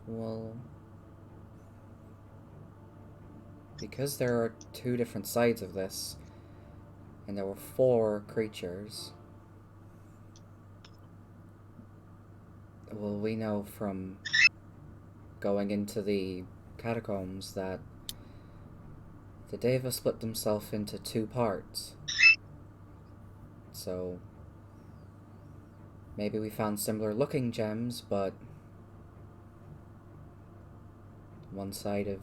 Well, because there are two different sides of this, and there were 4 creatures, well, we know from going into the catacombs that the Deva split himself into 2 parts. So maybe we found similar looking gems, but one side of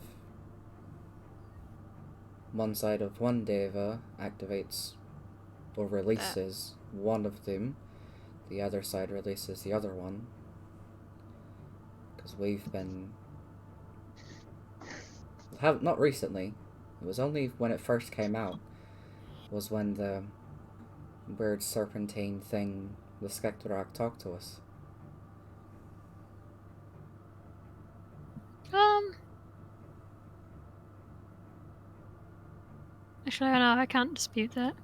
one Deva activates or releases one of them, the other side releases the other one. Because we've been... not recently, it was only when it first came out, was when the weird serpentine thing, the Skektorak, talked to us. Actually, no, I can't dispute that.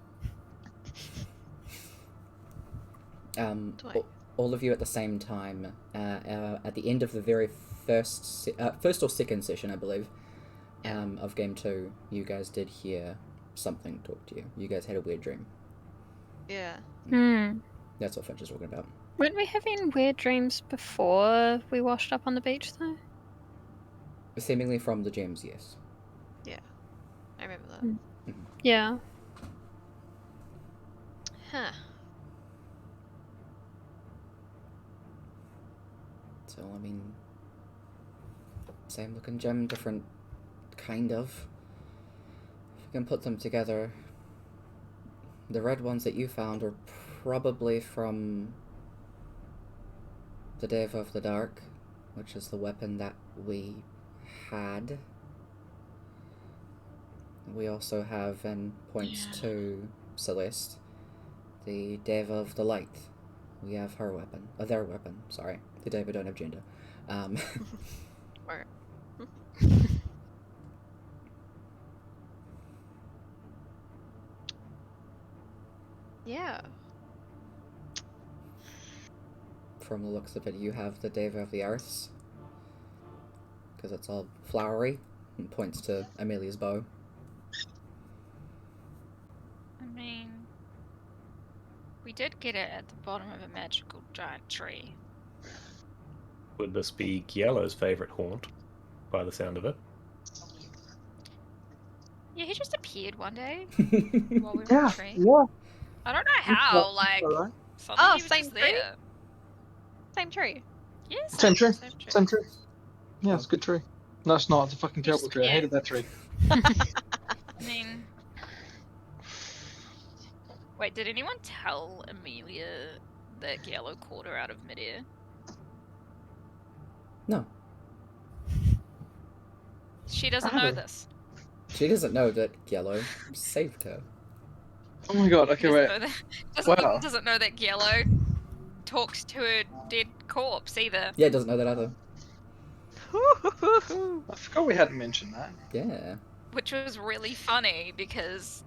All of you at the same time, at the end of the very first or second session, I believe, of Game 2, you guys did hear something talk to you. You guys had a weird dream. Yeah. That's what Finch is talking about. Weren't we having weird dreams before we washed up on the beach, though? Seemingly from the gems, yes. Yeah. I remember that. Yeah. Huh. So, I mean, same looking gem, different kind of. If we can put them together, the red ones that you found are probably from the Deva of the Dark, which is the weapon that we had. We also have, and points to Celeste, the Deva of the Light. We have her weapon. Their weapon, sorry. The Deva don't have gender. Or... yeah. From the looks of it, you have the Deva of the Earths, because it's all flowery, and points to Amelia's bow. I mean, we did get it at the bottom of a magical giant tree. Would this be Giello's favourite haunt, by the sound of it? Yeah, he just appeared one day while we were in the tree. Yeah. I don't know how, like, Alright. suddenly he was same just tree? there. Same tree. Yeah, Same tree. Same tree. Same tree. Yeah, it's a good tree. No, it's not. It's a fucking terrible tree. I hated that tree. I mean... Wait, did anyone tell Amelia that Giello caught her out of midair? No, She doesn't I know haven't. this. she doesn't know that Yellow saved her. Oh my god. She Okay, doesn't wait. know that. Wow. Doesn't know that Yellow talks to a dead corpse either. Yeah, doesn't know that either. I forgot we hadn't mentioned that. Yeah. Which was really funny because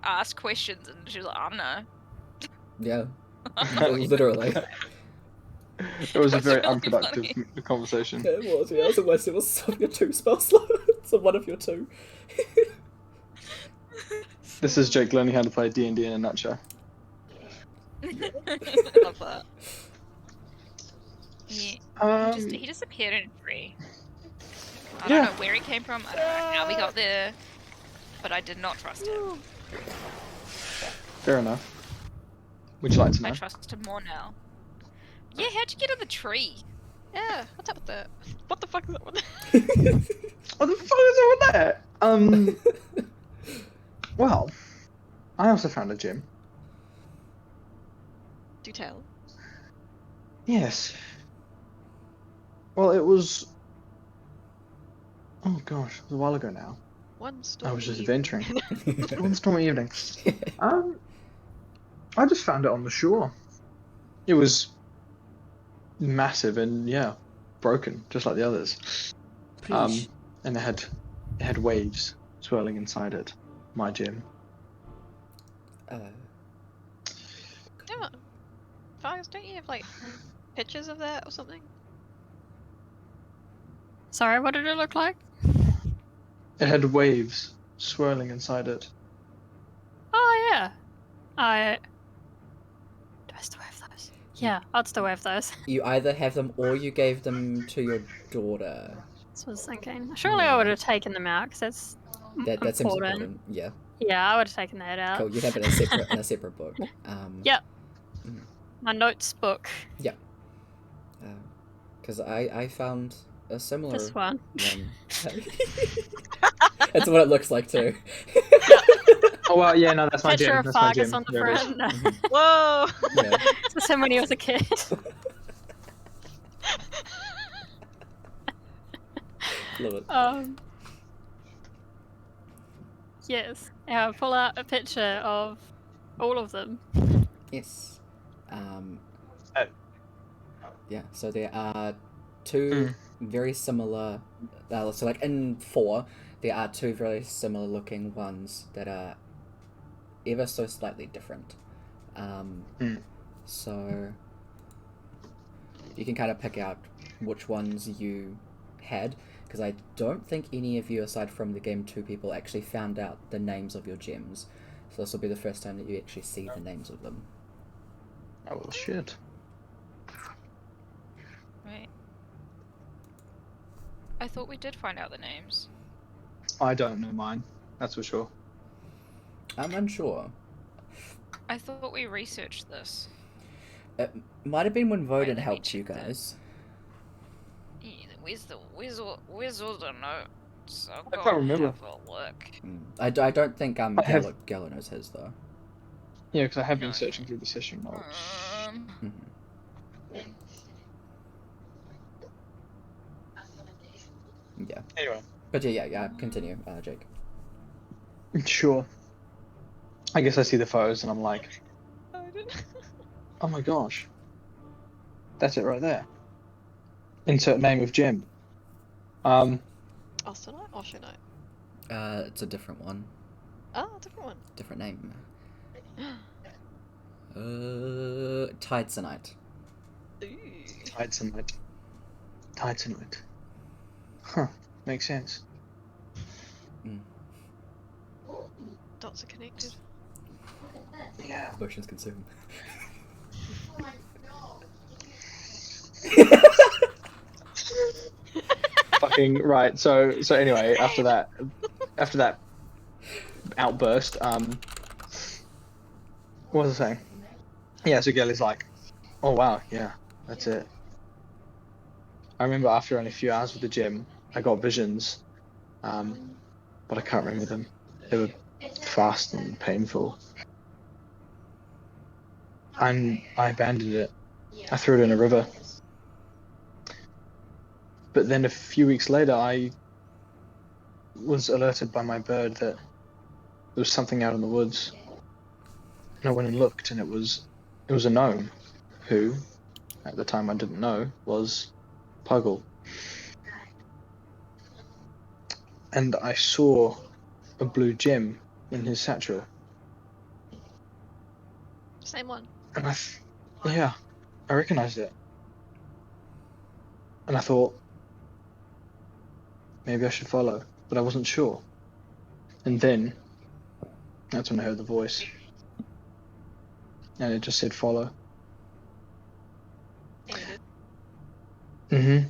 I asked questions and she was like, I don't know. Yeah. Literally. It was a It was very really unproductive funny. conversation. It was, yeah. Otherwise, it was some of your 2 spell slots. So one of your 2. This is Jake learning how to play D&D in a nutshell. Love that. He just appeared in a tree. I don't know where he came from. I don't know how we got there, but I did not trust him. Fair enough. Would you like to know? I trust him more now. Yeah, how'd you get in the tree? Yeah, what's up with that? What the fuck is that? What the fuck is up with that? Well, I also found a gym. Do tell. Yes. Well, it was. Oh gosh, it was a while ago now. One stormy I was just evening. adventuring. One stormy evening. I just found it on the shore. It was massive and broken, just like the others. Preach. And it had waves swirling inside it. My gym. Yeah, Vargas, don't you have like pictures of that or something? Sorry, what did it look like? It had waves swirling inside it. Oh yeah. Do I still have those? Yeah, I'd still have those. You either have them or you gave them to your daughter. That's what I was thinking. Surely I would have taken them out because that's That seems important. Yeah. Yeah, I would have taken that out. Cool. You have it in a separate book. Yep. My notes book. Yeah. Because I found a similar This one. That's what it looks like too. Oh well, yeah, no, that's my Picture gym. of That's my Fargus gym. on the There it is. front. Whoa! Yeah. It's him when he was a kid. Love it. Yes. Yeah, pull out a picture of all of them. Yes. Yeah, so there are 2 very similar, so like in 4, there are 2 very similar looking ones that are ever so slightly different. So you can kind of pick out which ones you had, because I don't think any of you, aside from the game 2 people, actually found out the names of your gems. So this will be the first time that you actually see the names of them. Oh well, shit. Right. I thought we did find out the names. I don't know mine. That's for sure. I'm unsure. I thought we researched this. It might have been when Wait, Voden let me helped you check that. guys. Yeah, where's all the notes? I'll I go can't remember. Have a look. I don't think I have- Gallo knows his though. Yeah, because I have been searching through the session notes. Mhm. Yeah, Anyway. but yeah. Continue, Jake. Sure. I guess I see the photos and I'm like, Oh, I didn't. oh my gosh. That's it right there. Insert name of gym. Austenite or Shinite? It's a different one, Oh, different one. different name. Tidesonite. Ooh. Tidesonite. Tidesonite. Huh. Makes sense. Dots are connected. Yeah. Motions consumed. Fucking right. So anyway, after that outburst, what was I saying? Yeah, so Gelly's like, oh wow, yeah, that's it. I remember after only a few hours with the gym, I got visions, but I can't remember them. They were fast and painful. And I abandoned it. I threw it in a river. But then a few weeks later, I was alerted by my bird that there was something out in the woods. And I went and looked, and it was a gnome, who, at the time I didn't know, was Puggle. And I saw a blue gem in his satchel. Same one. And I recognized it. And I thought, maybe I should follow, but I wasn't sure. And then, that's when I heard the voice. And it just said follow. And you did. Mm-hmm.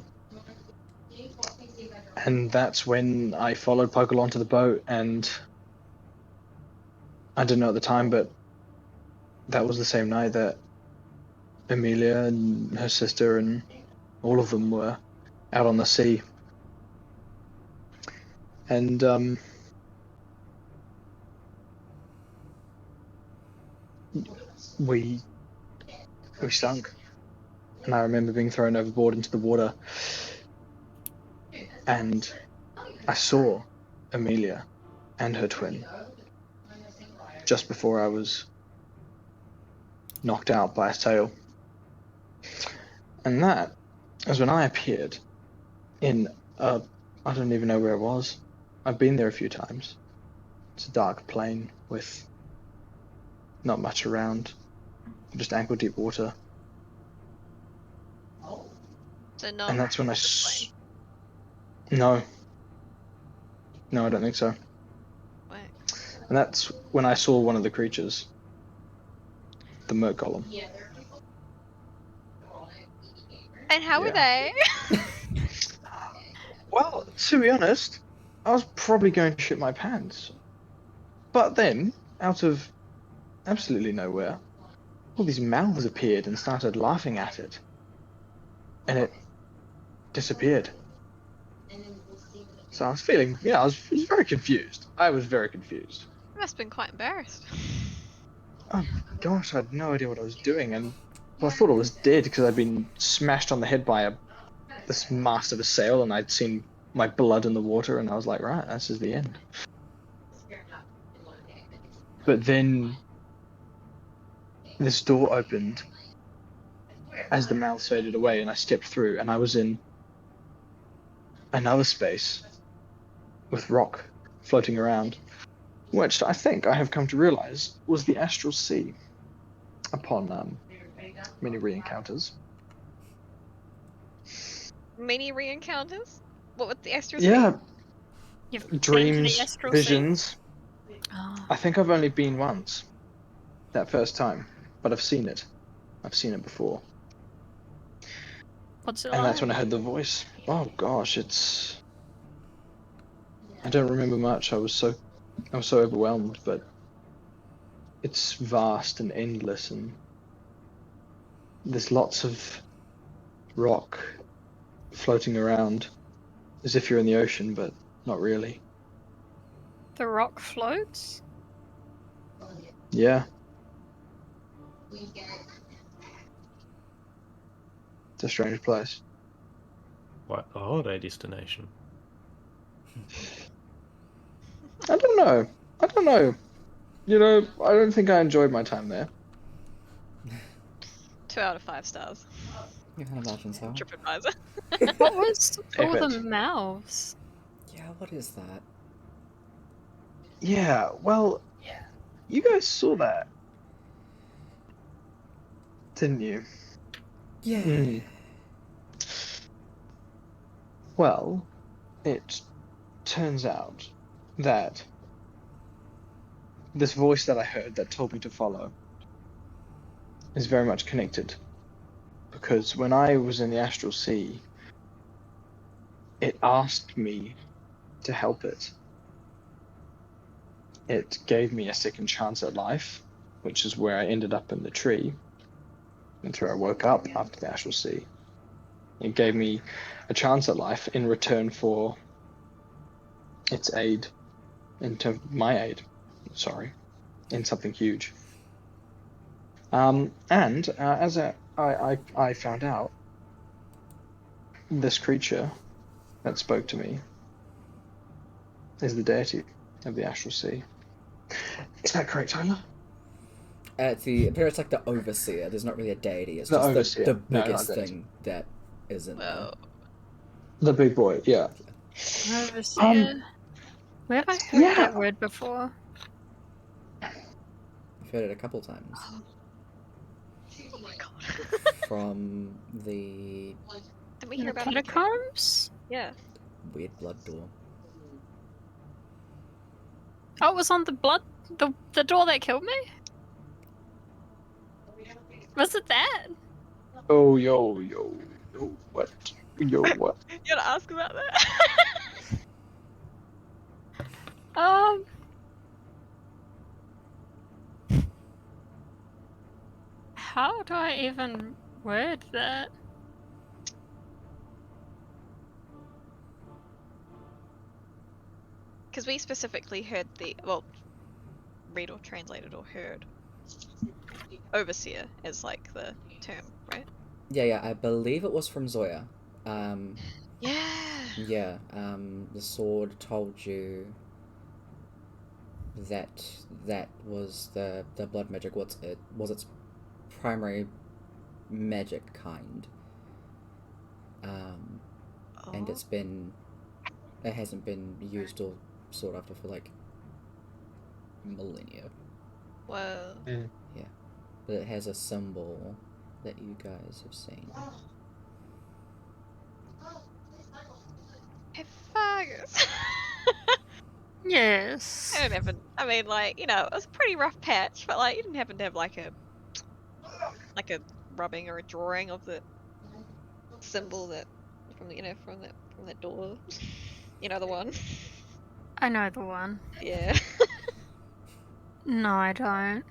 And that's when I followed Puggle onto the boat, and I didn't know at the time, but that was the same night that Amelia and her sister and all of them were out on the sea. And we sunk. And I remember being thrown overboard into the water. And I saw Amelia and her twin just before I was knocked out by a sail. And that was when I appeared in I don't even know where it was. I've been there a few times. It's a dark plain with not much around, just ankle deep water. So no. And that's when No, I don't think so. Wait. And that's when I saw one of the creatures, the Merc Golem. And how were they? Well, to be honest, I was probably going to shit my pants. But then, out of absolutely nowhere, all these mouths appeared and started laughing at it. And it disappeared. So I was feeling, I was very confused. I was very confused. You must have been quite embarrassed. Oh gosh, I had no idea what I was doing, and well, I thought I was dead because I'd been smashed on the head by this mast of a sail, and I'd seen my blood in the water, and I was like, right, this is the end. But then this door opened as the mouth faded away, and I stepped through, and I was in another space with rock floating around, which I think I have come to realize was the astral sea upon many re-encounters. Many re-encounters? What would the astral Yeah, You've been to dreams, the astral sea? visions. Oh. I think I've only been once, that first time, but I've seen it. I've seen it before. What's it And like? that's when I heard the voice. Oh gosh, I don't remember much. I was so overwhelmed, but it's vast and endless, and there's lots of rock floating around as if you're in the ocean, but not really. The rock floats? Yeah. It's a strange place. What a holiday destination. I don't know. You know, I don't think I enjoyed my time there. 2 out of 5 stars. You can imagine so. TripAdvisor. What was all the Effort. mouths? Yeah, what is that? Yeah, well, you guys saw that, didn't you? Yeah. Mm. Well, it turns out that this voice that I heard that told me to follow is very much connected. Because when I was in the astral sea, it asked me to help it. It gave me a second chance at life, which is where I ended up in the tree. That's where I woke up after the astral sea. It gave me a chance at life in return for its aid, my aid, in something huge. As I found out, this creature that spoke to me is the deity of the astral sea. Is that correct, Tyler? It's like the overseer. There's not really a deity. It's The just overseer. the No, not biggest deity. thing that isn't there. Well, The big boy, yeah. Overseer. Where have I heard yeah. that word before? I've heard it a couple times oh my god. from the Didn't we In hear the about it? catacombs? Yeah. weird blood door. Oh, it was on the door that killed me? Was it that? Oh, yo, what? Yo, what? You gotta ask about that. Um. How do I even word that? Because we specifically heard read or translated or heard overseer as like the term, right? Yeah, I believe it was from Zoya. Yeah. Yeah, the sword told you that was the blood magic. It was its primary magic kind. And it hasn't been used or sought after for like millennia. Whoa. But it has a symbol that you guys have seen. Hey, Fergus. Yes. I mean, like, it was a pretty rough patch, but like, you didn't happen to have like a rubbing or a drawing of the symbol that from that door. You know the one. I know the one. Yeah. No, I don't.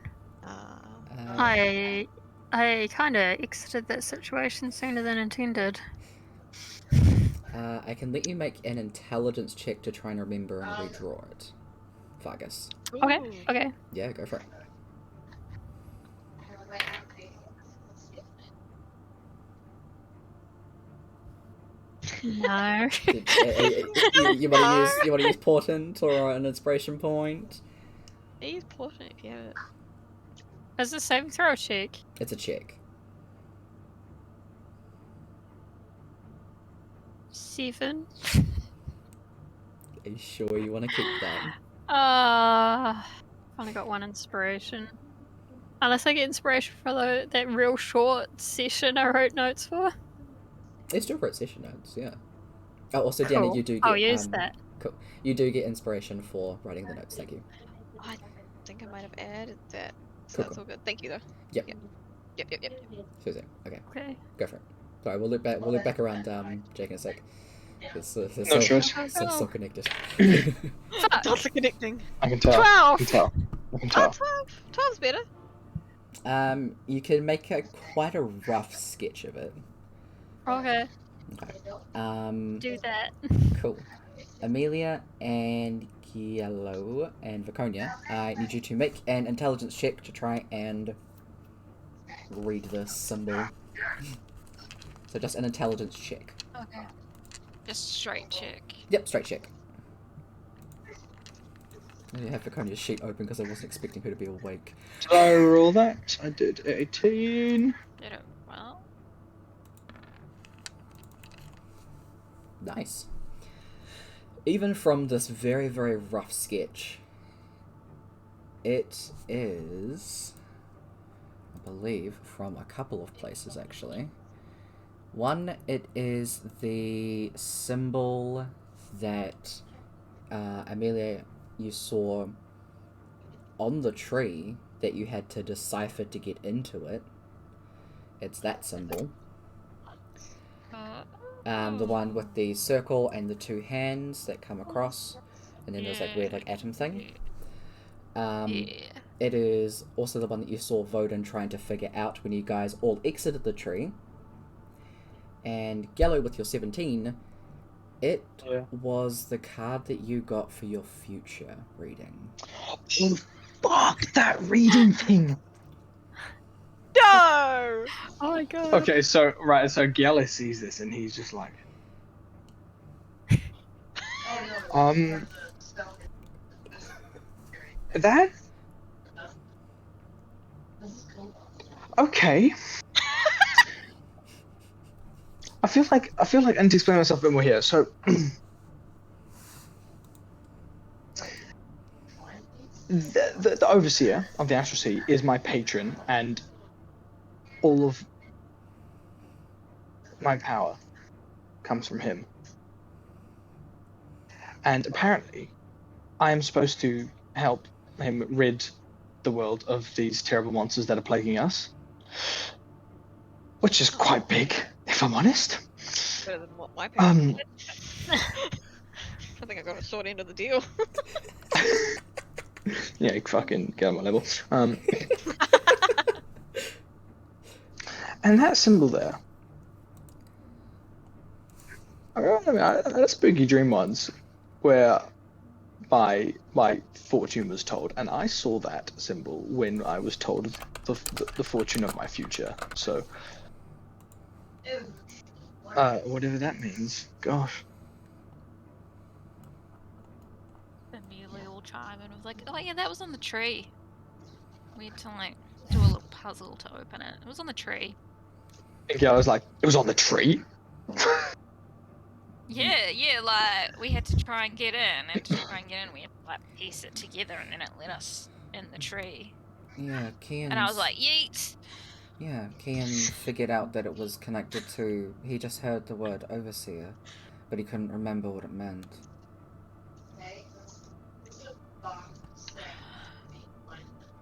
I kind of exited that situation sooner than intended. I can let you make an intelligence check to try and remember and redraw it. Fargus. Okay, Ooh. okay. Yeah, go for it. No. You want to use portent or an inspiration point? Use portent if you have it. Is it a saving throw check? It's a check. 7. Are you sure you want to keep that? Only got 1 inspiration. Unless I get inspiration for that real short session I wrote notes for. They still wrote session notes, yeah. Oh, also, Cool. Danny, you do get. I'll use that. Cool. You do get inspiration for writing the notes. Thank you. I think I might have added that. So Cool, that's cool. all good. Thank you though. Yep. Yep. Susan. Okay, Okay. go for it. Sorry, we'll loop back around Jake in a sec. It's No so, stress. so connected. Fuck. That's connecting. I can tell. 12! I can tell. I can tell. 12! 12's better. You can make quite a rough sketch of it. Okay. Okay. Do that. Cool. Amelia and Giello and Viconia, I need you to make an intelligence check to try and read the symbol. So just an intelligence check. Okay. Just straight check. Yep, straight check. I have Viconia's sheet open because I wasn't expecting her to be awake. Did I roll that? I did. 18. Did it well? Nice. Even from this very, very rough sketch, it is, I believe, from a couple of places actually. One, it is the symbol that Amelia, you saw on the tree that you had to decipher to get into it. It's that symbol. The one with the circle and the 2 hands that come across, and then there's like weird like atom thing. It is also the one that you saw Voden trying to figure out when you guys all exited the tree. And Gallo, with your 17, it was the card that you got for your future reading. Oh, fuck that reading thing. No! Oh my god. Okay, so Giella sees this and he's just like, That. Okay. I feel like I need to explain myself a bit more here. So, the overseer of the Astral Sea is my patron, and all of my power comes from him. And apparently, I am supposed to help him rid the world of these terrible monsters that are plaguing us, which is quite big, if I'm honest. Better than what my parents Um, I think I got a short end of the deal. yeah, you fucking get on my level. And that symbol there. I had a spooky dream once where my fortune was told, and I saw that symbol when I was told the fortune of my future. So, whatever that means. Gosh. Amelia will chime in with like, oh yeah, that was on the tree. We had to like do a little puzzle to open it. It was on the tree. Yeah, I was like, it was on the tree. Yeah, like we had to try and get in, and to try and get in, we had to like piece it together, and then it let us in the tree. Yeah, Kian. And I was like, yeet. Yeah, Kian figured out that it was connected to. He just heard the word overseer, but he couldn't remember what it meant.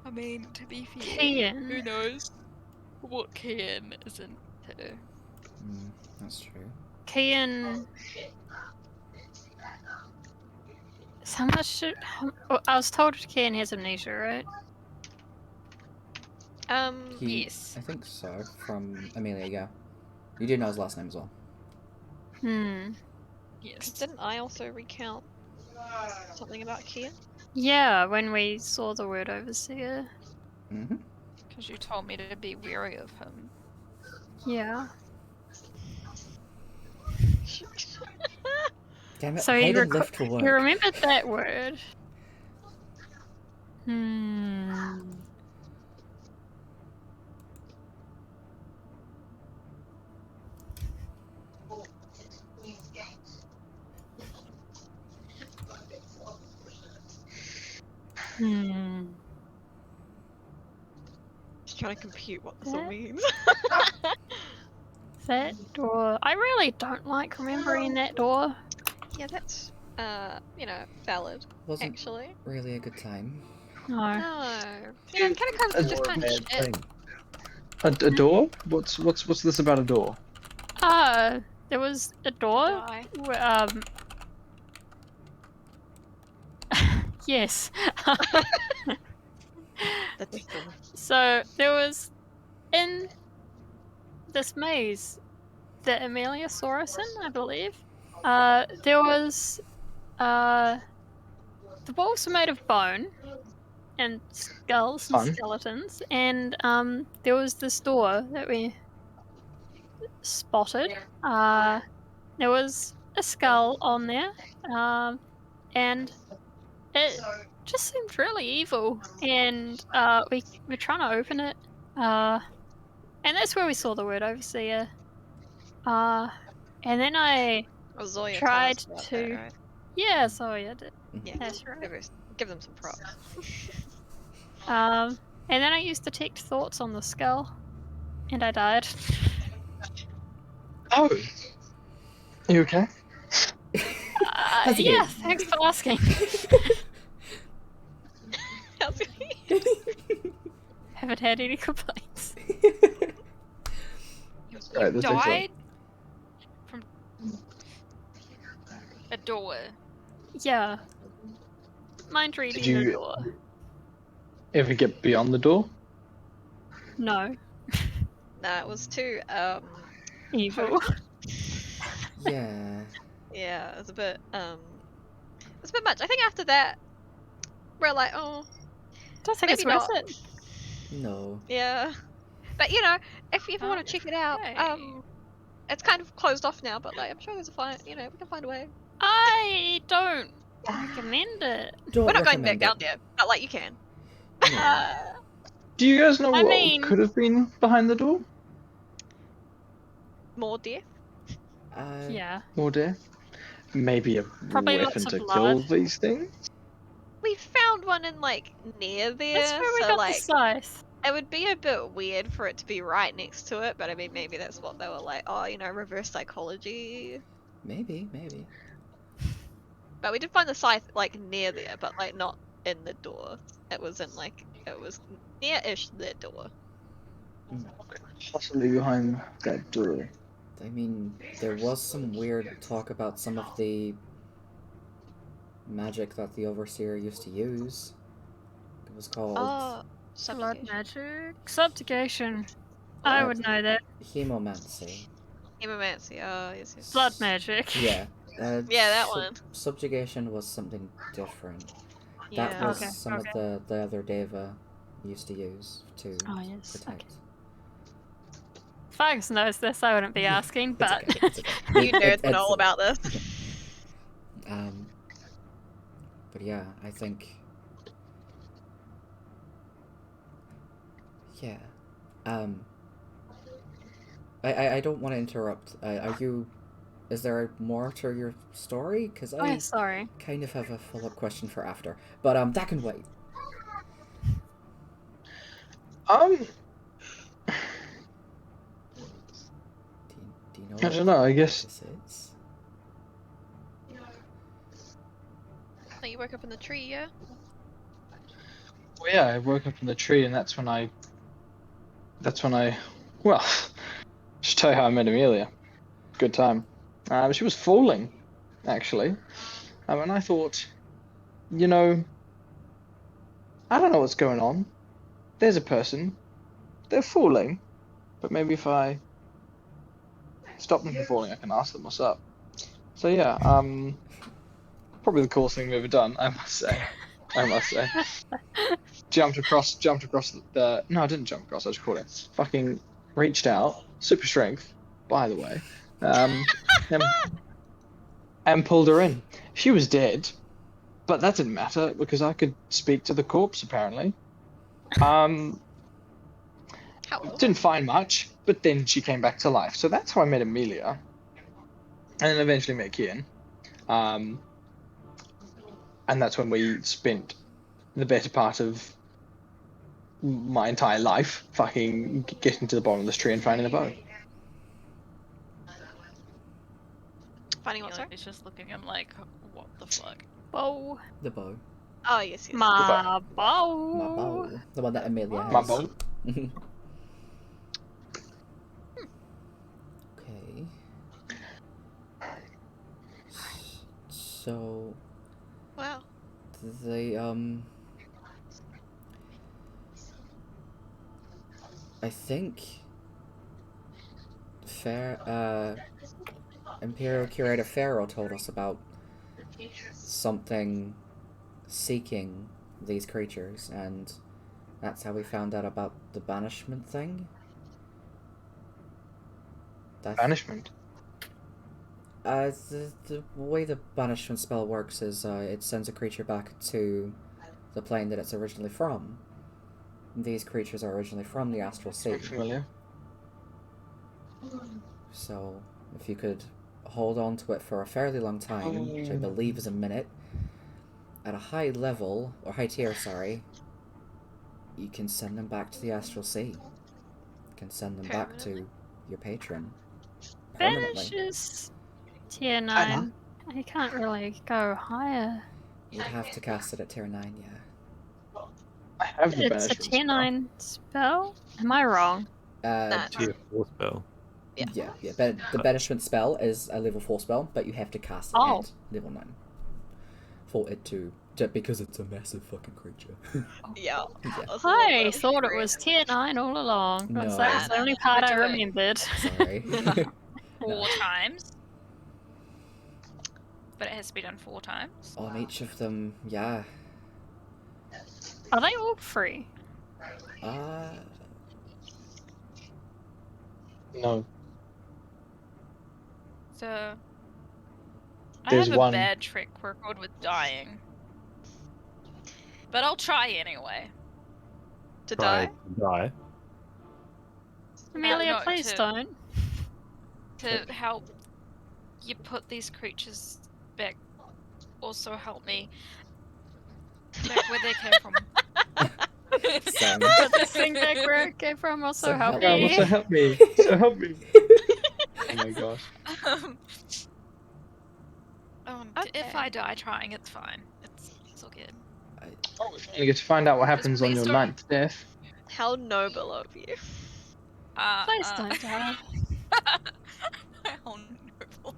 I mean, to be fair, Kian. who knows what Kian is into? That's true. Kian. How much should... I was told Kian has amnesia, right? Yes. I think so, from Amelia, yeah. You do know his last name as well. Yes. Didn't I also recount something about Kian? Yeah, when we saw the word overseer. Mm-hmm. Because you told me to be wary of him. Yeah. Damn it, So Hayden left for work. you remembered that word. Just trying to compute what this all means. That door. I really don't like remembering that door. Yeah, that's valid. Wasn't Actually. really a good time. No. No. Yeah, it kind of just kind of shit. A door? What's this about a door? There was a door. Die. Yes. That's a door. So there was in this maze that Amelia saw us in, I believe. There was the walls were made of bone and skulls and skeletons, and there was this door that we spotted. There was a skull on there, and it just seemed really evil. And we were trying to open it, and that's where we saw the word overseer. And then I Zoya tried told us about to. that, right? Yeah, sorry, I did. Yeah, That's right. give them some props. And then I used detect thoughts on the skull, and I died. Oh. Are you okay? How's it Yeah, going? thanks for asking. How's it? Haven't had any complaints. Right, You that's excellent. died from a door. Yeah. Mind reading the you- door. Ever get beyond the door? No. Nah, it was too Evil. Yeah. yeah, it was a bit much. I think after that we're like, oh, Don't think it's maybe worth not. it. No. Yeah. But you know, if you ever want to check it out, Okay. it's kind of closed off now, but like I'm sure there's we can find a way. I don't recommend it. Don't We're not going back recommend down it. there, but like you can. Yeah. Do you guys know I what mean- could have been behind the door? More death. Yeah. More death? Maybe a Probably weapon lots of to kill blood. these things? We found one in like near That's there, where we so got like the scythe. it would be a bit weird for it to be right next to it. But I mean, maybe that's what they were like. Oh, reverse psychology. Maybe. But we did find the scythe like near there, but like not in the door. It was near-ish the door. Possibly behind that door. I mean, there was some weird talk about some of the magic that the Overseer used to use. It was called Oh, Blood subjugation. magic. Subjugation. I would know that. hemomancy. Hemomancy. Oh, yes. Blood magic. Yeah. Yeah, that one. Subjugation was something different. Yeah. That was Okay, some of the other Deva used to use to Oh, yes, protect. okay. Fags knows this, I wouldn't be asking, It's but okay, it's okay. You nerds know all about this. But yeah, I think. Yeah. I don't want to interrupt. Are you? Is there more to your story? Because oh, yeah, sorry. kind of have a follow-up question for after. But that can wait. Do you know? I don't know, I guess. This is? Oh, you woke up in the tree, yeah? Well, yeah, I woke up in the tree, and that's when I. Well, just tell you how I met Amelia. Good time. She was falling, actually. And I thought, I don't know what's going on. There's a person. They're falling. But maybe if I stop them from falling, I can ask them what's up. So yeah, probably the coolest thing we've ever done, I must say. Jumped across the. No, I didn't jump across. I just caught it. Fucking reached out, super strength, by the way, and pulled her in. She was dead, but that didn't matter because I could speak to the corpse apparently. How? Didn't find much, but then she came back to life. So that's how I met Amelia, and then eventually met Kian. And that's when we spent the better part of my entire life fucking getting to the bottom of this tree and finding the bow. Finding what, sorry? It's just looking at him like, what the fuck? Bow. The bow. Oh, yes. My My bow. bow. The one that Amelia has. My bow. Okay. So Wow. they I think Imperial Curator Pharaoh told us about something seeking these creatures, and that's how we found out about the banishment thing. Banishment. The way the banishment spell works is it sends a creature back to the plane that it's originally from. These creatures are originally from the astral sea. I'm familiar. So, if you could hold on to it for a fairly long time, which I believe is a minute, at a high level, or high tier, sorry, you can send them back to the astral sea. You can send them back to your patron. Banish is tier 9. You can't really go higher. You'd have to cast it at tier 9, yeah. I have the It's a banishment tier spell. 9 spell? Am I wrong? Nah. Tier 4 spell. Yeah. The banishment spell is a level 4 spell, but you have to cast it Oh. at level 9. For it to because it's a massive fucking creature. Yeah. Yeah. That's a little I bit of a thought it scream. was tier 9 all along. No. That was the only Nah, part I we're doing- remembered. Sorry. 4 times. But it has to be done 4 times. On each of them, yeah. Are they all free? No. So I There's have a one. bad track record with dying. But I'll try anyway. To Try die? to die. Amelia, no, please to- don't. To help you put these creatures back. Also help me back where they came from. Same. Put this thing back where it came from. Also So help help me. me. So help me. So help me. Oh my gosh. Um, If Okay. I die trying, it's fine. It's all good. Oh, we finally get to find out what happens on please your don't- ninth death. How noble of you. Please don't die. How noble.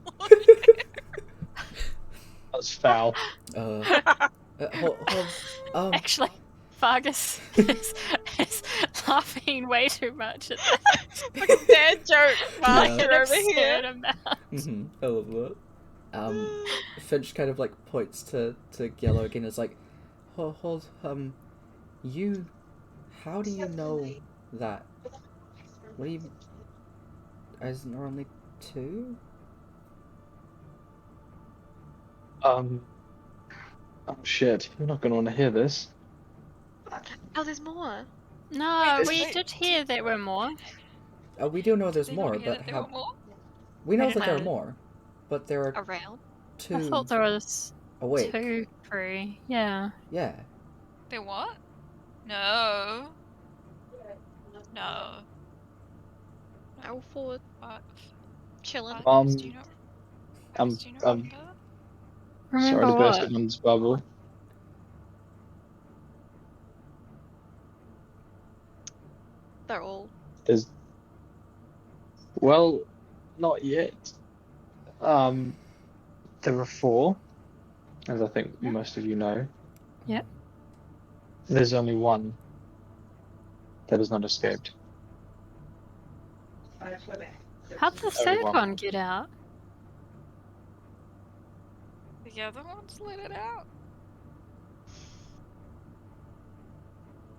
That's foul. Hold, Actually, Vargas is laughing way too much at that. Like a bad joke Like master an over here. absurd amount. I love that. Finch kind of like points to Yellow again. Is like, hold, you, how do you know that? What do you? Isn't there only two? Oh shit, you're not gonna want to hear this. Oh, there's more. No, Wait, we wait, did hear there were more. We do know there's Did you more, not hear but that there how? were more? We know I that there are don't know. more, but there are Around? two I thought there was awake. 2, 3. Yeah. Yeah. There what? No. No. All forward. What? Chilling. Vargas, do you not? Vargas, do you not remember? Remember Sorry to burst what? everyone's bubble. They're all. There's. Well, not yet. There are 4, as I think Yeah. most of you know. Yep. There's only one that has not escaped. How'd the third one. one get out? The other ones let it out.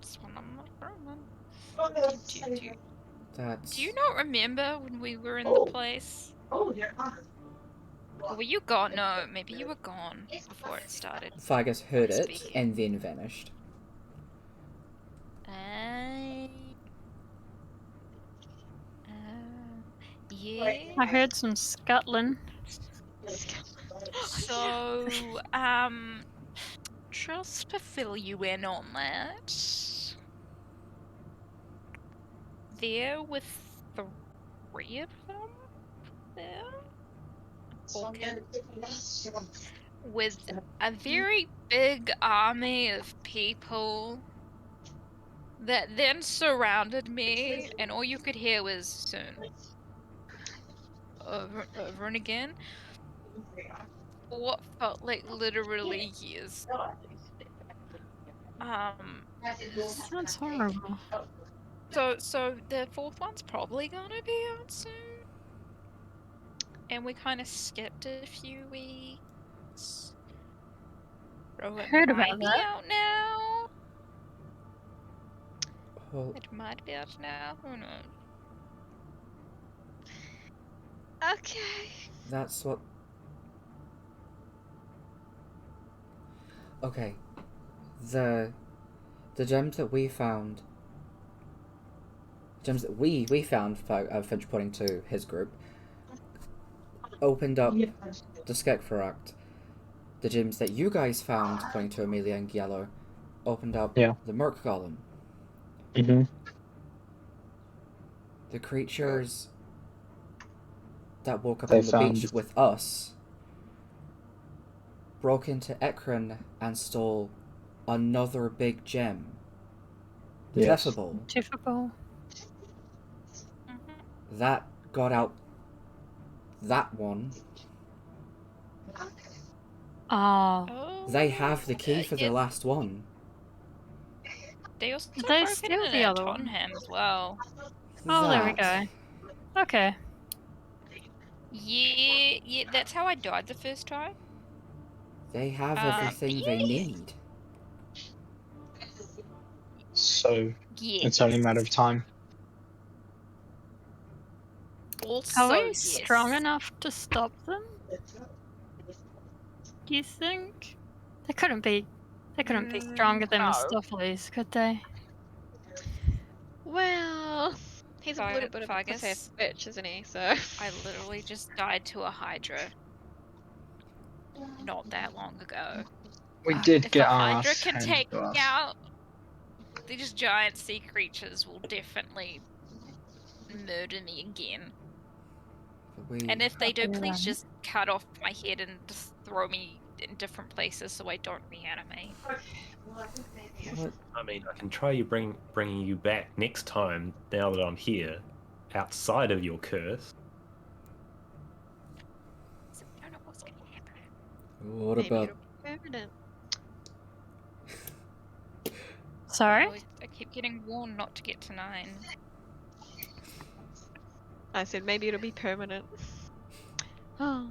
This one I'm not remembering. That's. Do you not remember when we were in the place? Or were you gone? No, maybe you were gone before it started. Vargas heard it Speaking. and then vanished. Yeah. I heard some scuttling. So, just to fill you in on that, there were 3 of them there, with a very big army of people that then surrounded me, and all you could hear was soon. Over and again. For what felt like literally years. Sounds horrible. So the 4th one's probably gonna be out soon. And we kind of skipped a few weeks. So it Heard might about be that. out now. Hold, It might be out now. Who knows? Okay. that's what. Okay. The gems that we found. Gems that we found, Finch pointing to his group, opened up the Skekferact. The gems that you guys found, pointing to Amelia and Yellow, opened up Yeah. the Merc Golem. Mm-hmm. The creatures that woke up They on the found- beach with us broke into Ekron and stole another big gem. The Yes. Clefable. Difficult. That got out that one. Oh. Oh. They have the key for the yeah, last one. They also Did they broke steal into the other one? Tottenham as well. Oh, there we That. go. Okay. Yeah, that's how I died the first time. They have But everything they need. So Yeah. it's only a matter of time. Also, Are we yes. strong enough to stop them? you think? They couldn't be stronger than No. Mistopheles, could they? Well, he's a little bit of a Fargus. puss-ass bitch, isn't he? So. I literally just died to a Hydra not that long ago. We did If get a our Hydra ass can handed take to us. out these giant sea creatures, will definitely murder me again. And if they do, please just cut off my head and just throw me in different places so I don't reanimate. What? I mean, I can try bringing you back next time. Now that I'm here, outside of your curse. So I don't know what's gonna happen. What Maybe about? it'll be permanent. Sorry? I keep getting warned not to get to 9. I said maybe it'll be permanent. Oh.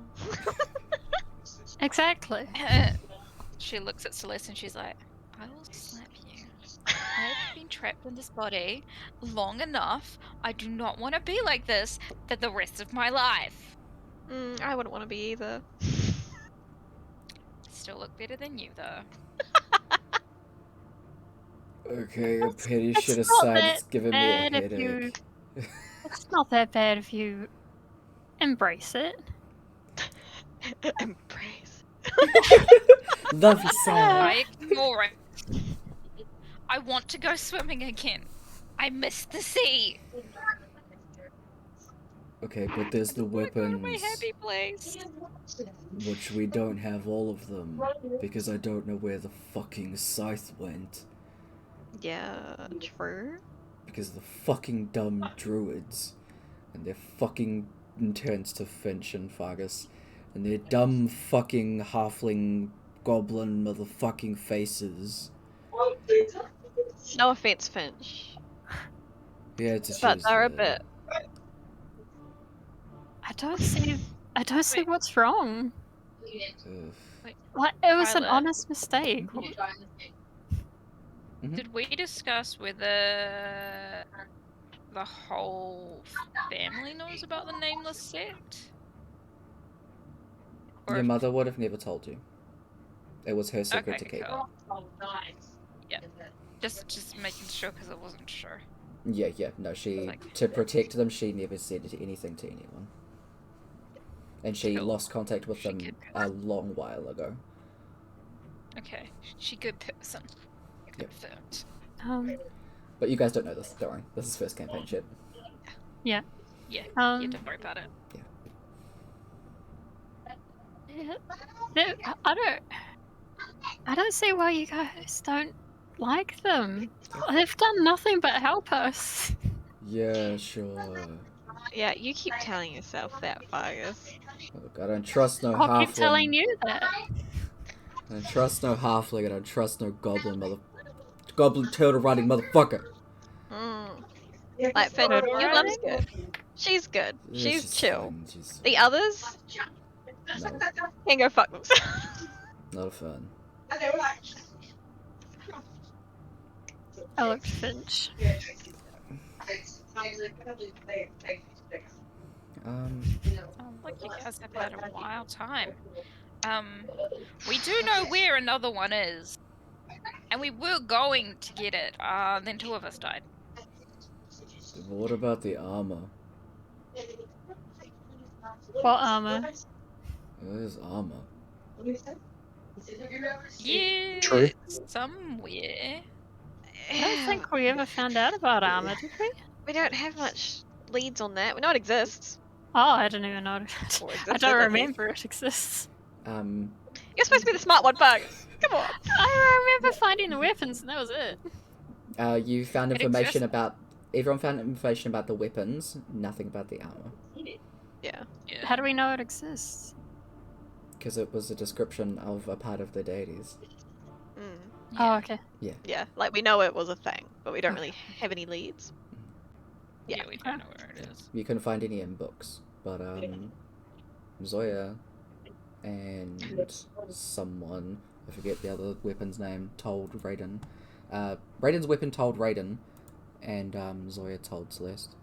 Exactly. She looks at Celeste and she's like, I will slap you. I have been trapped in this body long enough. I do not want to be like this for the rest of my life. I wouldn't want to be either. Still look better than you, though. Okay, a pretty It's shit not aside, that it's giving me a bad if you- headache. It's not that bad if you embrace it. Embrace. Lovely side. I ignore it. I want to go swimming again. I miss the sea. Okay, but there's the I wanna go to my weapons, happy place. which we don't have all of them, because I don't know where the fucking scythe went. Yeah, true. Because the fucking dumb druids, and their fucking intense to Finch and Fargus, and their dumb fucking halfling goblin motherfucking faces. No offense, Finch. Yeah, just But use they're a the- bit. I don't see what's wrong. Ugh. Like, it was an Violet. honest mistake. Did we discuss whether the whole family knows about the nameless sect? Or Your if- mother would have never told you. It was her secret to Okay, keep. cool. Yeah. Just making sure because I wasn't sure. Yeah, no, she, Like- to protect them, she never said anything to anyone. And she Cool. lost contact with She them good a long while ago. Okay, she good person. Yep. Confirmed. But you guys don't know this, don't worry. This is first campaign shit. Yeah, Um, don't worry about it. I don't see why you guys don't like them. They've done nothing but help us. Yeah, sure. Yeah, you keep telling yourself that, Fargus. Look, I don't trust no I'll keep halfling. telling you that. I don't trust no halfling, I don't trust no goblin turtle riding motherfucker. Like, Finch, Turtle your mum's riding? good. She's good. Yeah, She's chill. fine, she's The others no, can go fuck themselves. not a fan. I looked Finch. Like you guys have had a wild time. We do know where another one is. And we were going to get it, then 2 of us died. What about the armor? What armor? There's armor. Yeah, True. somewhere. I don't think we ever found out about armor, did we? We don't have much leads on that. We know it exists. Oh, I didn't even know it. Or I existed, don't I remember it exists. You're supposed to be the smart one, Fargus. Come on. I remember finding the weapons and that was it. You found It information exists. about. Everyone found information about the weapons, nothing about the armor. Yeah. How do we know it exists? Because it was a description of a part of the deities. Oh, okay. Yeah, like we know it was a thing, but we don't really have any leads. Yeah, we don't know where it is. You couldn't find any in books, but Zoya and someone, I forget the other weapon's name, told Raiden. Raiden's weapon told Raiden, and Zoya told Celeste.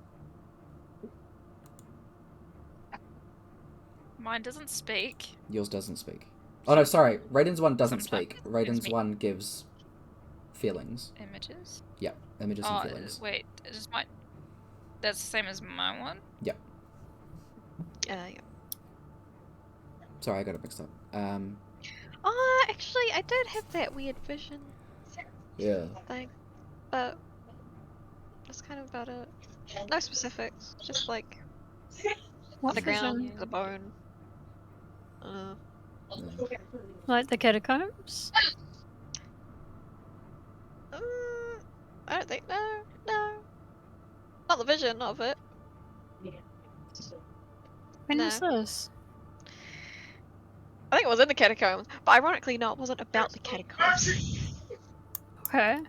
Mine doesn't speak. Yours doesn't speak. Oh no, sorry. Raiden's one doesn't Sometimes speak. it Raiden's gives me one gives feelings. images. Yeah, images and feelings. Wait, is my... That's the same as my one? Yeah. Sorry, I got it mixed up. Oh, actually, I did have that weird vision Yeah. thing, but that's kind of about it. No specifics, just like What on the ground, vision? the bone. Like the catacombs? I don't think no, not the vision of it. When No. was this? I think it was in the catacombs, but ironically, no, it wasn't about the catacombs. Okay.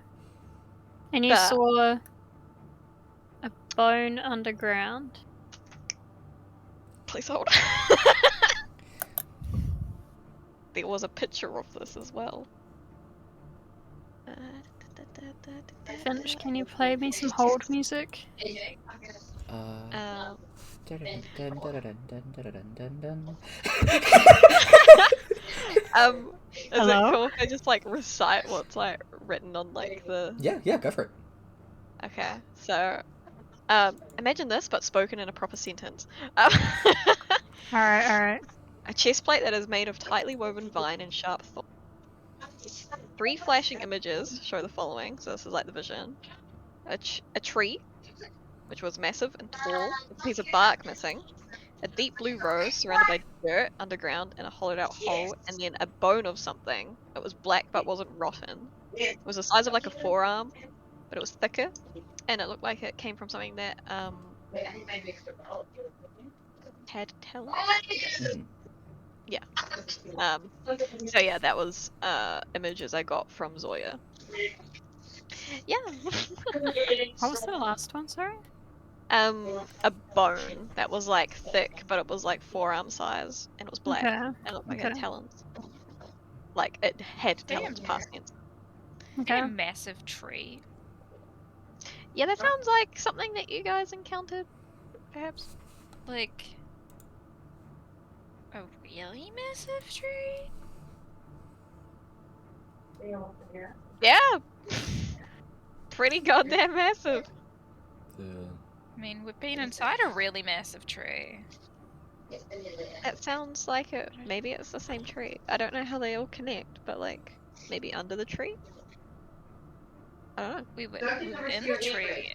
And you But- saw a bone underground. Please hold. There was a picture of this as well. Finch, can you play me some hold music? Is Hello? it cool if I just like recite what's like written on like the? Yeah, go for it. Okay, so imagine this but spoken in a proper sentence. Alright. A chest plate that is made of tightly woven vine and sharp thorn. 3 flashing images show the following. So this is like the vision. A tree, which was massive and tall, with a piece of bark missing. A deep blue rose surrounded by dirt underground in a hollowed out hole, and then a bone of something. It was black but wasn't rotten. It was the size of like a forearm, but it was thicker, and it looked like it came from something that had talent. Mhm. Yeah. So yeah, that was images I got from Zoya. Yeah. What was the last one, sorry? A bone that was like thick, but it was like forearm size, and it was black, Okay. and it looked like it had Okay. talons. Like it had Damn. talons past tense. Okay. A massive tree. Yeah, that sounds like something that you guys encountered, perhaps. Like... a really massive tree? Yeah. Pretty goddamn massive. Yeah. I mean, we've been inside a really massive tree. It sounds like it. Maybe it's the same tree. I don't know how they all connect, but like maybe under the tree. I don't know. We were in the tree.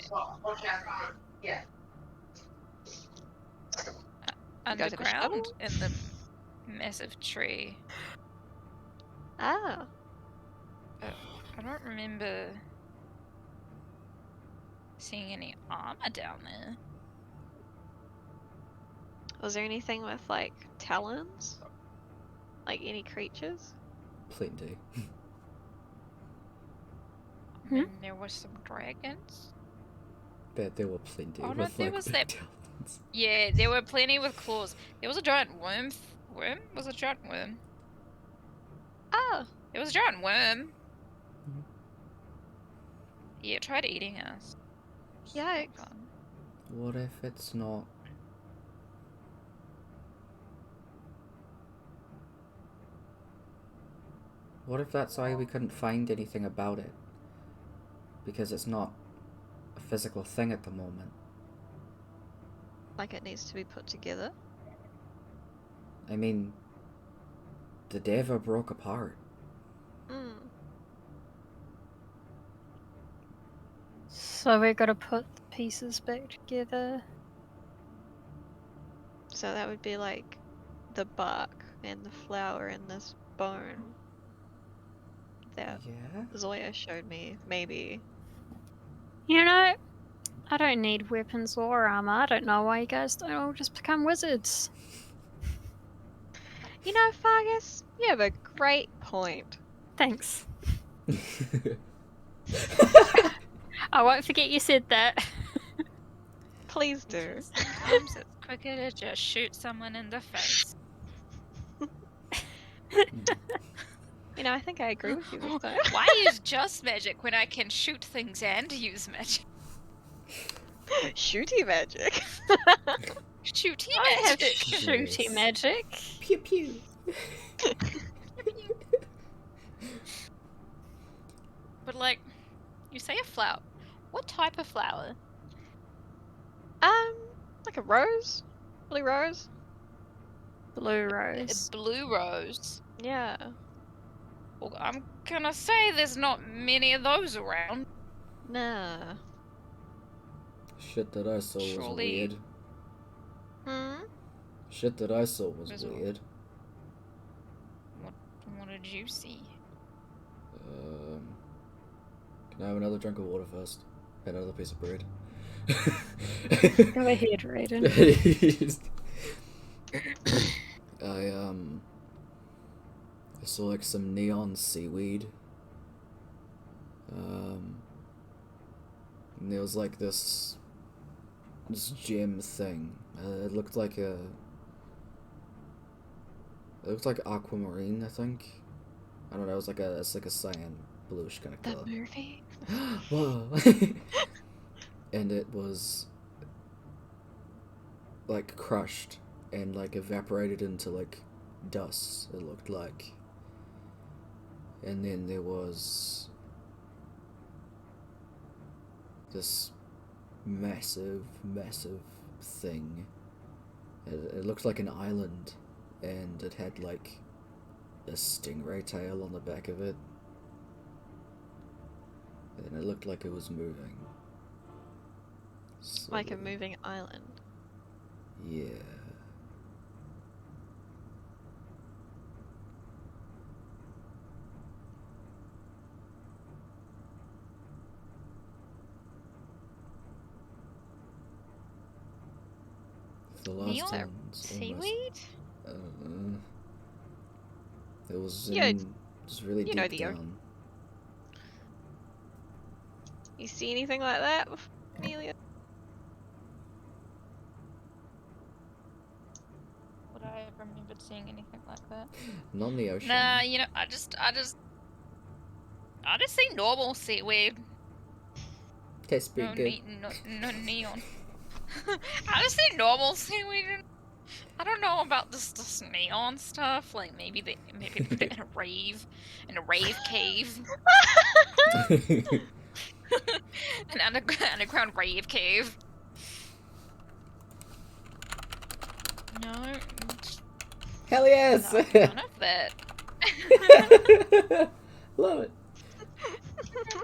You guys have a shovel? Underground in the massive tree. Ah. I don't remember seeing any armor down there. Was there anything with like talons? Like any creatures? Plenty. I mean, there were some dragons. There were plenty. Oh, no, with, there like, was big that- talons. Yeah, there were plenty with claws. There was a giant worm. Worm? Was it a giant worm? Ah. It was a giant worm. Mhm. Yeah, it tried eating us. It's not Yikes. fun. What if it's not? What if that's why we couldn't find anything about it? Because it's not a physical thing at the moment. Like it needs to be put together. I mean, the Deva broke apart. Hmm. So we gotta put the pieces back together. So that would be like the bark and the flower and this bone that Yeah? Zoya showed me. Maybe. You know, I don't need weapons or armor. I don't know why you guys don't all just become wizards. You know, Fargus, you have a great point. Thanks. I won't forget you said that. Please do. Sometimes it's quicker to just shoot someone in the face. You know, I think I agree with you this time. Why use just magic when I can shoot things and use magic? Shooty magic. Shooty I have magic. shooty magic. Pew pew. like, you say a flower. What type of flower? Like a rose, blue rose. Blue A rose. blue rose. Yeah. Well, I'm gonna say there's not many of those around. Nah. Shit that I saw was Surely- weird. Hmm. Shit that I saw was Was- weird. What did you see? Can I have another drink of water first? And another piece of bread. Go ahead, Raiden. I saw like some neon seaweed. And there was like this gem thing. It looked like aquamarine, I think. I don't know. It's like a cyan bluish kind of The color. movie. Whoa. And it was like crushed and like evaporated into like dust, it looked like. And then there was this massive thing. It looked like an island, and it had like a stingray tail on the back of it. And it looked like it was moving. Like a Slowly. moving island. Yeah. The last Neon one's almost, Seaweed? I don't know. It was Yeah, in, just really you know deep the down. You see anything like that, Amelia? Would I have remembered seeing anything like that? Not in the ocean. Nah, you know, I just see normal seaweed. Tastes pretty No, good. no neon. I just see normal seaweed. I don't know about this neon stuff. Like maybe they put it in a rave cave, an underground rave cave. No, Hell yes! none of that. Love it.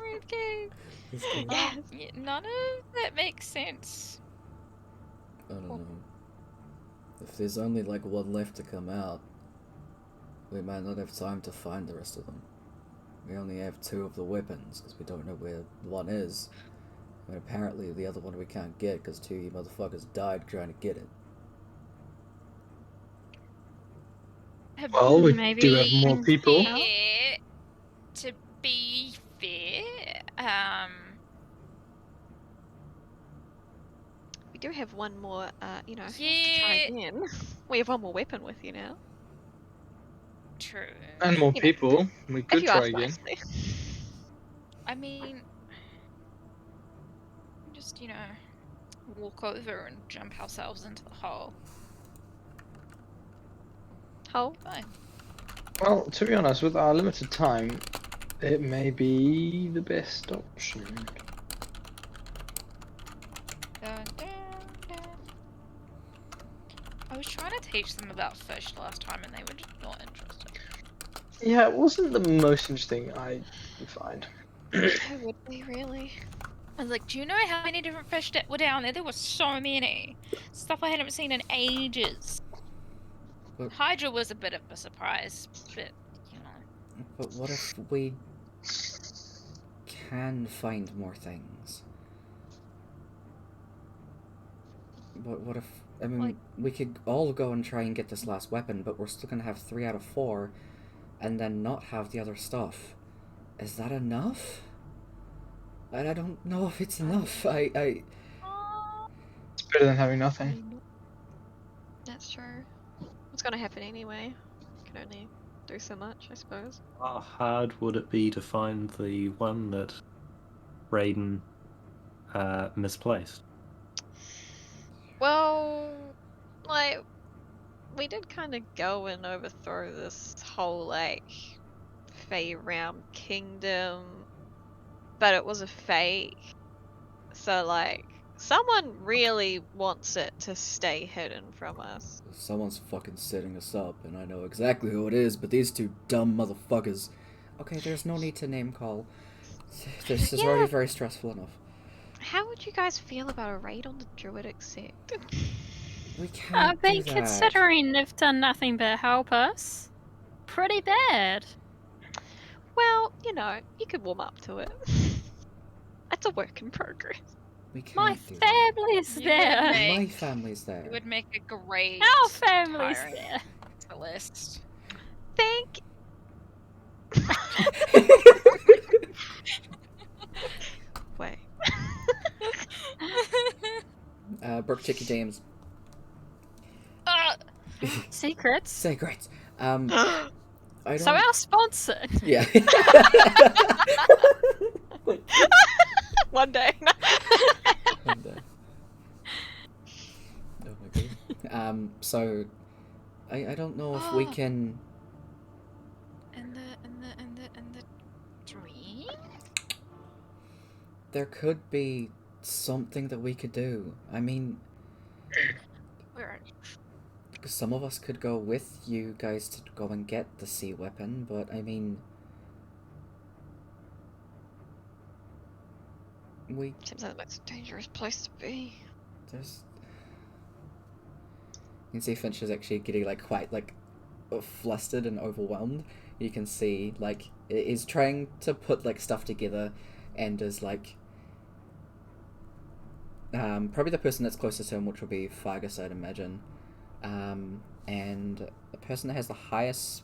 Rave cave. It's cool. Yeah. Yeah, none of that makes sense. I don't know. If there's only like one left to come out, we might not have time to find the rest of them. We only have 2 of the weapons, because we don't know where one is. And apparently the other one we can't get, because 2 of you motherfuckers died trying to get it. Well, we Maybe do have more people. To be fair, We do have one more, if you want to try Yeah. again. We have one more weapon with you now. true. And more You know, people. We If could you try ask again. nicely. I mean, just, walk over and jump ourselves into the hole. Hole? Fine. Well, to be honest, with our limited time, it may be the best option. Dun, dun, dun. I was trying to teach them about fish last time and they were just not interested. Yeah, it wasn't the most interesting I find. Who would be, really? I was like, do you know how many different fish that were down there? There were so many. Stuff I hadn't seen in ages. But- Hydra was a bit of a surprise, but, But what if we can find more things? What if... I mean, Like- we could all go and try and get this last weapon, but we're still gonna have 3 out of 4, and then not have the other stuff. Is that enough? I don't know if it's enough. It's better than having nothing. That's true. What's gonna happen anyway? Can only do so much, I suppose. How hard would it be to find the one that Raiden misplaced? Well, like, we did kind of go and overthrow this whole, like, Fey Realm kingdom. but it was a fake. So, like, someone really wants it to stay hidden from us. Someone's fucking setting us up, and I know exactly who it is, but these two dumb motherfuckers. Okay, there's no need to name call. This is already very stressful enough. How would you guys feel about a raid on the druidic sect? We I can't do mean, that. considering they've done nothing but help us, pretty bad. Well, you know, you could warm up to it. It's a work in progress. We can't My do that. family's You there. would make- My family's there. It would make a great Our family's hiring there. list. Thank. Wait. Brooke, check your DMs. Secrets. Secrets. I don't... So our sponsor. Yeah. One day. And, oh my god. So I don't know if we can. And the dream? There could be something that we could do. I mean, Where are some of us could go with you guys to go and get the sea weapon, but I mean, we Seems like the most dangerous place to be. there's. You can see Finch is actually getting like quite like flustered and overwhelmed. You can see like is trying to put like stuff together, and is like probably the person that's closest to him, which will be Fargus, I'd imagine. And the person that has the highest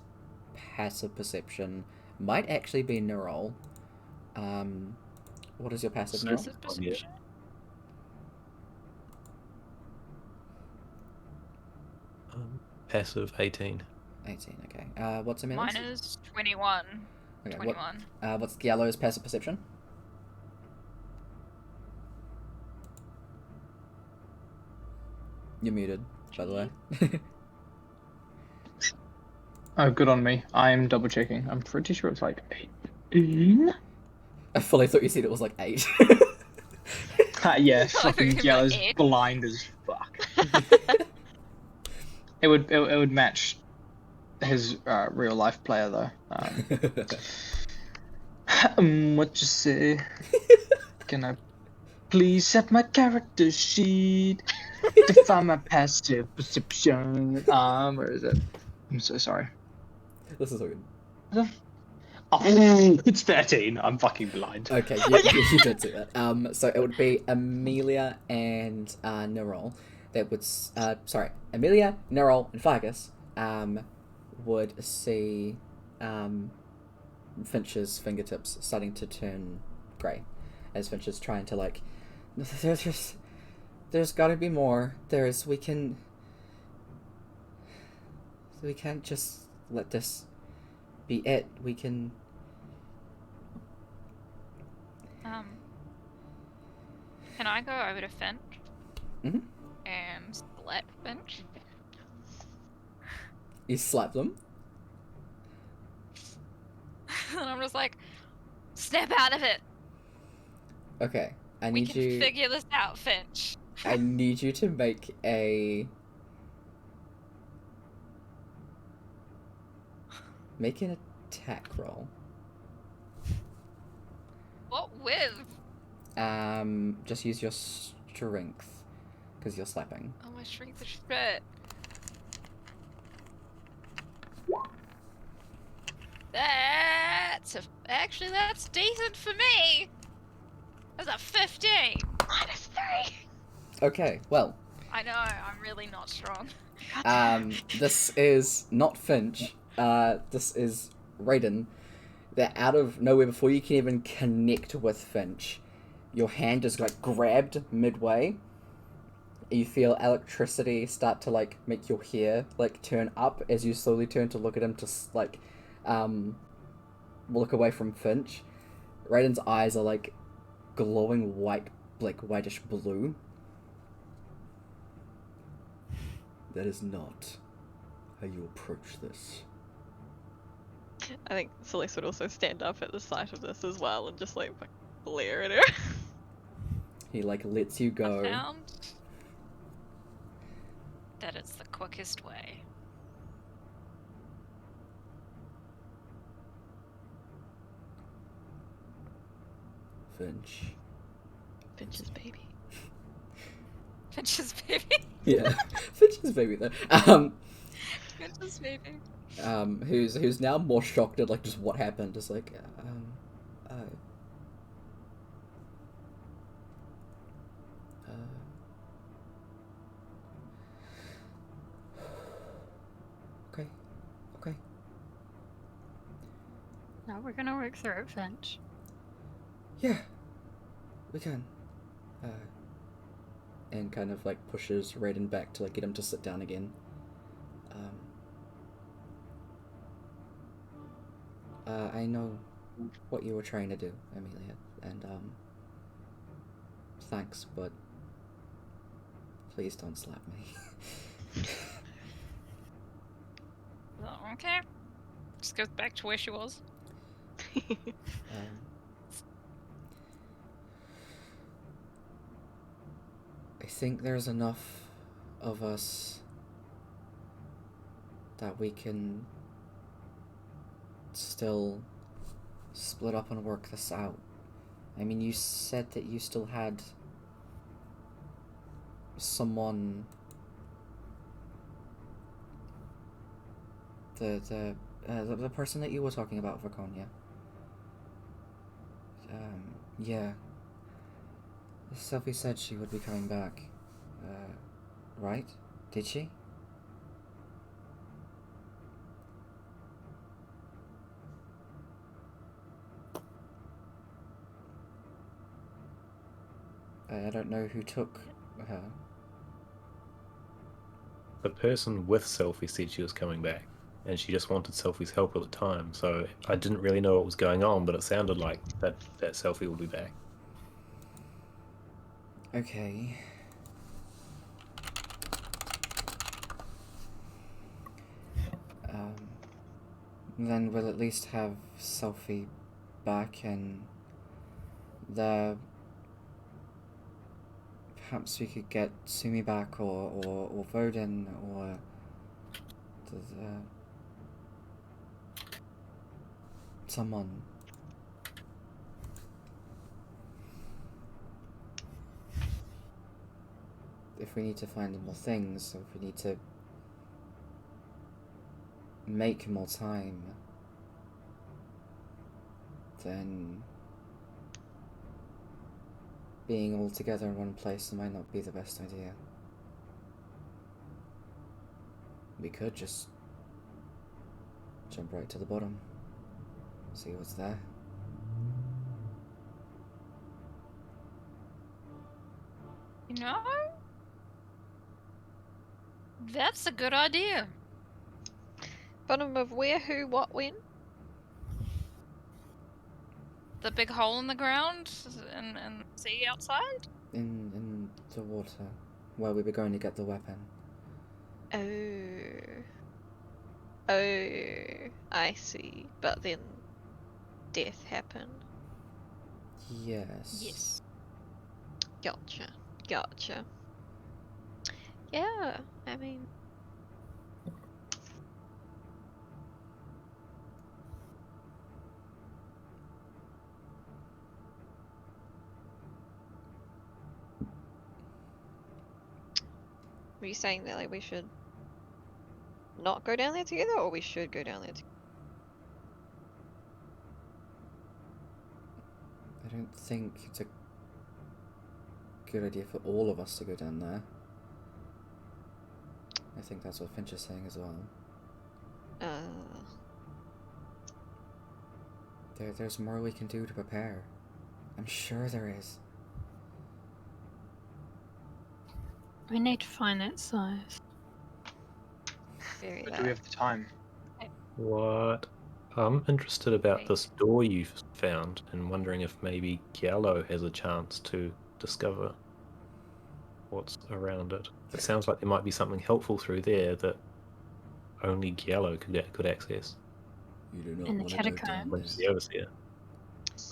passive perception might actually be Neural. What is your passive, Neural? Passive perception? Passive 18. 18, okay. What's Amelia's? Mine is 21. Okay, 21. what's Yellow's passive perception? You're muted, by the way. Oh, good on me. I'm double checking. I'm pretty sure it's like 18. I fully thought you said it was like 8. Yeah, I thought fucking you meant Yellow's 8. blind as fuck. It would match his real life player though. What you say? Can I please set my character sheet? Define my passive perception. Where is it? I'm so sorry. This is all good. Oh, it's 13. I'm fucking blind. Okay, you did see that. So it would be Amelia and Neural. That would sorry, Amelia, Neural, and Fargus would see Finch's fingertips starting to turn grey as Finch is trying to like. There's got to be more. We can't just let this be it. We can. Can I go over to Finch? Mhm. And slap Finch? You slap them. And I'm just like, snap out of it! Okay, I We need can you. figure this out, Finch. I need you to make a. Make an attack roll. What with? Just use your strength, because you're slapping. Oh, my strength is shit. Actually, that's decent for me. That's a 15. -3. Okay, well, I know, I'm really not strong. this is not Finch. This is Raiden. That out of nowhere, before you can even connect with Finch, your hand is like grabbed midway. You feel electricity start to like make your hair like turn up as you slowly turn to look at him to like look away from Finch. Raiden's eyes are like glowing white, like whitish blue. That is not how you approach this. I think Celeste would also stand up at the sight of this as well and just like glare at her. He like lets you I go. found that it's the quickest way. Finch. Finch's baby. Finch's baby. Yeah, Finch's baby though. Finch's baby. Who's now more shocked at like just what happened. Just like, okay, okay. No, we're gonna work through it, Finch. Yeah, we can. And kind of like pushes Raiden back to like get him to sit down again. I know what you were trying to do, Amelia, and thanks, but please don't slap me. Well, okay. Just goes back to where she was. I think there's enough of us that we can still split up and work this out. I mean, you said that you still had someone, the person that you were talking about, Vaconia. Yeah. Sophie said she would be coming back. Right? Did she? I don't know who took her. The person with Selfie said she was coming back, and she just wanted Selfie's help at the time, so I didn't really know what was going on, but it sounded like that Selfie will be back. Okay. Then we'll at least have Selfie back, and perhaps we could get Sumi back, or Vodin, or someone. If we need to find more things, or if we need to make more time, then being all together in one place might not be the best idea. We could just jump right to the bottom, see what's there. You know? That's a good idea. Bottom of where, who, what, when? The big hole in the ground and sea outside? In the water, where we were going to get the weapon. Oh, I see. But then death happened. Yes. Yes. Gotcha. Yeah, I mean... Were you saying that like we should not go down there together, or we should go down there together? I don't think it's a good idea for all of us to go down there. I think that's what Finch is saying as well. There's more we can do to prepare. I'm sure there is. We need to find that size. Very But do we have the time? What? I'm interested about Right. this door you've found and wondering if maybe Giallo has a chance to discover what's around it. It sounds like there might be something helpful through there that only Giallo could access. You do not In the want to go down catacombs. there. Once the overseer.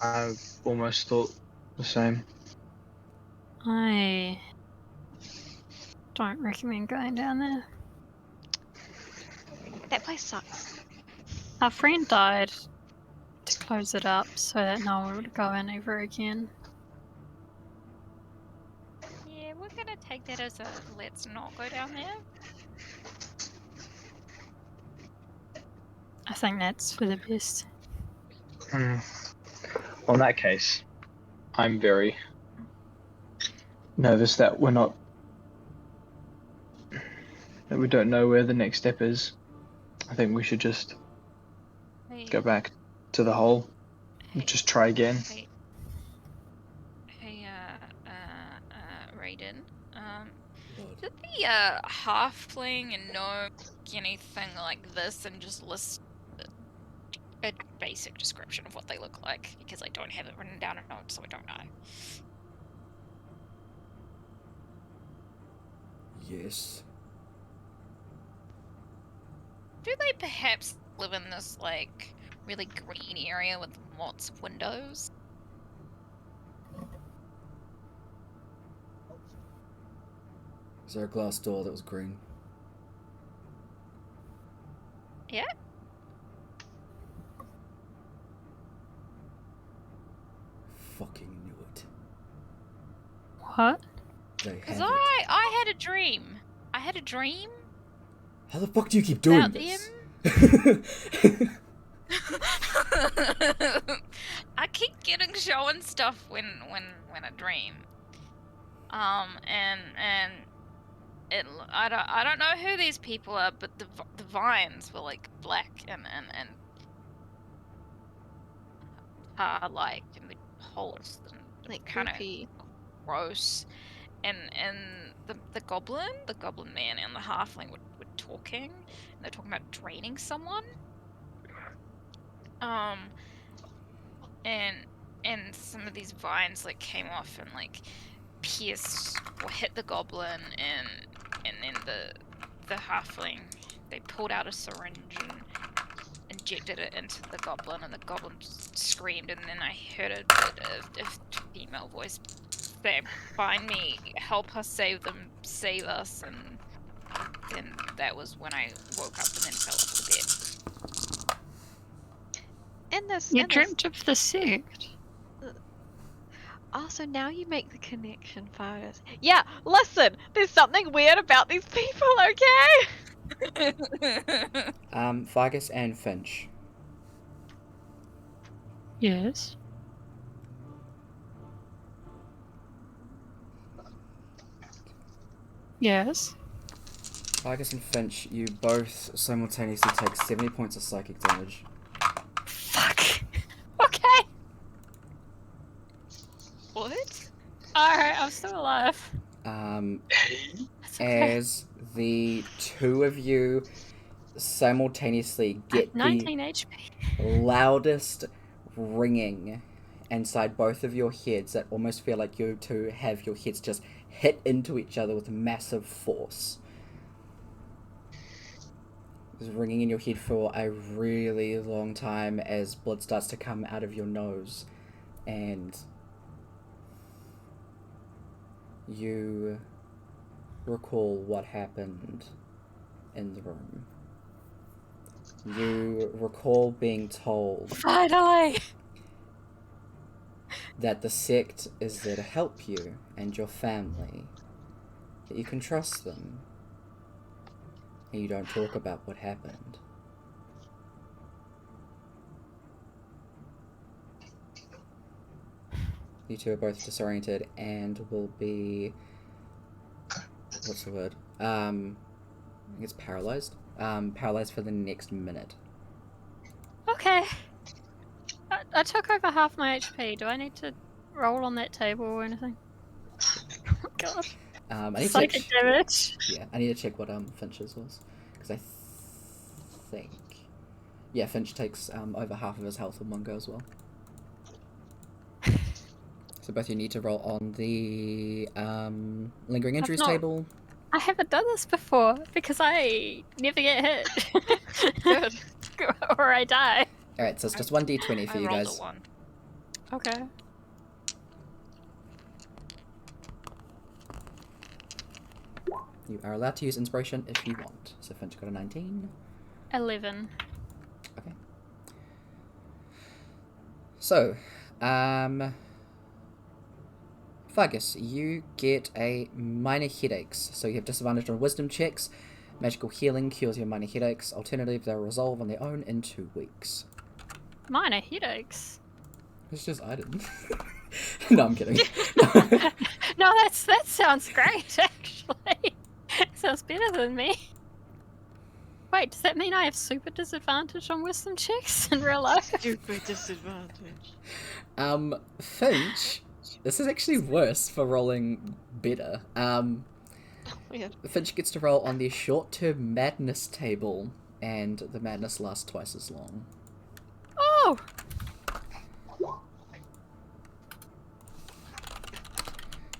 I've almost thought the same. I don't recommend going down there. That place sucks. Our friend died to close it up so that no one would go in ever again. Yeah, we're gonna take that as a let's not go down there. I think that's for the best. Well, in that case, I'm very nervous that we don't know where the next step is. I think we should just Hey, go back to the hole and hey, just try again. hey, Raiden. Did the halfling and gnome anything like this and just list a basic description of what they look like? Because I don't have it written down in notes, so I don't know. Yes. Do they perhaps live in this, like, really green area with lots of windows? Is there a glass door that was green? Yeah? Fucking knew it. What? They Because have it. I had a dream. I had a dream How the fuck do you keep doing about this? I keep getting shown stuff when I dream. And I don't know who these people are, but the vines were like black and like and the holes and Like kind of creepy. gross. And the goblin man and the halfling were talking, and they're talking about draining someone. And some of these vines like came off and like pierced or hit the goblin, and then the halfling, they pulled out a syringe and injected it into the goblin, and the goblin screamed, and then I heard a female voice say, "Find me, help us, save them, save us," and then that was when I woke up and then fell off the bed. You dreamt of the sect. Oh, so now you make the connection, Fargus. Yeah, listen, there's something weird about these people, okay? Fargus and Finch. Yes. Yes. Fargus and Finch, you both simultaneously take 70 points of psychic damage. Fuck. Okay. What? Alright, I'm still alive. That's okay. As the two of you simultaneously get 19 the HP. loudest ringing inside both of your heads that almost feel like you two have your heads just hit into each other with massive force. It's ringing in your head for a really long time as blood starts to come out of your nose, and you recall what happened in the room. You recall being told Finally! that the sect is there to help you and your family, that you can trust them, and you don't talk about what happened. You two are both disoriented and will be... what's the word? I guess paralyzed? Paralyzed for the next minute. Okay. I took over half my HP. Do I need to roll on that table or anything? Oh god. I need Psychic to damage. Yeah, I need to check what Finch's was, because I think, yeah, Finch takes over half of his health in one go as well. So both you need to roll on the lingering injuries not- table. I haven't done this before because I never get hit. Good. Or I die. All right, so it's just 1d20 for I you rolled guys. a 1. Okay. You are allowed to use inspiration if you want. So Finch got a 19. 11. Okay. So, Fargus, you get a minor headaches. So you have disadvantage on wisdom checks. Magical healing cures your minor headaches. Alternatively, they'll resolve on their own in 2 weeks. Minor headaches. It's just I didn't. No, I'm kidding. No, that sounds great, actually. Sounds better than me. Wait, does that mean I have super disadvantage on wisdom checks in real life? Stupid disadvantage. Finch, this is actually worse for rolling better. Weird. Finch gets to roll on the short-term madness table, and the madness lasts twice as long. Oh!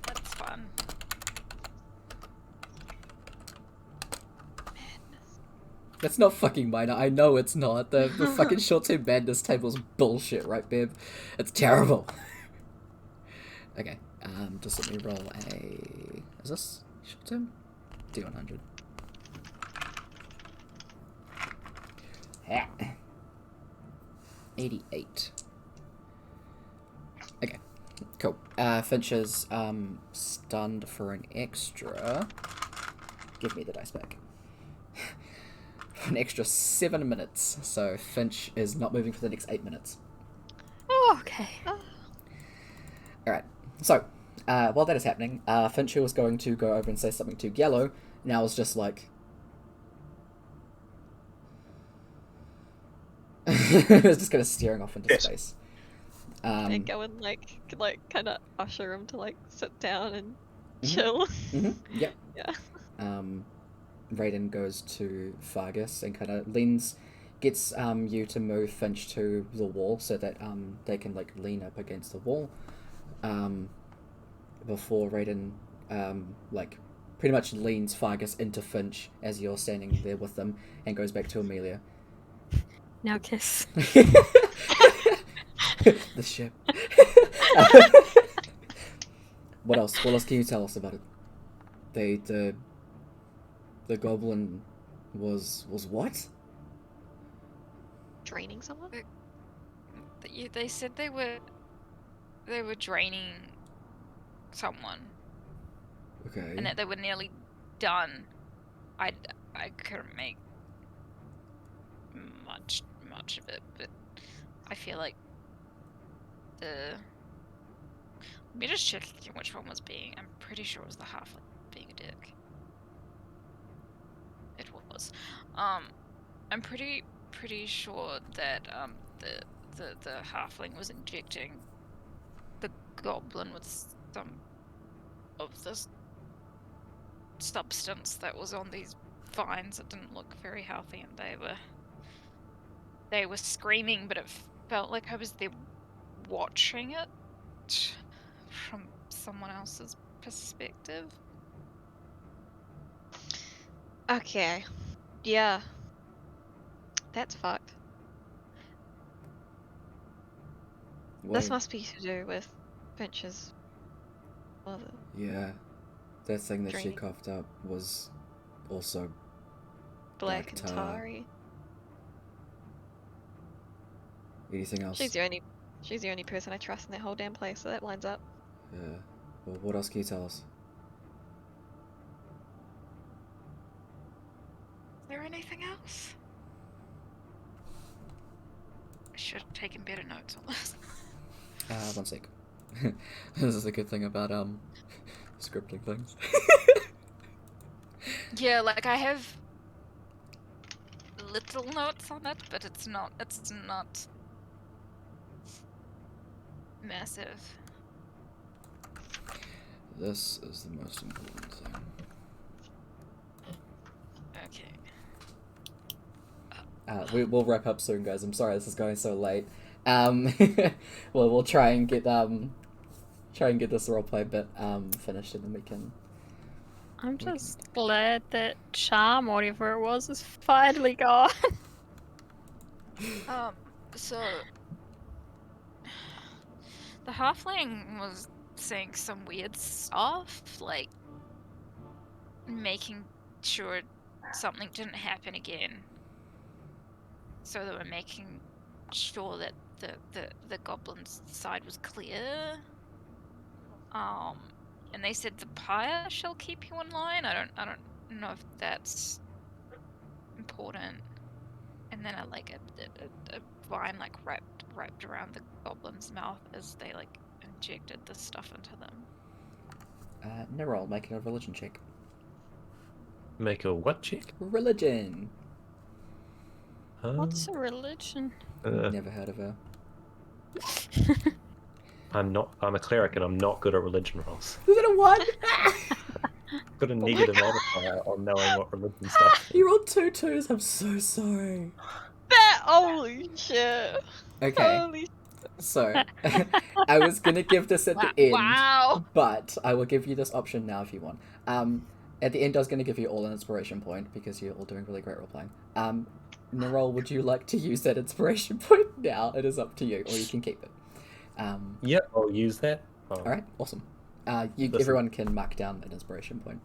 That's fun. That's not fucking minor. I know it's not. The fucking short-term madness table's bullshit, right, babe? It's terrible. Okay, just let me roll a... Is this short-term? D100. Ah. 88. Okay, cool. Finch is stunned for an extra... Give me the dice back. An extra 7 minutes, so Finch is not moving for the next 8 minutes. Oh, okay. Alright, so, while that is happening, Finch was going to go over and say something to Gallo, now is just like... It's just kind of staring off into Yes. space. And go and like kind of usher him to like sit down and Mhm. chill. Yep. Yeah. Raiden goes to Fargus and kind of gets you to move Finch to the wall so that they can like lean up against the wall. Before Raiden like pretty much leans Fargus into Finch as you're standing there with them and goes back to Amelia. Now kiss. The ship. What else? What else can you tell us about it? The goblin was what? Draining someone? They said they were draining someone, Okay. and that they were nearly done. I couldn't make much of it, but I feel like let me just check which one was being. I'm pretty sure it was the halfling being a dick. It was. I'm pretty sure that the halfling was injecting the goblin with some of this substance that was on these vines. It didn't look very healthy, and they were screaming, but it felt like I was there watching it from someone else's perspective. Okay. Yeah. That's fucked. This must be to do with Finch's mother. Yeah. That thing that she Draining. coughed up was also Black Black and tar. tarry. anything else. She's the only person I trust in that whole damn place, so that lines up. Yeah. Well, what else can you tell us? Is there anything else? I should have taken better notes on this. 1 sec. This is a good thing about scripting things. Yeah, like I have little notes on it, but it's not massive. This is the most important thing. Okay. We'll wrap up soon, guys. I'm sorry this is going so late. We'll try and get this roleplay bit finished, and then we can. I'm just glad that charm, or whatever it was, is finally gone. So the halfling was saying some weird stuff, like making sure something didn't happen again. So they were making sure that the goblin's side was clear. And they said the pyre shall keep you in line. I don't know if that's important. And then a vine like wrapped around the goblin's mouth as they like injected the stuff into them. Nerol, make a religion check. Make a what check? Religion. What's a religion? Never heard of her. I'm a cleric and I'm not good at religion rolls. Was it a 1? Got a negative modifier on knowing what religion stuff is. You rolled 2 2s. I'm so sorry. Holy shit. Okay. Holy So, I was gonna give this at the end, Wow. but I will give you this option now if you want. At the end, I was gonna give you all an inspiration point because you're all doing really great role playing. Nerol, would you like to use that inspiration point now? It is up to you, or you can keep it. Yep, I'll use that. All right, awesome. Listen. Everyone can mark down an inspiration point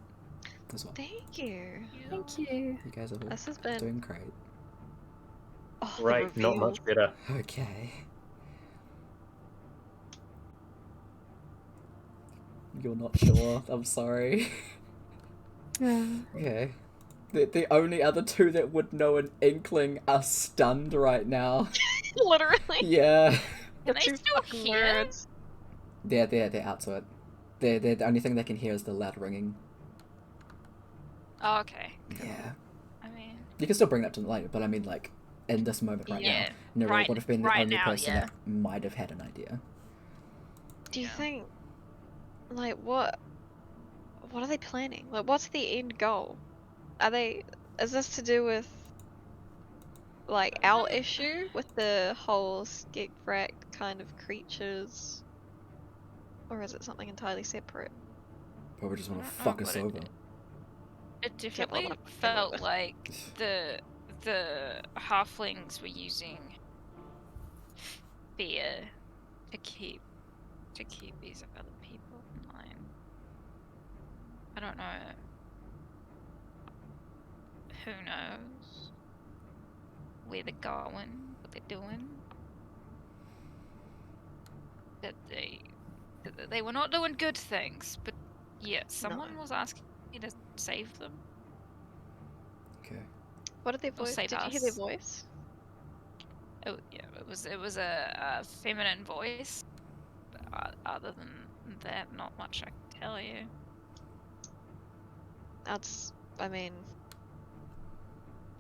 as well. Thank you. Thank you. You guys are all This has been doing great. the Right, not reveal. much better. Okay. You're not sure. I'm sorry. Okay. The only other two that would know an inkling are stunned right now. Literally. Yeah. Can they Two still fucking hear? words. They're out to it. They're the only thing they can hear is the loud ringing. Oh, okay. Yeah. I mean, You can still bring that to later, but I mean, like, in this moment right yeah. now, Nerol right- would have been the right only now, person yeah. that might have had an idea. Do you Yeah. think, like, what are they planning? Like, what's the end goal? Is this to do with, like, our issue with the whole skek-frak kind of creatures? Or is it something entirely separate? Probably just want to I don't know fuck us what over. it definitely wanna fuck them felt over. like the halflings were using fear to keep these other people in line. I don't know. Who knows where they're going, what they're doing? That they were not doing good things, but yeah, someone was asking me to save them. Okay. What did their Or voice? save Did you hear their us. voice? Oh yeah, it was a feminine voice. Other than that, not much I can tell you. I mean,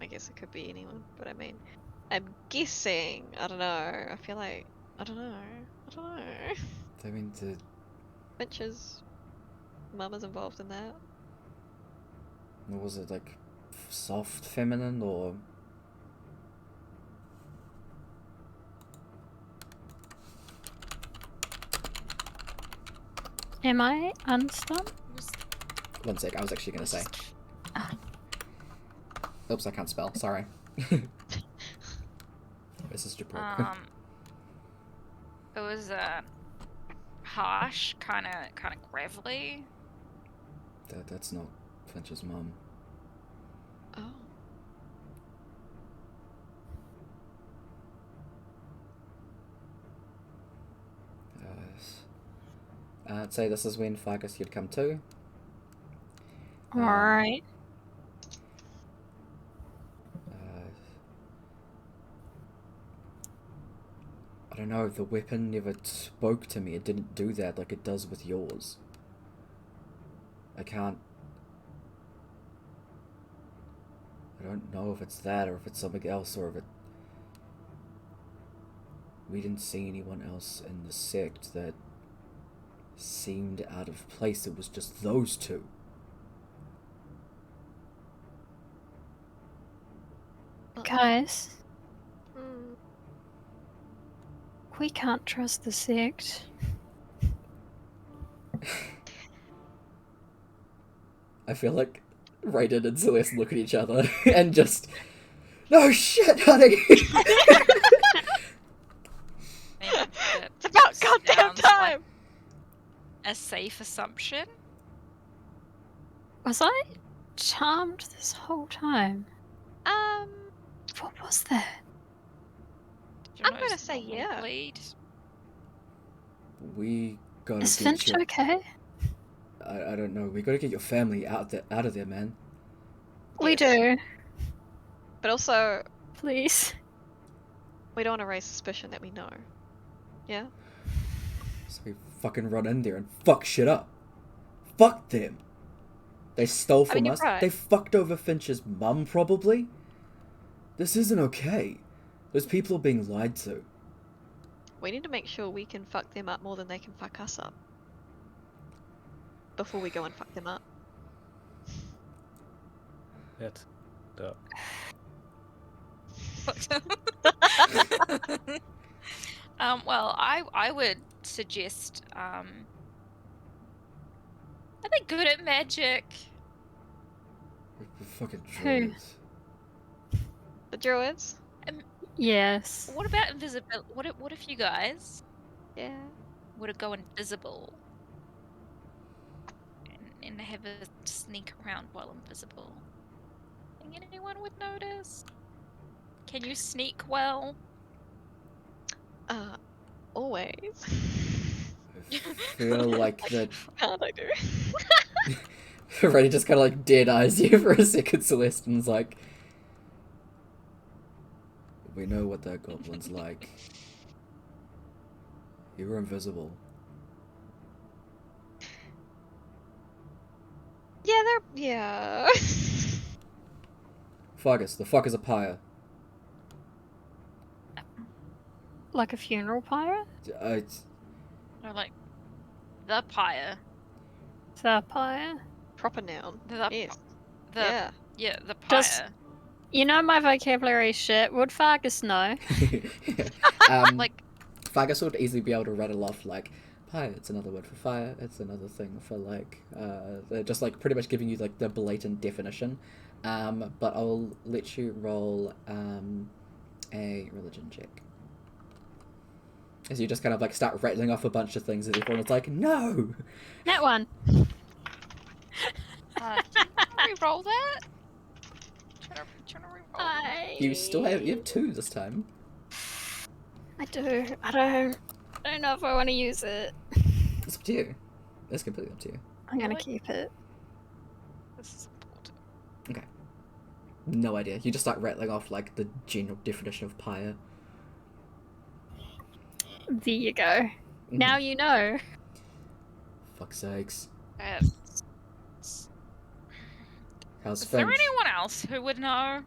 I guess it could be anyone, but I mean, I'm guessing. I don't know. I feel like I don't know. I mean, Finch's mum is involved in that. was it like soft feminine or? Am I unstunned? One sec, I was actually gonna say. Ah. Oops, I can't spell. Sorry. This is Japan. It was harsh, kind of gravelly. That's not Finch's mum. Oh. I'd say this is when Fargus you'd come to. Alright. I don't know, the weapon never spoke to me. It didn't do that like it does with yours. I don't know if it's that or if it's something else or if it... We didn't see anyone else in the sect that seemed out of place. It was just those two. Guys, Hmm. we can't trust the sect. I feel like Raiden and Celeste look at each other and just... No shit, honey! Maybe It's about goddamn sounds safe assumption? Was I charmed this whole time? Um, What was that? Did your I'm gonna nose say normally yeah. bleed? We gotta Is get Finch your... okay? I don't know. We gotta get your family out of there, man. We Yes. do. But also, Please. we don't want to raise suspicion that we know. Yeah? So we fucking run in there and fuck shit up. Fuck them. They stole I mean, from you're us. right. They fucked over Finch's mum, probably. This isn't okay. Those people are being lied to. We need to make sure we can fuck them up more than they can fuck us up. Before we go and fuck them up. That's up. Well, I would suggest, are they good at magic? We're fucking Who? druids. The druids? Yes. What about invisible? What if you guys Yeah. were to go invisible and have a sneak around while invisible? Think anyone would notice? Can you sneak well? Always. I feel like that... Can't I do? Reddy just kind of like dead eyes you for a second, Celeste, and is like... We know what that goblin's like. You were invisible. Yeah, yeah. Fargus. The fuck is a pyre? Like a funeral pyre? It's... Or like the pyre? The pyre? Proper noun. The Yes. the Yeah. the Does- pyre. You know my vocabulary shit. Would Fargus know? Like Fargus would easily be able to rattle off like pyre. It's another word for fire. It's another thing for like they're just like pretty much giving you like the blatant definition. But I'll let you roll a religion check. As you just kind of like start rattling off a bunch of things, and everyone's like, "No!" That one. can you re-roll that? Trying to re-roll. You still have 2 this time. I do. I don't know if I want to use it. It's up to you. It's completely up to you. I'm gonna Really? keep it. This is important. Okay. No idea. You just start rattling off like the general definition of pyre. There you go. Now you know. Fuck's sakes. Is How's there Finch? anyone else who would know?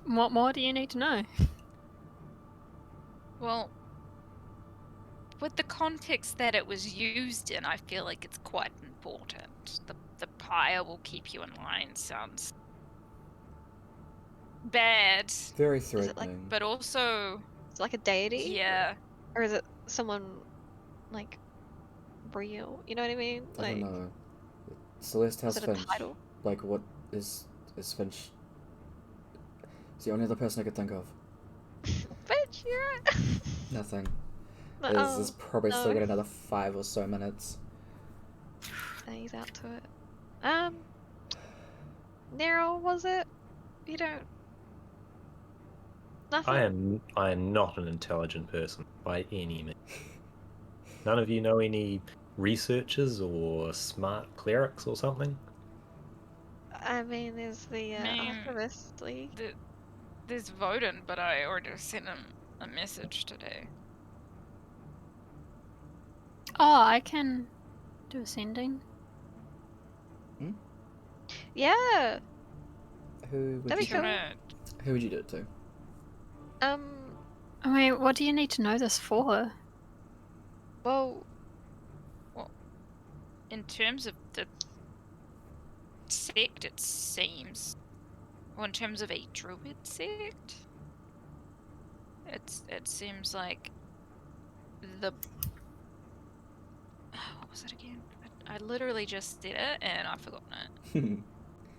What more do you need to know? Well, with the context that it was used in, I feel like it's quite important. The pyre will keep you in line sounds bad, Very it like- threatening. but also, It's like a deity? yeah. Or is it someone like real? You know what I mean? I Like, don't know. Celeste, how's is it a Finch? title? Like, what is Finch? It's the only other person I could think of. Bitch, you're right. Nothing. No, There's probably still no. got another 5 or so minutes. He's out to it. Nero, was it? You don't. Nothing. I am not an intelligent person by any means. None of you know any researchers or smart clerics or something? I mean, there's the Man. Archivist League. There's Voden, but I already sent him a message today. Oh, I can do ascending. Yeah. Who would That'd you be cool. Who would you do it to? I mean, what do you need to know this for? Well, In terms of the sect, it seems. Well, in terms of a druid sect, it seems like the. What was it again? I literally just did it and I've forgotten it.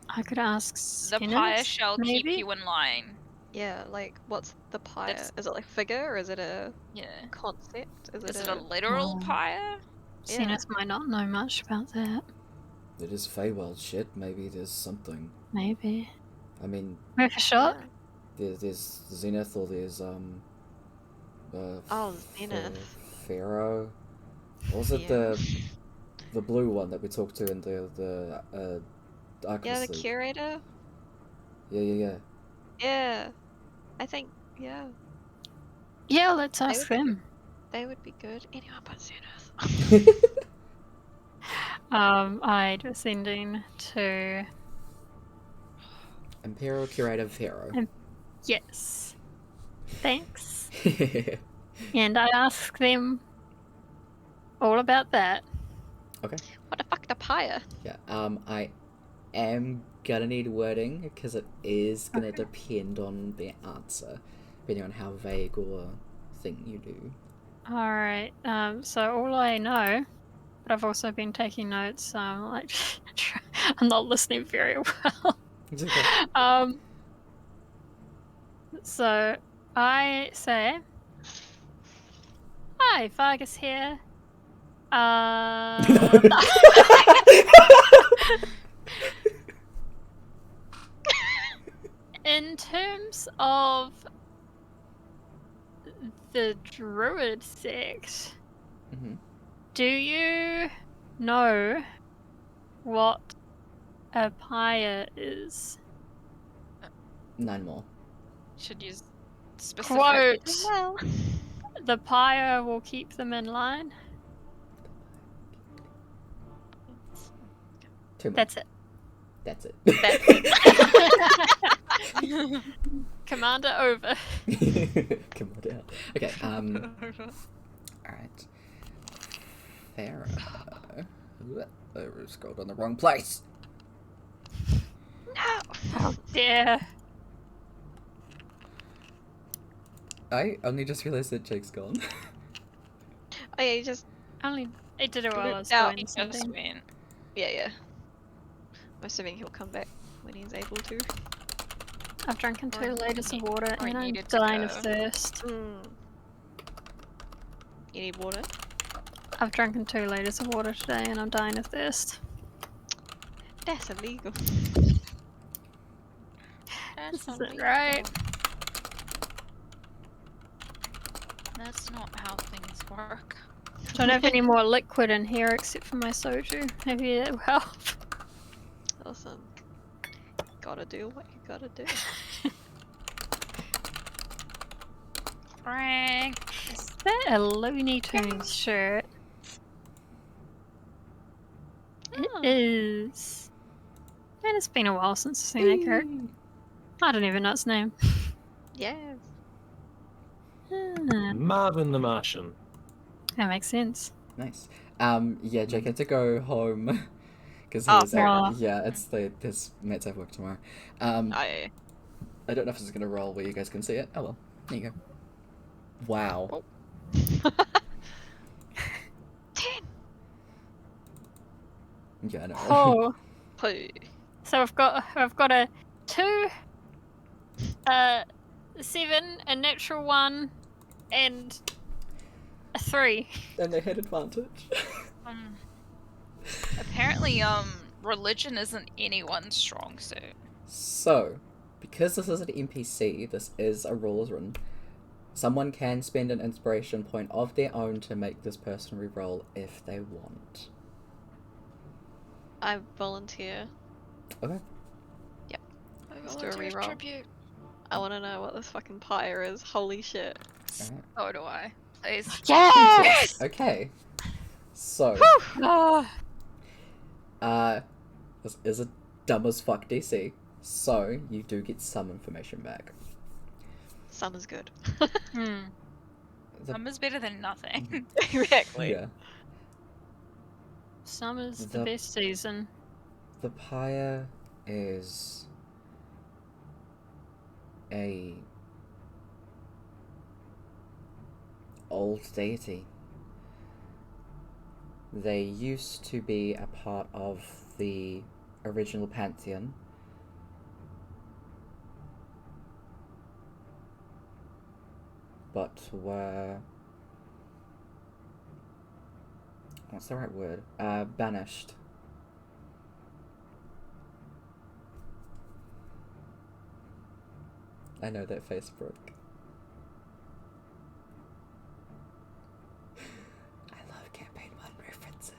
I could ask The Skinners, pyre shall keep maybe? you in line. Yeah, like what's the pyre? That's- Is it like figure or is it a Yeah. concept? Is Is it it a literal Oh. pyre? Zenith might not know much about that. It is Feywild shit. Maybe there's something. Maybe. I mean, Worth a shot? there's Zenith or there's Oh, Zenith. Pharaoh. What was it Yeah. the blue one that we talked to in the Yeah, Archivist the League? curator. Yeah. Yeah, I think Yeah, let's They ask would be them. they would be good. Anyone but Zenith. I descending to Imperial Curator Pharaoh. yes. Thanks. And I ask them all about that. Okay. What the fuck, the pyre? Yeah. I am gonna need wording because it is gonna depend on the answer, depending on how vague or thing you do. Alright, so all I know, but I've also been taking notes, so I'm like, I'm not listening very well. It's okay. So I say, hi, Vargas here. In terms of the druid sect, Mm-hmm. do you know what a pyre is? 9 more. Should use specific. Quote, Well, the pyre will keep them in line. 2 more. That's it. That's it. Commander over. Come on down. Okay. Alright. Pharaoh. I scrolled on the wrong place. no. Oh dear. I only just realized that Jake's gone. Oh yeah, you just Only it did it while I was Out. doing Just something. went. yeah. I'm assuming he'll come back when he's able to. I've drunken 2 Or liters of need- water or and I'm needed to dying of go. thirst. You need water? I've drunken 2 liters of water today and I'm dying of thirst. That's illegal. That's This isn't illegal. right. That's not how things work. Don't have any more liquid in here except for my soju. Maybe it will help. Awesome. Gotta do what you gotta do. Frank. Is that a Looney Tunes shirt? It Oh. is. Man, it's been a while since I've seen that character. I don't even know its name. Yes. Ah, Marvin the Martian. that makes sense. Nice. Yeah, Jake had to go home because Oh, he's fair enough. yeah, it's his mates have work tomorrow. Oh yeah. I don't know if this is gonna roll where you guys can see it. Oh well, there you go. Wow. Oh. 10. Yeah, I know. Oh, Poo. so I've got a 2, 7, a natural 1, and a 3. And they had advantage. Apparently, religion isn't anyone's strong suit. So, because this is an NPC, this is a rule as written. Someone can spend an inspiration point of their own to make this person reroll if they want. I volunteer. Okay. Let's do a reroll. I wanna know what this fucking pyre is. Holy shit. Alright. So do I. Please. Yes! Okay. So, Oh, this is a dumb as fuck DC. So, you do get some information back. Some is good. hmm. Some is better than nothing. Exactly. Yeah. Summer's the The- best season. The pyre is a old deity. They used to be a part of the original pantheon, but were... What's the right word? Banished. I know that face, Brooke. I love campaign 1 references.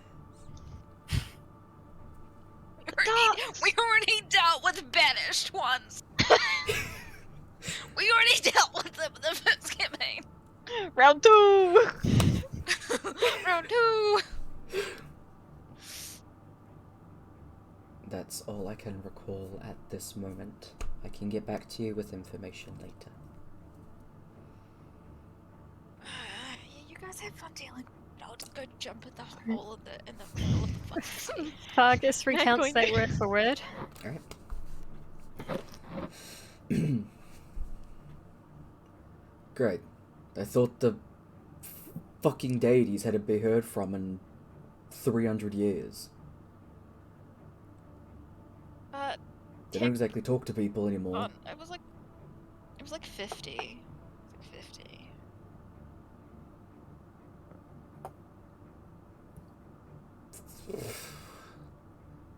We already dealt with banished ones. We already dealt with them in the first campaign. Round 2! Round 2. That's all I can recall at this moment. I can get back to you with information later. Yeah, you guys have fun dealing. I'll just go jump in the hole in the middle of the fucking sea. Vargas recounts going that there. word for word. Alright. Great. I thought the fucking deities hadn't been heard from in 300 years. They don't exactly talk to people anymore. It was like 50. It was like 50.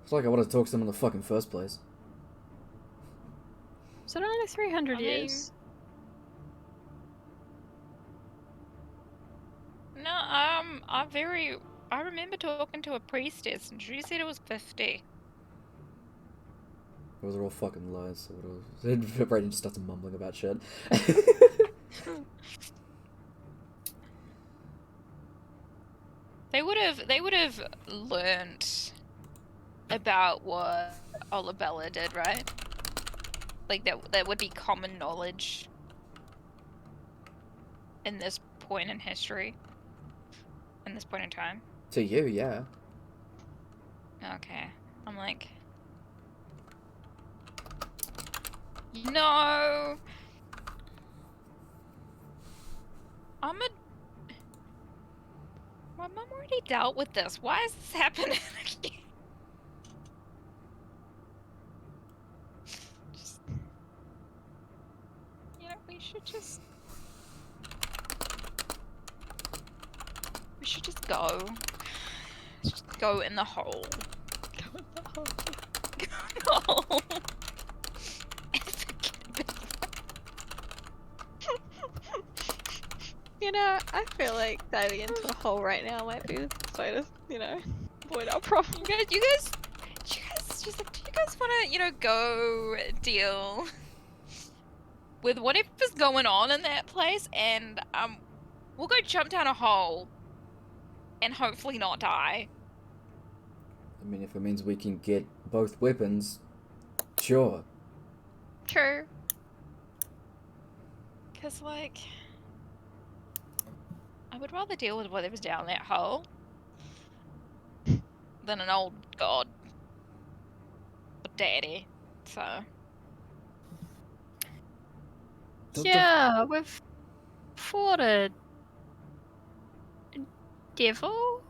It's like I wanted to talk to them in the fucking first place. So only 300 I years. No, I remember talking to a priestess and she said it was 50. Those are all fucking lies. So it was... Brayden just starts mumbling about shit. They would have learnt about what Olabella did, right? Like that would be common knowledge in this point in history. In this point in time. To you, yeah. Okay. I'm like, no. My mum already dealt with this. Why is this happening again? Just, we should just go. Just go in the hole. Go in the hole. Go in the hole. And forget about I feel like diving into a hole right now might be the way to, avoid our problem. do you guys want to, go deal with whatever's going on in that place, and we'll go jump down a hole and hopefully not die. I mean, if it means we can get both weapons, sure. True. Because, I would rather deal with whatever's down that hole than an old god. Or daddy. So. Yeah, we've fought a devil?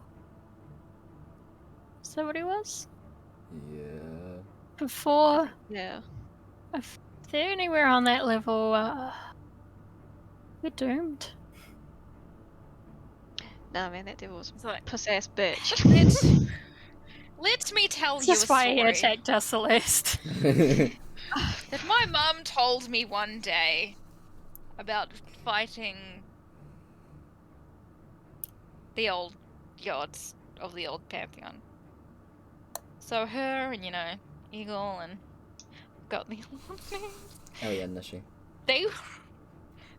Is that what he was? Yeah. Before, Yeah. if they're anywhere on that level, we're doomed. Nah, man, that devil's It's like, puss-ass bitch. let me tell you a That's why he story attacked us, Celeste. that my mum told me one day about fighting the old gods of the old pantheon. So her and, Eagle and got the old names. Oh yeah, Nishi.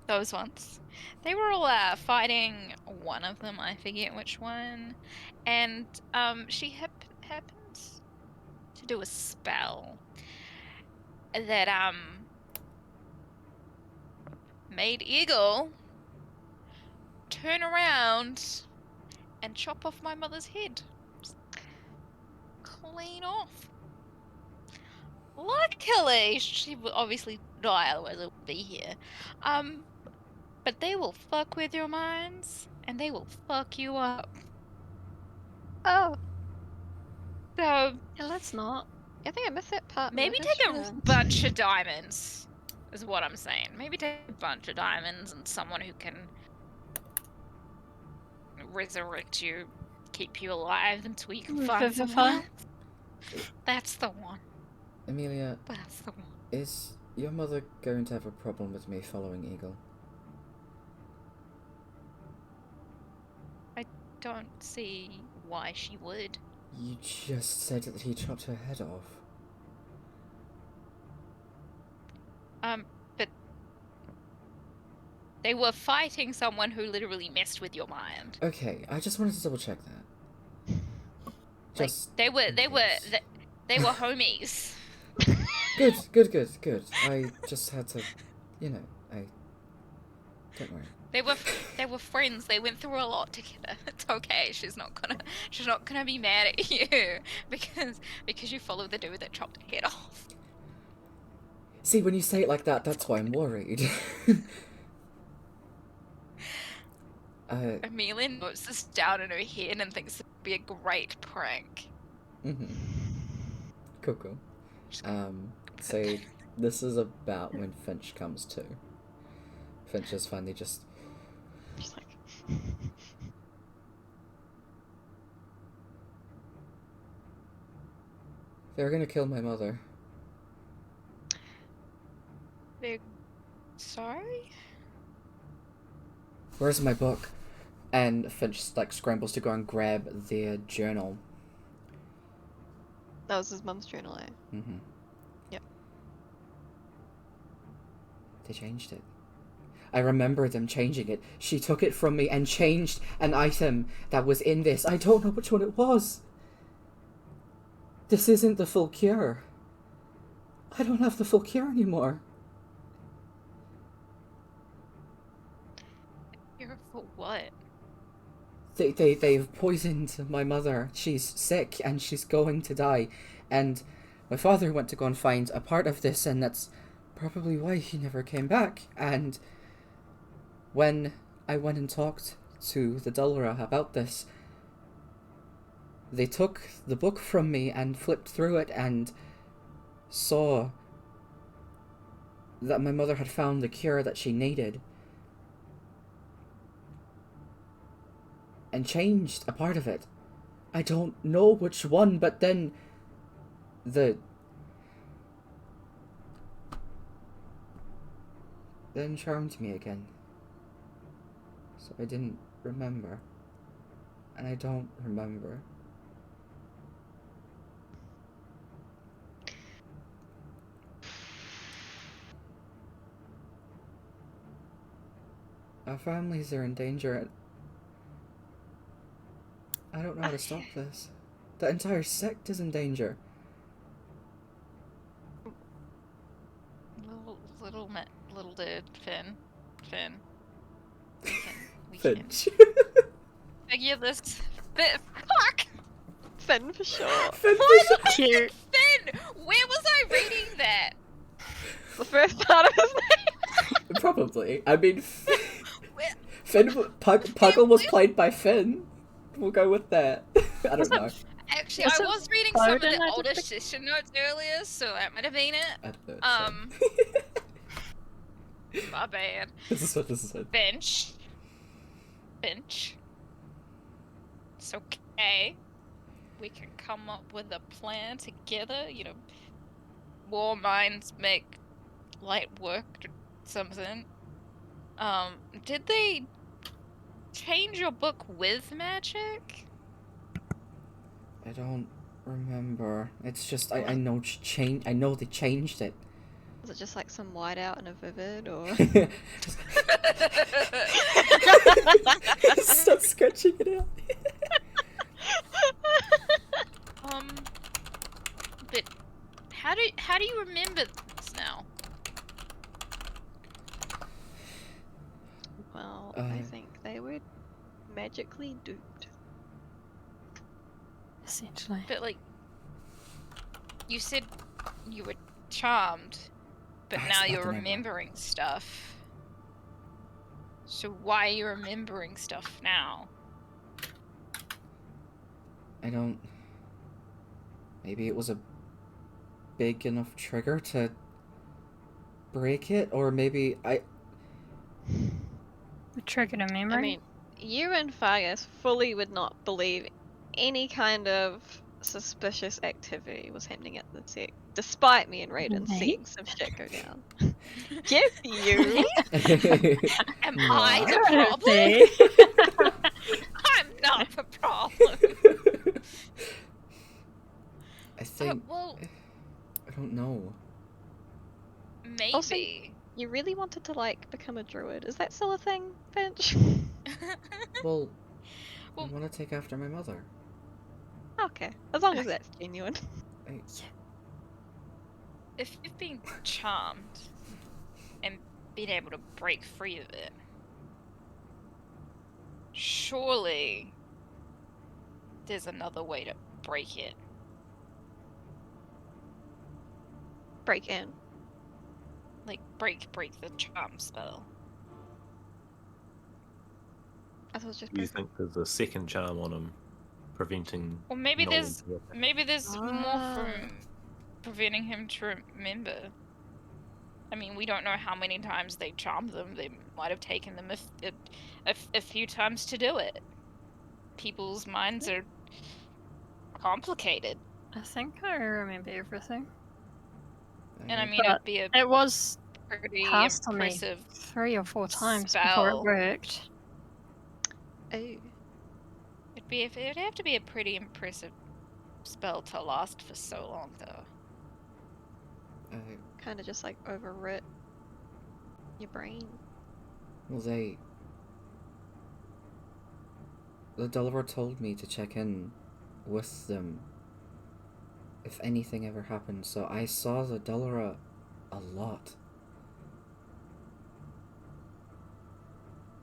Those ones. They were all fighting one of them, I forget which one. And she happened to do a spell that made Eagle turn around and chop off my mother's head. Just clean off. Luckily, she will obviously die, otherwise it would be here. But they will fuck with your minds, and they will fuck you up. Oh, So yeah, let's not. I think I missed that part. maybe in the take history. a bunch of diamonds is what I'm saying. Maybe take a bunch of diamonds and someone who can resurrect you, keep you alive until you can find someone Revivify. else. That's the one. Amelia, That's the one. is your mother going to have a problem with me following Eagle? I don't see why she would. You just said that he chopped her head off. But they were fighting someone who literally messed with your mind. Okay, I just wanted to double check that. Just They were in case. homies. Good. I just had to, don't worry. They were friends. They went through a lot together. It's okay. She's not gonna be mad at you because you followed the dude that chopped her head off. See, when you say it like that, that's why I'm worried. Amelia notes this down in her head and thinks it'd be a great prank. Mm-hmm. Cool. So this is about when Finch comes to. Finch is finally just like... They're gonna kill my mother. They're sorry? Where's my book? And Finch scrambles to go and grab their journal. That was his mum's journal, eh? Mm-hmm. Yep. They changed it. I remember them changing it. She took it from me and changed an item that was in this. I don't know which one it was. This isn't the full cure. I don't have the full cure anymore. Cure for what? They've poisoned my mother. She's sick and she's going to die. And my father went to go and find a part of this, and that's probably why he never came back. And when I went and talked to the Dulra about this, they took the book from me and flipped through it and saw that my mother had found the cure that she needed. And changed a part of it. I don't know which one, but then then charmed me again. So I didn't remember. And I don't remember. Our families are in danger. I don't know how to stop this. The entire sect is in danger. Little dude, Finn. We can Finch. figure this. Fuck! Finn for sure. Finn Why for did I say Finn? Where was I reading that? The first part of his name. Probably. I mean, Where- Puggle was played by Finn. We'll go with that. I don't know. Actually, Was I it was reading some of Bowden, the I older think? session notes earlier, so that might have been it. I thought so. My bad. This is it. Finch. It's okay. We can come up with a plan together. War minds make light work or something. Did they change your book with magic? I don't remember. It's just I know I know they changed it. Was it just like some whiteout and a vivid, or? Stop scratching it out. But how do you remember this now? Well, I think they were magically duped. Essentially. But you said you were charmed, but That's now not you're the name. remembering stuff. So why are you remembering stuff now? I don't. Maybe it was a big enough trigger to break it, or maybe I. It triggered a memory. I mean, you and Fargus fully would not believe any kind of suspicious activity was happening at the tech, despite me and Raiden Me? seeing some shit go down. Yes, you. Am I the Could it problem? be? I'm not the problem. I think. Well, I don't know. maybe. Also, you really wanted to like become a druid. Is that still a thing, Finch? Well, I Well- want to take after my mother. Okay, as long as that's genuine. I, If you've been charmed and been able to break free of it, surely there's another way to break it. Break in. Like break the charm spell. I thought it was just You break. think there's a second charm on him, preventing? Or maybe knowledge there's more Ah. from preventing him to remember. I mean, we don't know how many times they charmed them. They might have taken them a few times to do it. People's minds are complicated, I think I remember everything. and I mean, But it'd be a It was pretty passed on me impressive 3 or 4 times before spell. it worked. Oh, It'd have to be a pretty impressive spell to last for so long, though. kind of just like overwrit your brain. well, the Deliver told me to check in with them if anything ever happened, so I saw the Deliver a lot.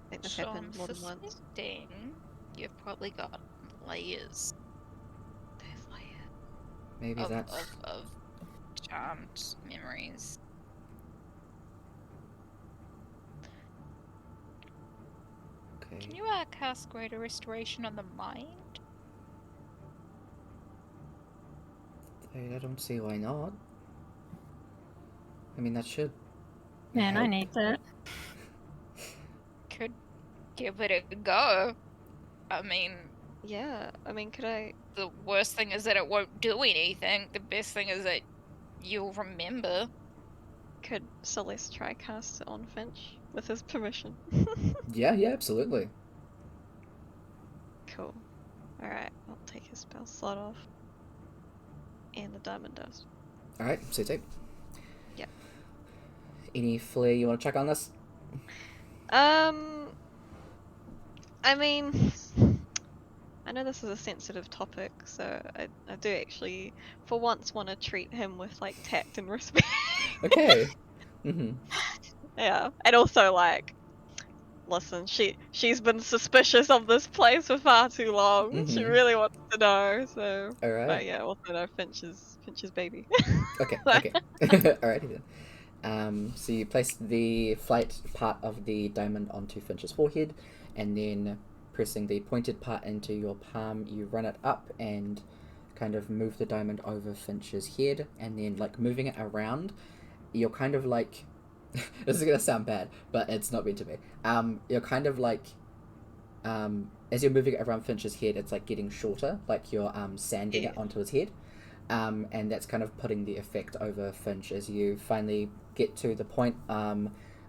I think this So I'm happened more than once. suspecting you've probably got layers There's layers. Maybe of, that's. of charmed memories. Okay. Can you cast Greater Restoration on the mind? I don't see why not. I mean, that should. Man, I help. need that. Could give it a go. I mean, Yeah, I mean, could I? the worst thing is that it won't do anything. The best thing is that you'll remember. Could Celeste try cast it on Finch with his permission? Yeah, absolutely. Cool. Alright, I'll take his spell slot off. And the diamond dust. Alright, so tape. Yep. Any flair you want to check on this? I mean, I know this is a sensitive topic, so I do actually, for once, want to treat him with like tact and respect. Okay. Mm-hmm. Yeah, and also like, listen, she's been suspicious of this place for far too long. She Mhm. really wants to know. So, Alright. but yeah, also know Finch's baby. Okay, okay. Alrighty then. So you place the flat part of the diamond onto Finch's forehead, and then pressing the pointed part into your palm, you run it up and kind of move the diamond over Finch's head, and then like moving it around, you're kind of like this is gonna sound bad, but it's not meant to be. You're kind of like as you're moving it around Finch's head, it's like getting shorter, like you're sanding it Yeah. onto his head. And that's kind of putting the effect over Finch as you finally get to the point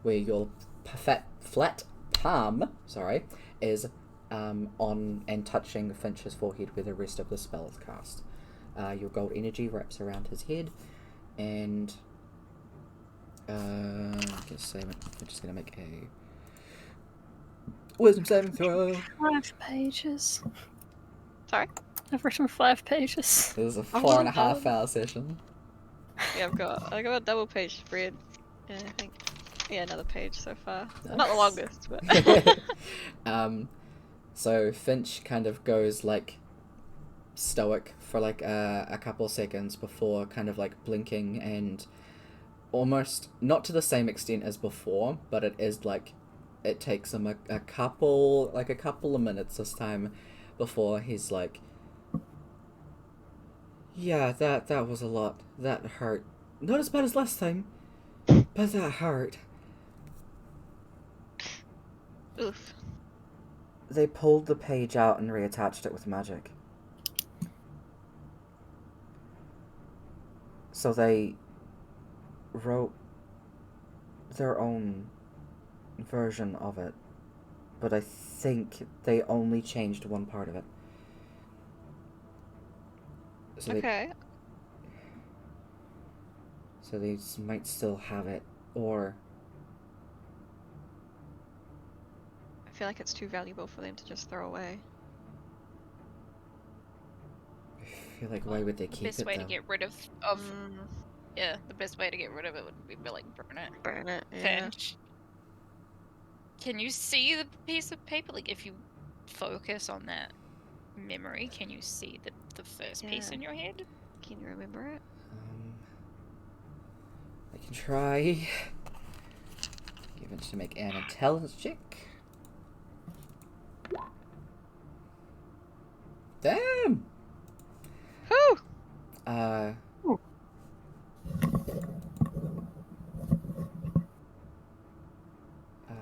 where your flat palm, is on and touching Finch's forehead where the rest of the spell is cast. Your gold energy wraps around his head, and I'm just gonna make a wisdom saving throw. 5 pages. Sorry? I've written 5 pages. This is a Oh, 4.5 hour session. Yeah, I got a double page spread. Yeah, I think. Yeah, another page so far. Not the Nice. longest, but. So Finch kind of goes like stoic for like a couple seconds before kind of like blinking, and almost not to the same extent as before, but it is like it takes him a couple of minutes this time before he's like, yeah, that was a lot. That hurt. Not as bad as last time, But that hurt. Oof. They pulled the page out and reattached it with magic. So they wrote their own version of it, but I think they only changed one part of it. So Okay. they might still have it, or I feel like it's too valuable for them to just throw away. I feel like why would they The keep best it way though? to get rid of Mm, yeah, the best way to get rid of it would be like burn it. burn it. Yeah. Finch. Can you see the piece of paper? Like if you focus on that memory, can you see the first piece Yeah. in your head? Can you remember it? I can try. Give it to make an intelligence check. Damn! Whew!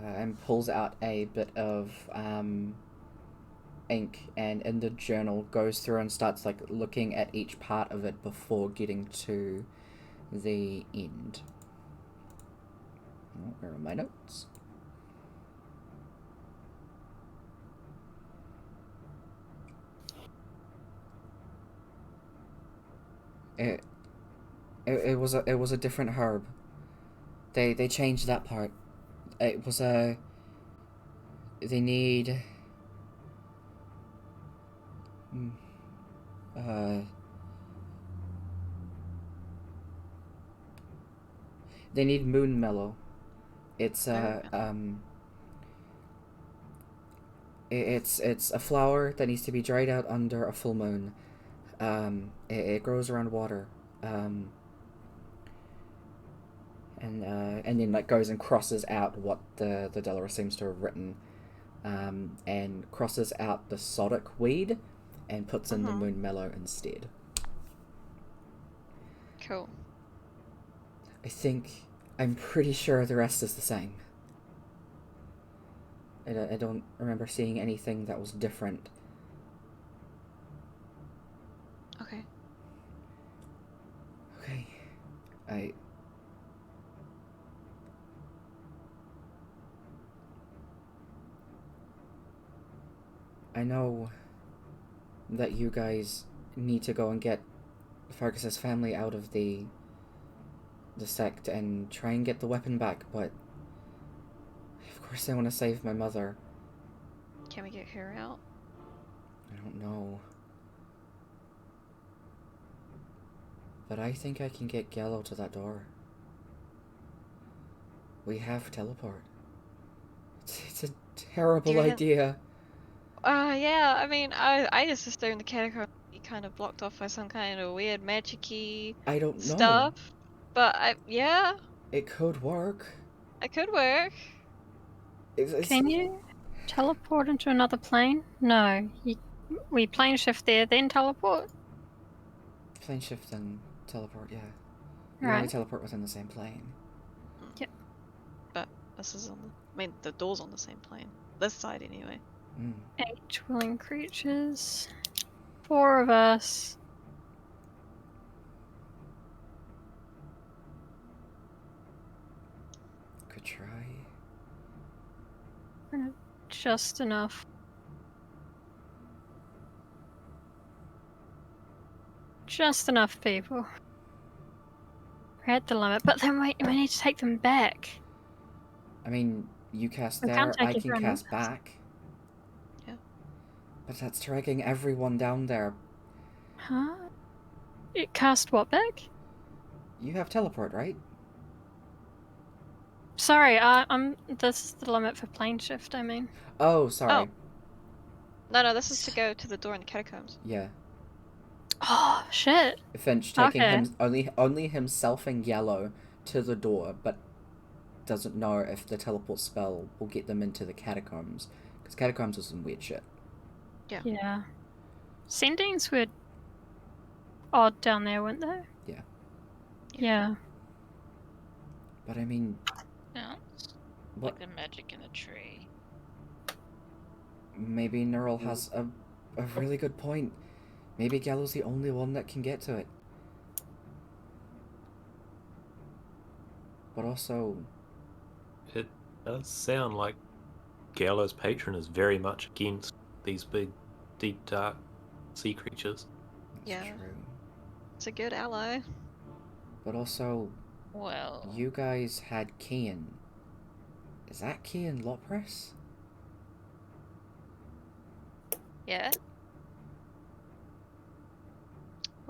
And pulls out a bit of ink, and in the journal goes through and starts like looking at each part of it before getting to the end. Oh, where are my notes? It was a different herb. They changed that part. It was a. They need. They need moon mellow. It's it's a flower that needs to be dried out under a full moon. It grows around water. And then like goes and crosses out what the Delaware seems to have written, and crosses out the sodic weed, and puts in the moon mellow instead. Cool. I'm pretty sure the rest is the same. I don't remember seeing anything that was different. Okay. Okay. I know that you guys need to go and get Fergus's family out of the sect and try and get the weapon back, but of course I want to save my mother. Can we get her out? I don't know. But I think I can get Gallo to that door. We have teleport. It's a terrible idea. Yeah, I mean, I just assumed the catacomb be kind of blocked off by some kind of weird magic-y I don't know. stuff. But yeah, It could work. it could work. Can you teleport into another plane? No. We plane shift there, then teleport? Plane shift and teleport, yeah. You only Right. teleport within the same plane. Yep. But this is on the... I mean, the door's on the same plane. This side, anyway. 8 willing creatures. 4 of us. Could try. Just enough. Just enough people. We're at the limit, but then we need to take them back. I mean, you cast We there, can't take I can everyone cast with us. back. Yeah. But that's dragging everyone down there. Huh? It cast what back? You have teleport, right? Sorry, this is the limit for plane shift, I mean. Oh, sorry. No, this is to go to the door in the catacombs. Yeah. Oh, shit. Finch taking Okay. him only himself and Yellow to the door, but doesn't know if the teleport spell will get them into the catacombs, because catacombs is some weird shit. Yeah. Sendings were odd down there, weren't they? Yeah. Yeah. But I mean, Sounds what? like the magic in the tree. Maybe Neural has a really good point. Maybe Gallo's the only one that can get to it. But also, It does sound like Gallo's patron is very much against these big, deep, dark sea creatures. that's Yeah. true. It's a good ally. But also, Well, you guys had Kian. Is that Kian Lopres? yeah.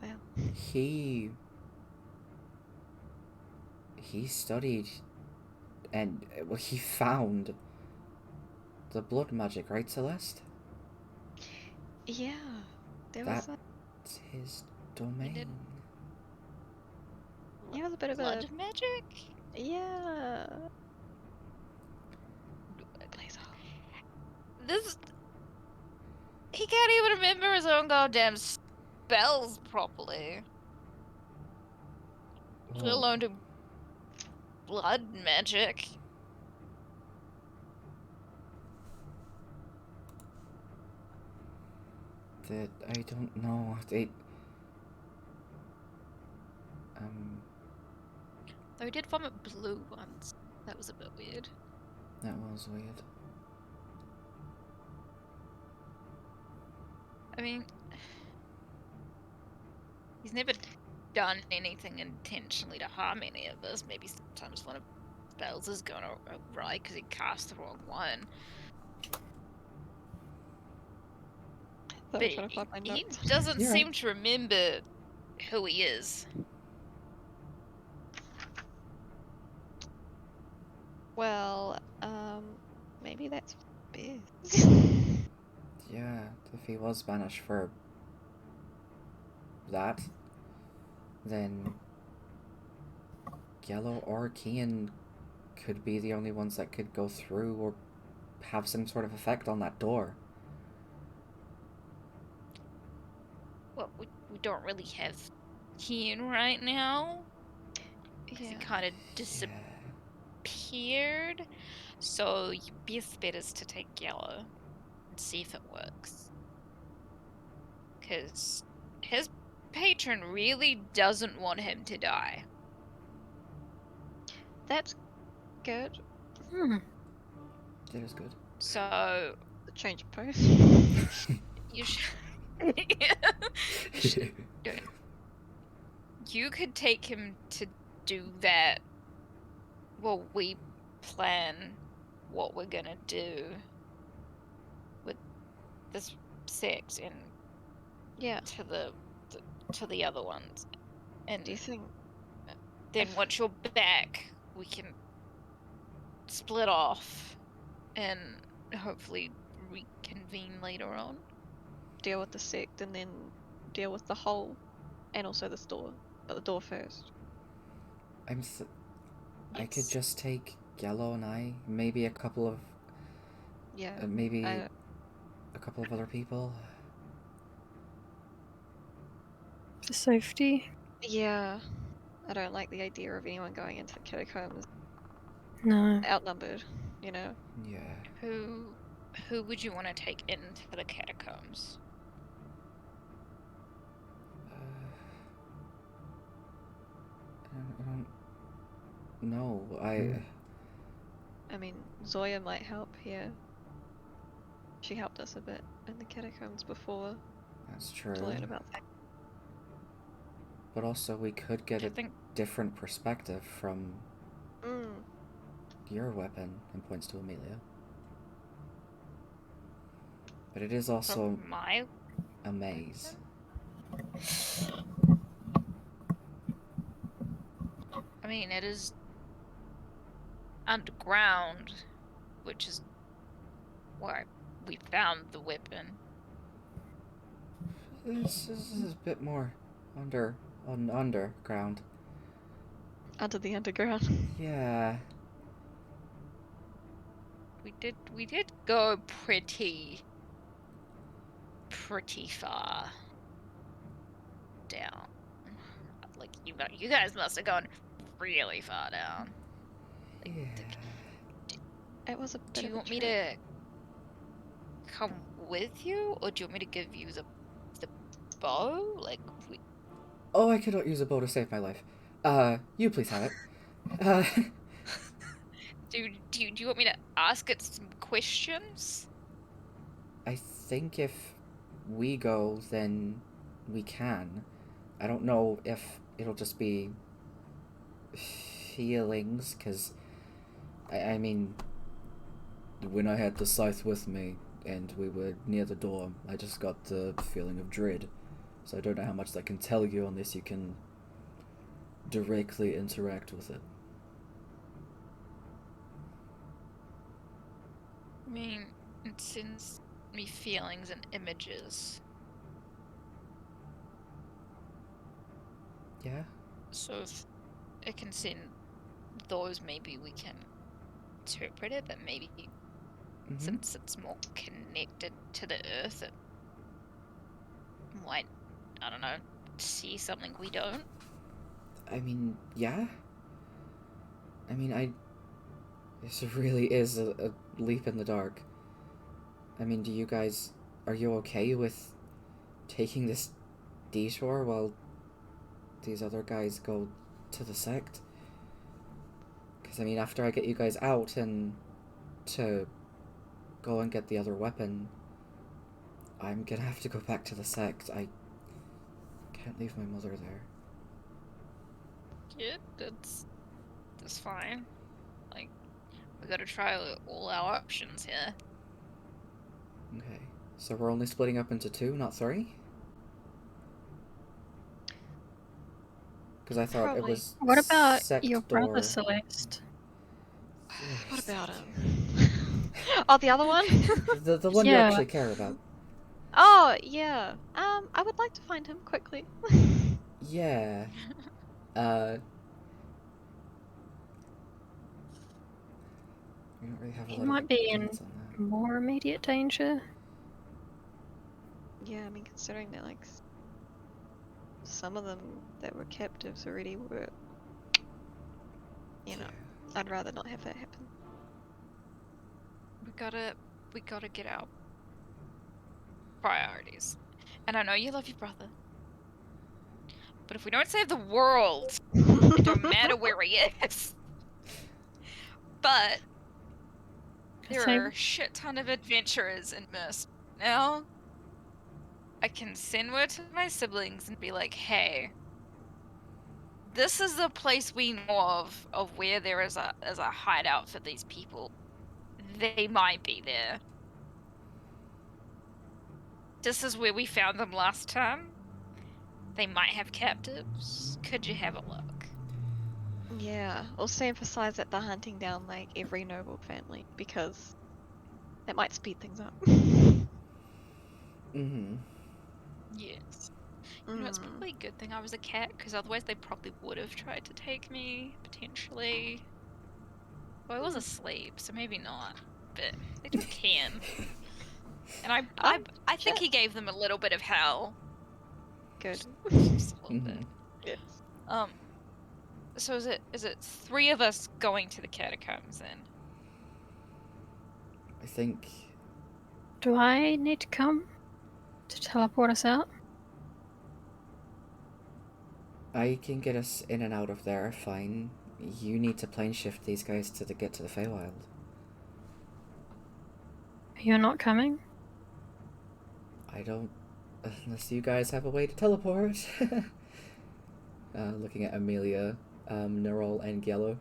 Well, He studied and well, he found the blood magic, right, Celeste? yeah. There was That's his domain. did. He was a bit of a Blood magic? yeah. Blazer. This. He can't even remember his own goddamn spells properly. Let Well, alone do blood magic. that I don't know. Though he did vomit blue once. That was a bit weird. That was weird. I mean, he's never done anything intentionally to harm any of us. Maybe sometimes one of his spells is going awry because he cast the wrong one. Thought I But was trying to find my he notes. doesn't Yeah. seem to remember who he is. Well, maybe that's best. Yeah, if he was banished for that, then Yellow or Kian could be the only ones that could go through or have some sort of effect on that door. Well, we don't really have Kian right now. Because he Yeah. kind of Yeah. disappeared. So your best bet is to take Yellow and see if it works. Because his patron really doesn't want him to die. That's good. That is good. So The change of post. you should. You could take him to do that while we plan what we're gonna do with this sect and Yeah. to the other ones. And Do you think? then once you're back, we can split off and hopefully reconvene later on. Deal with the sect and then deal with the hole and also this door. But the door first. I could Yes. just take Yellow and I, maybe a couple of, Yeah. maybe I- a couple of other people. For safety? Yeah. I don't like the idea of anyone going into the catacombs No. outnumbered, you know? Yeah. Who would you want to take into the catacombs? I don't know. I mean, Zoya might help here. She helped us a bit in the catacombs before That's true. to learn about that. But also, we could get I a think different perspective from Mm. your weapon, and points to Amelia. But it is also from my a maze. I mean, it is underground, which is where we found the weapon. This is a bit more underground. Under the underground. Yeah. We did go pretty far down. Like you guys must have gone really far down. It was a bit Do of you a want me trick. to come with you, or do you want me to give you the bow? Like, Oh, I cannot use a bow to save my life. You please have it. do you want me to ask it some questions? I think if we go, then we can. I don't know if it'll just be feelings, because, I mean, when I had the scythe with me and we were near the door, I just got the feeling of dread. So I don't know how much that can tell you unless you can directly interact with it. I mean, it sends me feelings and images. Yeah? So if it can send those, maybe we can interpret it, but maybe Mm-hmm. since it's more connected to the earth, it might, I don't know, see something we don't. I mean, yeah? I mean, this really is a leap in the dark. I mean, are you okay with taking this detour while these other guys go to the sect? Because, I mean, after I get you guys out and to go and get the other weapon, I'm gonna have to go back to the sect. I can't leave my mother there. Yeah, that's fine. Like, we gotta try all our options here. Okay. So we're only splitting up into 2, not 3? Because I thought it Probably. was What about sect your brother, door. Celeste? What about him? Oh, the other one? The one you Yeah. actually care about. Oh, yeah. I would like to find him quickly. Yeah. We don't really have a He lot might of be in guidance on that. more immediate danger. Yeah, I mean, considering that, like, some of them that were captives already were, you know, I'd rather not have that happen. We gotta get our priorities. And I know you love your brother. But if we don't save the world, it don't matter where he is. But there Same. are a shit ton of adventurers in Mist. Now, I can send word to my siblings and be like, hey, this is the place we know of where there is a hideout for these people. They might be there. This is where we found them last time. They might have captives. Could you have a look? Yeah, also emphasize that they're hunting down, like, every noble family, because that might speed things up. Mm-hmm. Yes. You know, it's probably a good thing I was a cat, because otherwise they probably would have tried to take me, potentially. Well, I was asleep, so maybe not. But they took Ken. And I think he gave them a little bit of hell. Good. Just a little bit. Yes. So is it 3 of us going to the catacombs then? I think Do I need to come to teleport us out? I can get us in and out of there, fine. You need to plane shift these guys to get to the Feywild. You're not coming? I don't... Unless you guys have a way to teleport. Looking at Amelia, Nerol, and Yellow.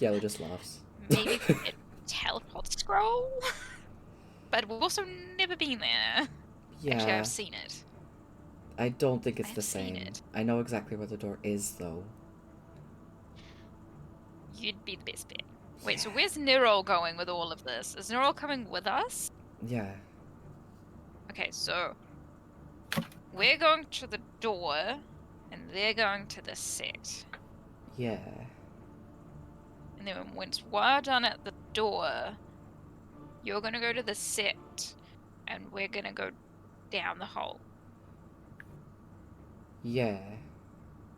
Yellow just laughs. Maybe a teleport scroll? But we've also never been there. Yeah. Actually, I've seen it. I don't think it's I've the seen same. it. I know exactly where the door is, though. You'd be the best bet. Wait, so where's Nero going with all of this? Is Nero coming with us? Yeah. Okay, so we're going to the door, and they're going to the set. Yeah. And then once we're done at the door, you're gonna go to the set, and we're gonna go down the hole. Yeah.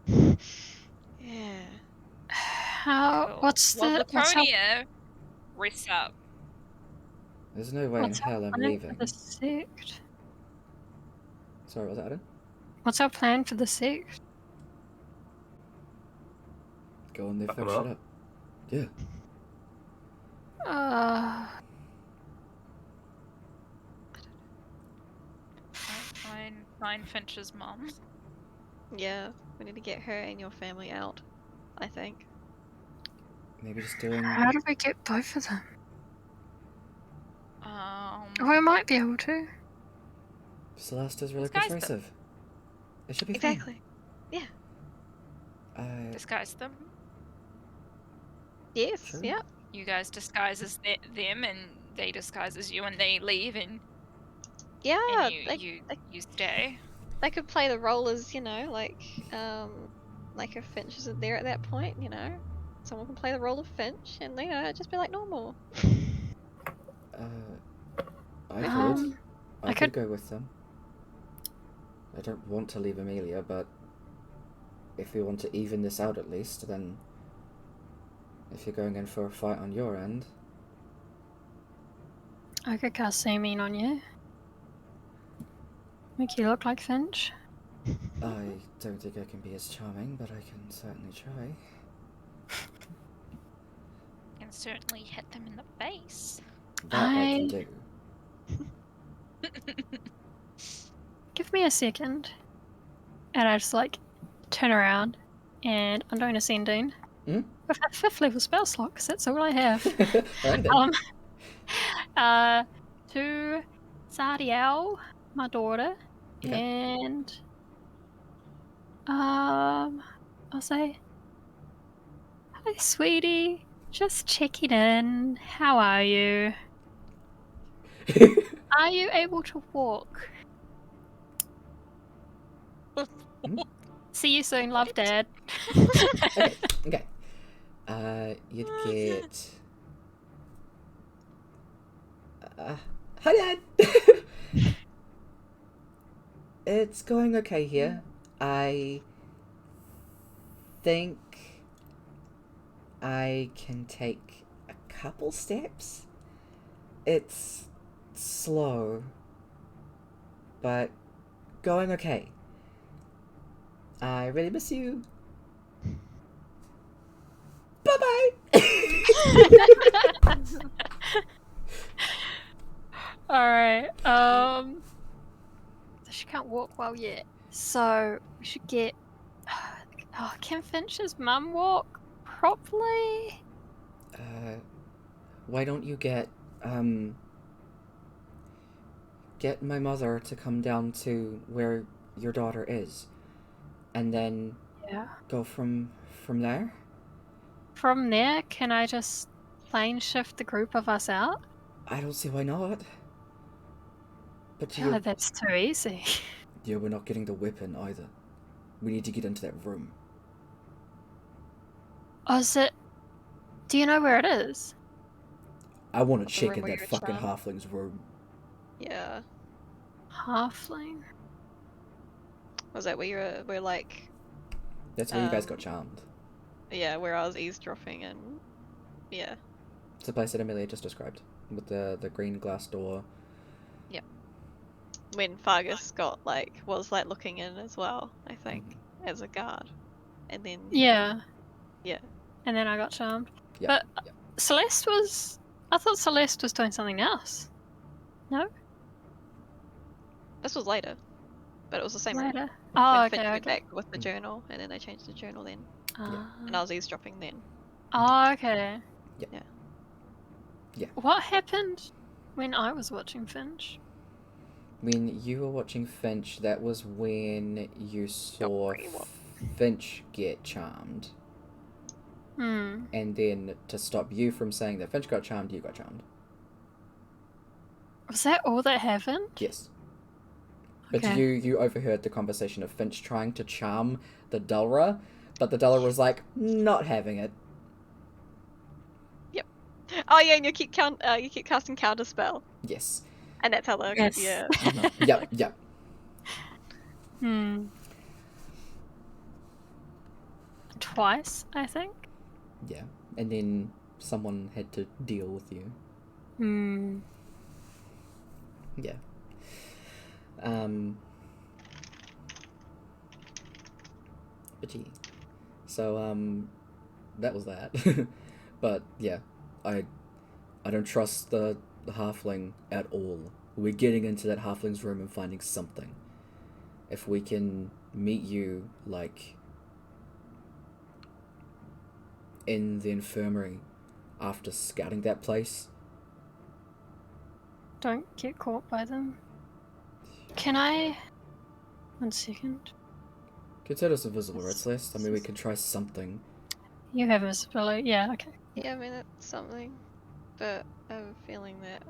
Yeah. Yeah. How? Cool. What's Well, the? What's our, Laconia, rests up. There's no way in what's our hell I'm plan leaving. for the sect? Sorry, was that it? What's our plan for the sect? Go on there, Fuck fuck 'em shit up. up. Yeah. Find Finch's mom. Yeah. We need to get her and your family out, I think. Maybe just doing. How do we get both of them? Um, Oh, I might be able to. Celeste is really Disguise them. persuasive. It should be Exactly. fine. disguise them. Yes. Sure. Yeah. You guys disguise as them, and they disguise as you, and they leave, and Yeah. you stay. They could play the role as, like if Finch isn't there at that point, someone can play the role of Finch, and just be like normal. I Um, I could could- go with them. I don't want to leave Amelia, but if we want to even this out at least, then if you're going in for a fight on your end, I could cast Seeming on you. Make you look like Finch. I don't think I can be as charming, but I can certainly try. And certainly hit them in the face. That I can I- do. Give me a second. And I just turn around and I'm doing ascending. Hmm? With a 5th level spell slot, because that's all I have. Alright then. To Sadiel, my daughter, Okay. and I'll say, "Hi, sweetie. Just checking in. How are you? Are you able to walk? See you soon. Love, Dad." Okay. You'd get. Hi, Dad! It's going okay here. I think I can take a couple steps. It's slow, but going okay. I really miss you. Bye-bye! Alright, she can't walk well yet, so we should get... can Finch's mum walk properly? Why don't you get my mother to come down to where your daughter is, and then Yeah. go from there? From there, can I just plane shift the group of us out? I don't see why not. But God, that's too easy. yeah, we're not getting the weapon either. We need to get into that room. Oh, is it... Do you know where it is? I want to The check room in where that you're fucking charmed. halfling's room. Yeah. Halfling? Was that where That's where you guys got charmed. where I was eavesdropping and yeah. It's the place that Amelia just described, with the green glass door. When Fargus was looking in as well, I think, as a guard. And then Yeah. Yeah. And then I got charmed. Yeah. But Celeste was... I thought Celeste was doing something else. No? this was later. But it was the same room. Later. Oh, When okay, Finch went okay. back with the journal, and then they changed the journal then. Ah. And I was eavesdropping then. Oh, okay. Yeah. What happened when I was watching Finch? When you were watching Finch, that was when you saw pretty well. Finch get charmed. And then to stop you from saying that Finch got charmed, you got charmed. Was that all that happened? Yes. But Okay. you overheard the conversation of Finch trying to charm the Dulra, but the Dulra was like, not having it. Oh yeah, and you keep casting counterspell. Yes. And that's how Yes. yeah. Yep. twice, I think. Yeah, and then someone had to deal with you. Hmm. Yeah. But gee. So, that was that. But yeah, I don't trust the halfling at all. We're getting into that halfling's room and finding something. If we can meet you, like, in the infirmary after scouting that place. Don't get caught by them. Can I... 1 second. Consider us invisible, right, Celeste? I mean, we can try something. You have visibility. Yeah, okay. Yeah, I mean, that's something. But I have a feeling that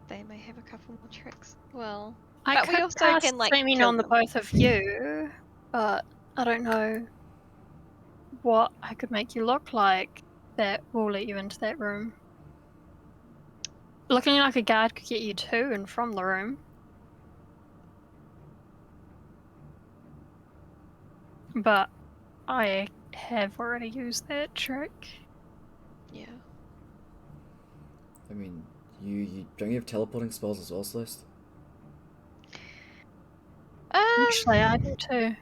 they may have a couple more tricks. Well, I but could we also cast can, like, Seeming kill on the them. both of you, but I don't know what I could make you look like that will let you into that room. Looking like a guard could get you to and from the room. But I have already used that trick. Yeah. I mean, you don't you have teleporting spells as well, Celeste? Actually, I do too.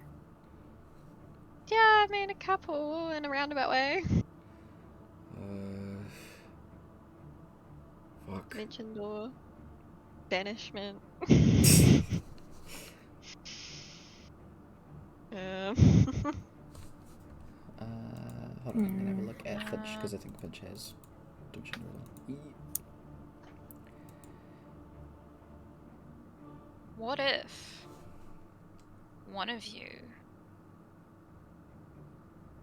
Yeah, I mean, a couple in a roundabout way. Fuck. Mentioned or banishment. Hold on, I'm gonna have a look at Finch, because I think Finch has Dimension Door. What if one of you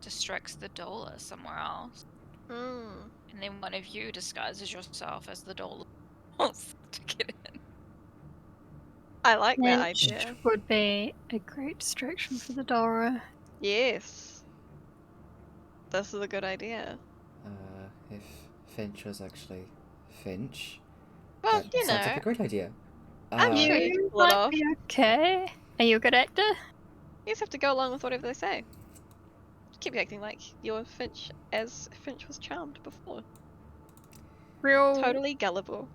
distracts the doula somewhere else, and then one of you disguises yourself as the doula to get in? I like that Which idea. would be a great distraction for the Dora. Yes. This is a good idea. If Finch was actually Finch, Well, that you sounds know, like a great idea. I'm sure you can You pull it might off. be okay. Are you a good actor? You just have to go along with whatever they say. Keep acting like you're Finch as Finch was charmed before. Real Totally gullible.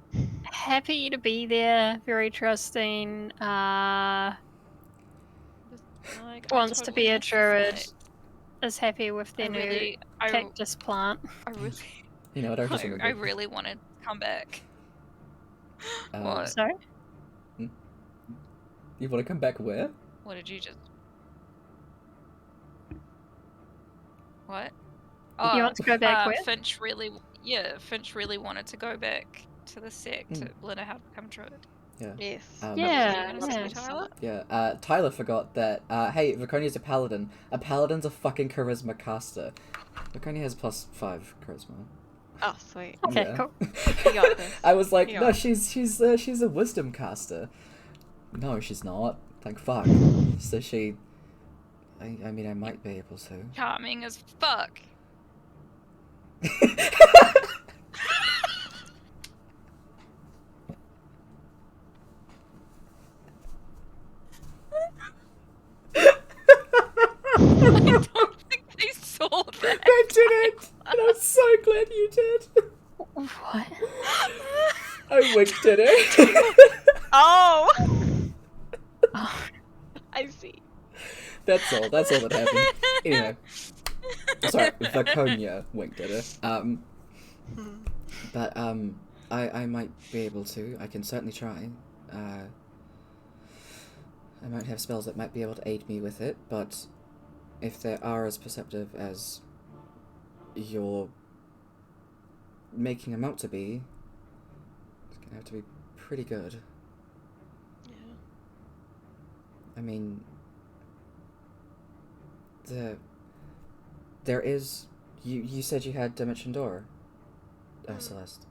happy to be there, very trusting, Like, wants to be a druid, like, is happy with their new cactus plant. I really, You know what, I just I remembered. really wanted to come back. Uh, Sorry? You want to come back where? What did you just? What? You want to go back where? Finch really wanted to go back to the sect to learn how to become druid. Yeah. Yes. Yeah, Gonna yeah. say Tyler? Yeah, Tyler forgot that, hey, Viconia's a paladin. A paladin's a fucking charisma caster. Viconia has +5 charisma. Oh, sweet. Okay, Yeah. cool. You got this. I was like, You no, got she's a wisdom caster. No, she's not. Like, fuck. So she... I mean, I might be able to. Charming as fuck. I don't think they saw that. I didn't! And I'm so glad you did. What? I winked at it. Oh! Oh, I see. That's all that happened. Anyway. Sorry, Viconia winked at her. But, I might be able to. I can certainly try. I might have spells that might be able to aid me with it, but if they are as perceptive as you're making them out to be, it's gonna have to be pretty good. Yeah. I mean, there is... You said you had Dimension Door, Celeste.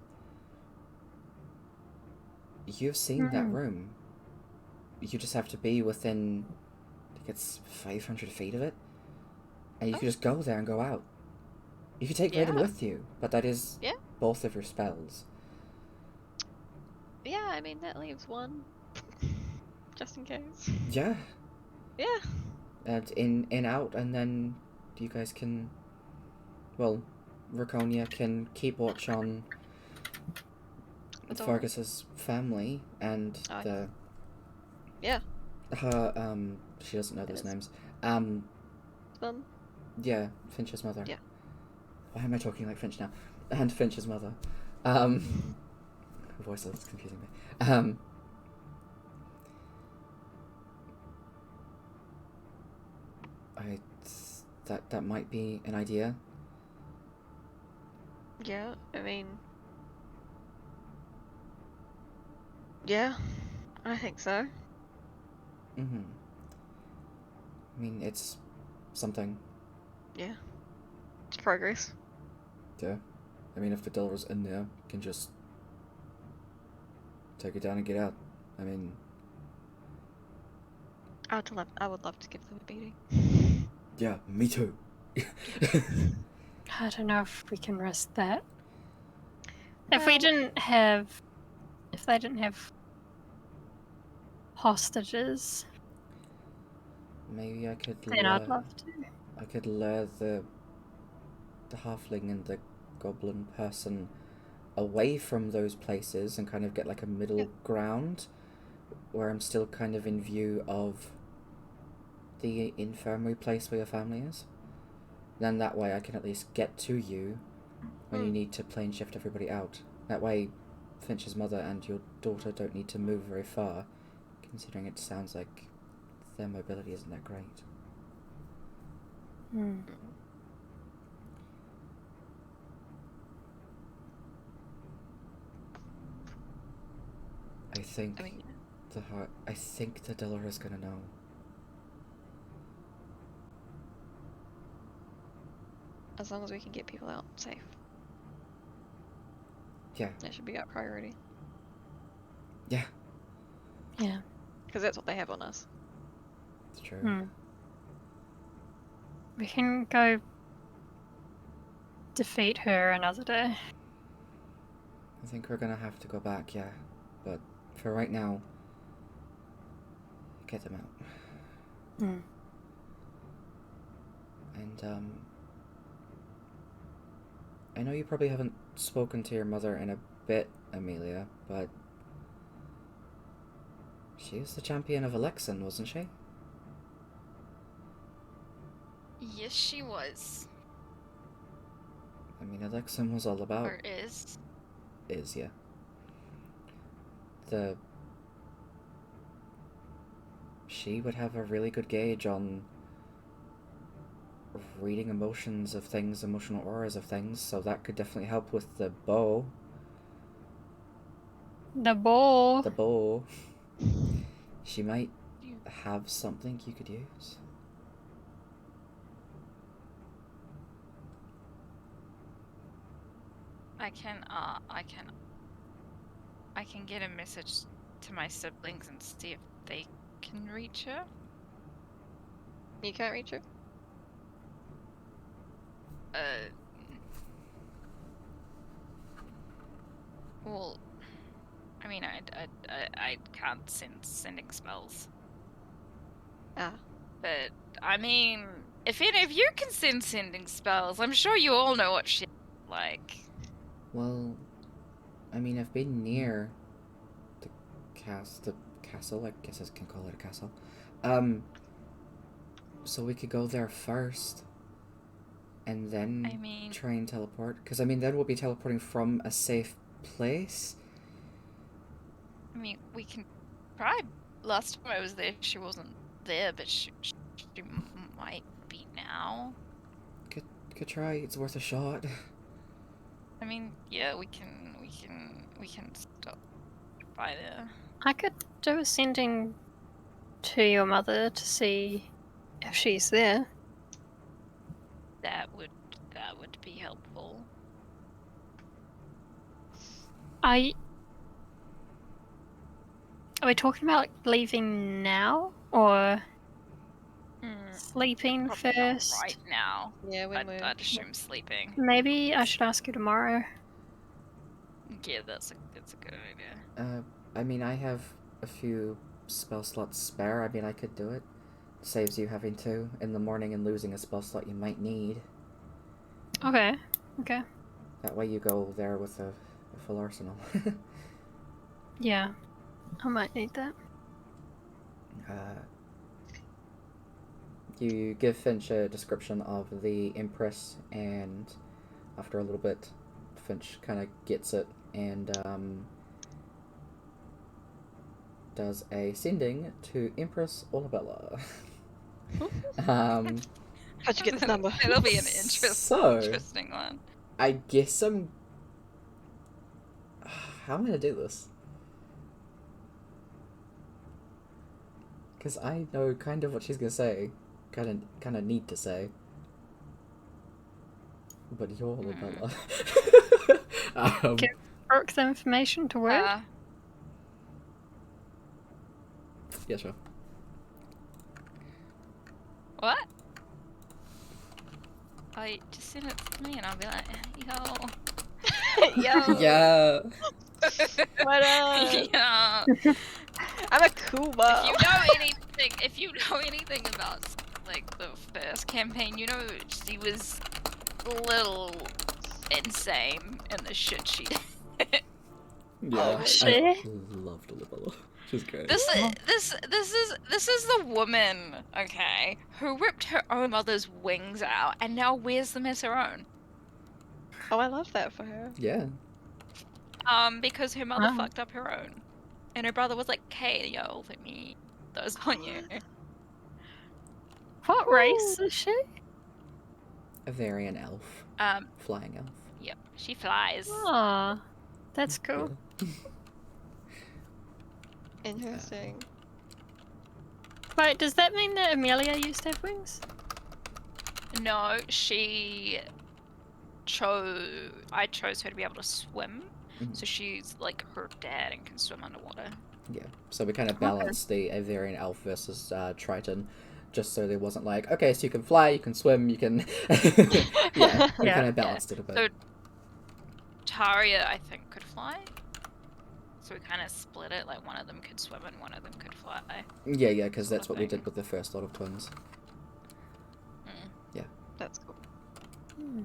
You've seen that room. You just have to be within, I think it's 500 feet of it, and you can just go there and go out. You can take Raiden with you, but that is both of your spells. Yeah, I mean, that leaves one. Just in case. Yeah. Yeah. And in, out, and then you guys can, well, Raconia can keep watch on Adora. Fergus's family and Oh, yeah. her, she doesn't know those Yes. names. Mum. Yeah, Finch's mother. Yeah. Why am I talking like Finch now? And Finch's mother. Her voice is confusing me. That might be an idea. Yeah, I mean... Yeah, I think so. Mm-hmm. I mean, it's something. Yeah. It's progress. Yeah. I mean, if the Delra's in there, you can just take it down and get out. I mean, I would love to give them a beating. yeah, me too. I don't know if we can risk that. If Well- they didn't have hostages, Maybe I could then I'd love to. I could lure the halfling and the goblin person away from those places and kind of get like a middle ground where I'm still kind of in view of the infirmary place where your family is. Then that way I can at least get to you when you need to plane shift everybody out. That way Finch's mother and your daughter don't need to move very far, considering it sounds like their mobility isn't that great. I think I think the Delara's gonna know. As long as we can get people out safe. Yeah. That should be our priority. Yeah, Yeah. Because that's what they have on us. it's true. We can go defeat her another day. I think we're gonna have to go back, yeah. But for right now, get them out. And I know you probably haven't spoken to your mother in a bit, Amelia, but she was the champion of Alexan, wasn't she? Yes, she was. I mean, Alexan was all about... Or is. Is, yeah. She would have a really good gauge on reading emotions of things, emotional auras of things, so that could definitely help with the bow. The bow. The bow. She might have something you could use. I can get a message to my siblings and see if they can reach her. You can't reach her? Well, I mean, I can't sending spells. Ah. But, I mean, if any of you can sending spells, I'm sure you all know what she's like. Well, I mean, I've been near the castle, I guess I can call it a castle. So we could go there first, and then try and teleport. Because, I mean, then we'll be teleporting from a safe place. I mean, we can try. Last time I was there, she wasn't there, but she might be now. Could try. It's worth a shot. I mean, yeah, we can stop by there. I could do a sending to your mother to see if she's there. That would be helpful. Are we talking about like, leaving now or sleeping Probably first? not right now. Yeah, I'd assume sleeping. Maybe I should ask you tomorrow. Yeah, that's a good idea. I mean, I have a few spell slots spare. I mean, I could do it. saves you having to in the morning and losing a spell slot you might need. Okay. Okay. That way you go there with a full arsenal. Yeah. I might need that. You give Finch a description of the Empress, and after a little bit, Finch kind of gets it and does a sending to Empress Olabella. How'd you get this number? It'll be an So- interesting one. I guess I'm. How am I gonna do this? Because I know kind of what she's gonna say. Kind of need to say. But you're Olabella. Give Brooke the information to work. Yeah, sure. What? Oh, you just send it to me and I'll be like, yo. Yo. Yeah. What up? Yeah. I'm a cool mom. If you know anything about like the first campaign, you know she was a little insane in the shit she did. Yeah. I shit. loved Olabella. She's great. This is the woman, okay, who ripped her own mother's wings out and now wears them as her own. Oh, I love that for her. Yeah. Because her mother Wow. fucked up her own. And her brother was like, hey, yo, let me those on you. What race is she? A Varian elf. Flying elf. Yep, she flies. Aw. That's cool. Yeah. Interesting. Wait, does that mean that Amelia used to have wings? No, I chose her to be able to swim. Mhm. So she's like her dad and can swim underwater. Yeah. So we kind of balanced the Avarian elf versus Triton, just so there wasn't like, okay, so you can fly, you can swim, you can. Yeah. We Yeah. kind of balanced it a bit. So Taria, I think, could fly. So we kind of split it, like one of them could swim and one of them could fly. Yeah, because sort that's of what we thing. did with the first lot of twins. That's cool. Hmm.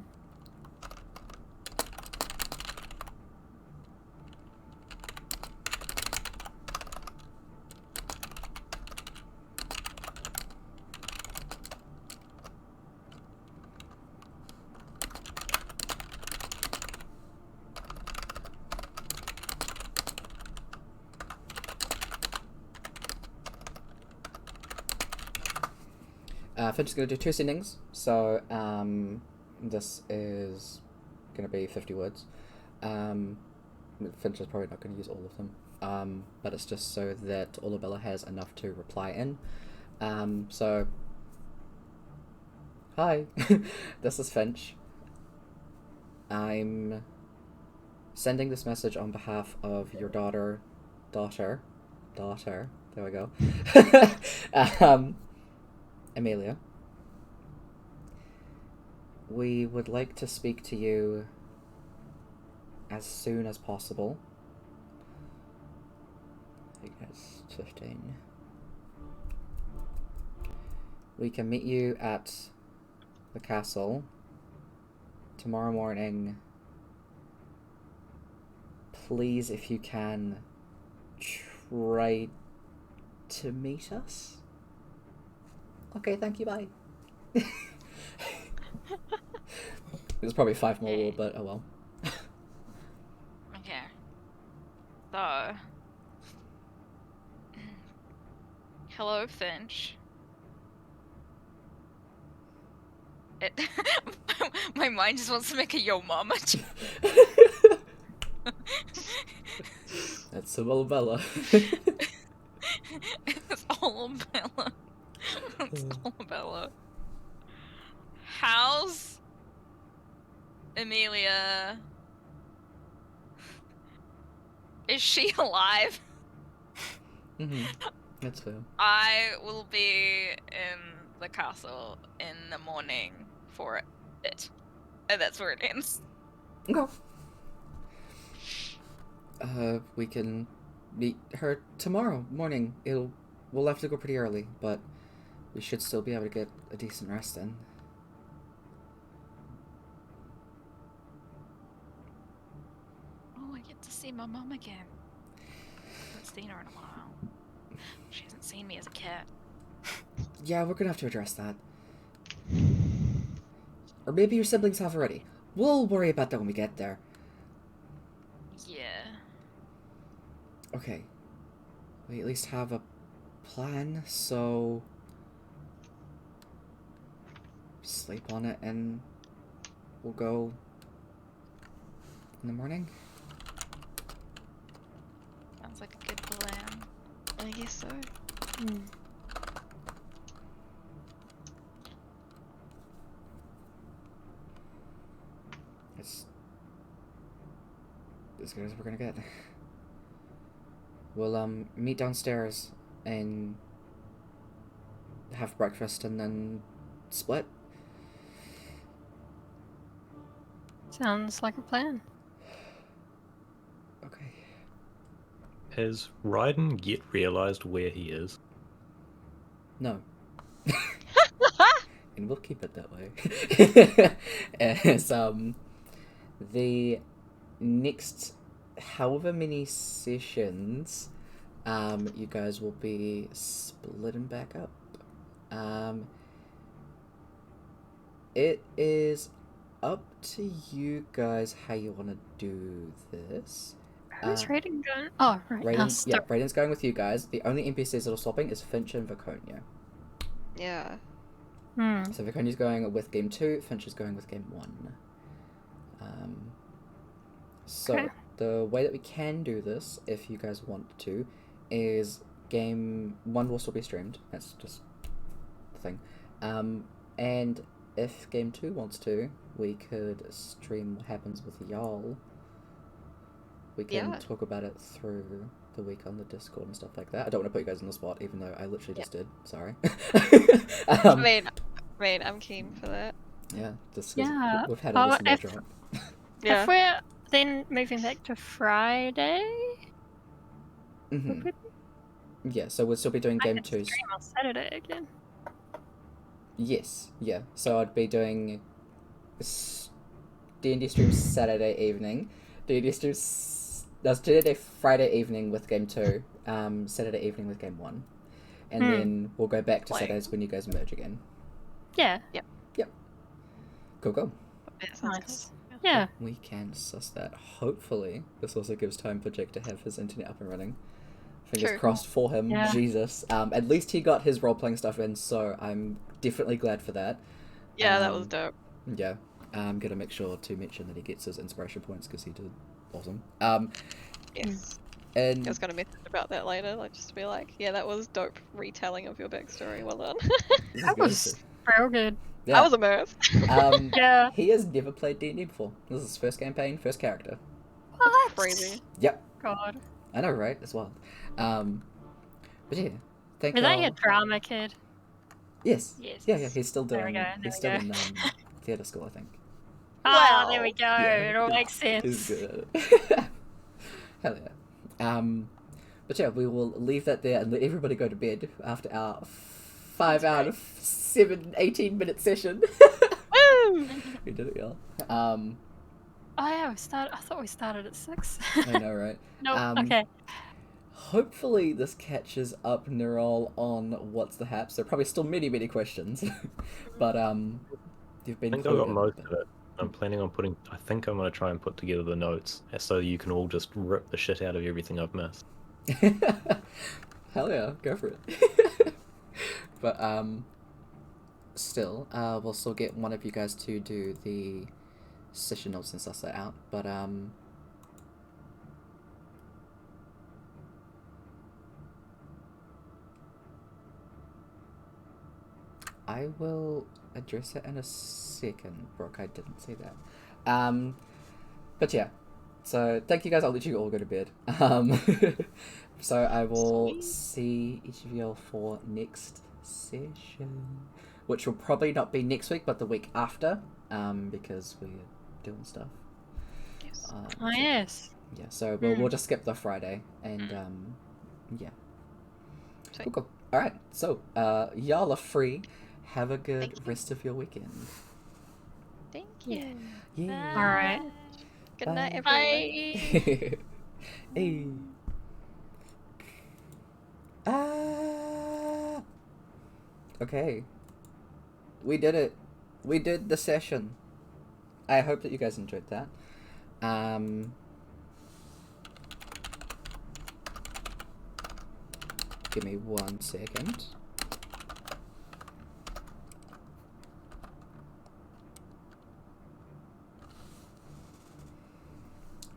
Finch is going to do 2 sendings, so this is going to be 50 words. Finch is probably not going to use all of them, but it's just so that Olabella has enough to reply in. So, hi, this is Finch. I'm sending this message on behalf of your daughter, there we go, Amelia. We would like to speak to you as soon as possible. I think that's 15. We can meet you at the castle tomorrow morning. Please, if you can, try to meet us. Okay, thank you, bye. There's probably 5 more, but oh well. Okay. So. Hello, Finch. My mind just wants to make a yo mama. That's Olabella. It's all Bella. It's all Bella. How's Amelia? Is she alive? That's fair. I will be in the castle in the morning for it. And that's where it ends. Okay. We can meet her tomorrow morning. We'll have to go pretty early, but we should still be able to get a decent rest in. Oh, I get to see my mum again. I haven't seen her in a while. She hasn't seen me as a cat. Yeah, we're gonna have to address that. Or maybe your siblings have already. We'll worry about that when we get there. Yeah. Okay. We at least have a plan, so... sleep on it and we'll go in the morning. Sounds like a good plan. I guess so. It's as good as we're gonna get. We'll meet downstairs and have breakfast and then split. Sounds like a plan. Okay. Has Ryden yet realised where he is? No. And we'll keep it that way. As the next however many sessions you guys will be splitting back up. It is up to you guys how you want to do this. Who's Raiden going? Oh, right. Raiden's going with you guys. The only NPCs that are swapping is Finch and Viconia. Yeah. So Viconia's going with game 2, Finch is going with game 1. Okay. The way that we can do this, if you guys want to, is game 1 will still be streamed. That's just the thing. And if game 2 wants to, we could stream what happens with y'all. We can talk about it through the week on the Discord and stuff like that. I don't want to put you guys on the spot, even though I literally just did. Sorry. I mean, I'm keen for that. Yeah, just 'cause Yeah. we've had a listener if- drop. Yeah. If we're then moving back to Friday, Mhm. Yeah, so we'll still be doing I game could 2. stream on Saturday again. Yes, yeah. So I'd be doing D&D stream Saturday evening, D&D stream that's D&D Friday evening with game 2, Saturday evening with game 1, and then we'll go back to Like- Saturdays when you guys merge again. Yeah. Go. That sounds Nice. Yeah. We can suss that. Hopefully, this also gives time for Jake to have his internet up and running. Fingers True. crossed for him. Yeah. Jesus. At least he got his role-playing stuff in, so I'm definitely glad for that. Yeah, that was dope. Yeah. I'm gonna make sure to mention that he gets his inspiration points because he did awesome. Yes. And I was gonna message about that later, like just to be like, yeah, that was dope retelling of your backstory. Well done. this is That good. was real good. Yeah. I was immersed. Yeah. He has never played D&D before. This is his first campaign, first character. What? Crazy. Yep. God. I know, right? As well. But yeah. Thank Was that y'all. your drama kid? Yes. Yes. Yeah, he's still There we doing. go, He's there still we in go. theatre school, I think. Ah, there we go. Yeah. It all makes He's sense. good. Hell yeah. But yeah, we will leave that there and let everybody go to bed after our 5 out of 18-minute session. Woo! We did it, y'all. Oh yeah, I thought we started at 6. I know, right? No. Okay. Hopefully this catches up Neural on what's the haps. There are probably still many, many questions. But you've I been think I got clued in, most but- of it. I'm planning on putting. I think I'm going to try and put together the notes so you can all just rip the shit out of everything I've missed. Hell yeah, go for it. But still, we'll still get one of you guys to do the session notes and suss that out. But I will address it in a second, Brooke. I didn't say that. But yeah. So thank you guys. I'll let you all go to bed. So I will Sweet. see each of y'all for next session, which will probably not be next week, but the week after, because we're doing stuff. Yes. Oh yes. Yeah. So we'll just skip the Friday and yeah. Sweet. Cool. Alright, so y'all are free. Have a good Thank you. rest of your weekend. Thank Yeah. you. Yeah. All right. Good night, Bye. everyone. Bye. Hey. Ah. Okay. We did it. We did the session. I hope that you guys enjoyed that. Give me 1 second.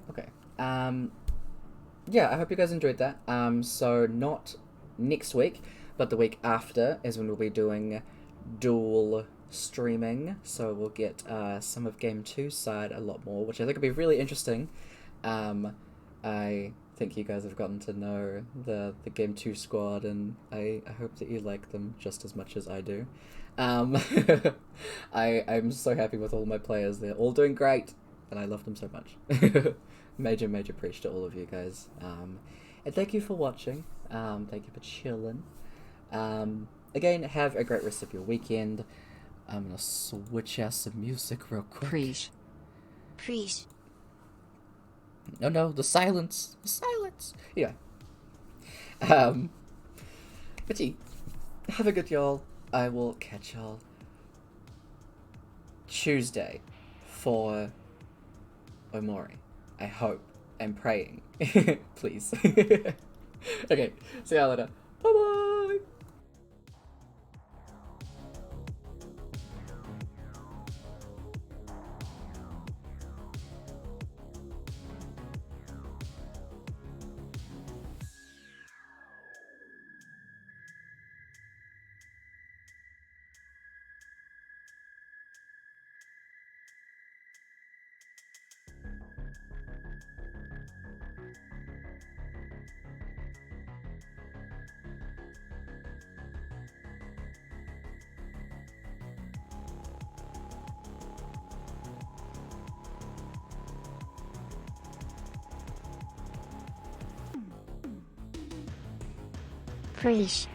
Okay. Yeah, I hope you guys enjoyed that. So not next week, but the week after is when we'll be doing dual streaming. So we'll get some of Game 2's side a lot more, which I think will be really interesting. I think you guys have gotten to know the Game 2 squad, and I hope that you like them just as much as I do. I'm so happy with all my players. They're all doing great, and I love them so much. Major preach to all of you guys. And thank you for watching. Thank you for chilling. Again, have a great rest of your weekend. I'm gonna switch out some music real quick. Preach. Preach. No, the silence. The silence. Yeah. But gee, have a good y'all. I will catch y'all Tuesday for Omori. I hope. I'm praying. Please. Okay, see y'all later. Bye bye! Preach.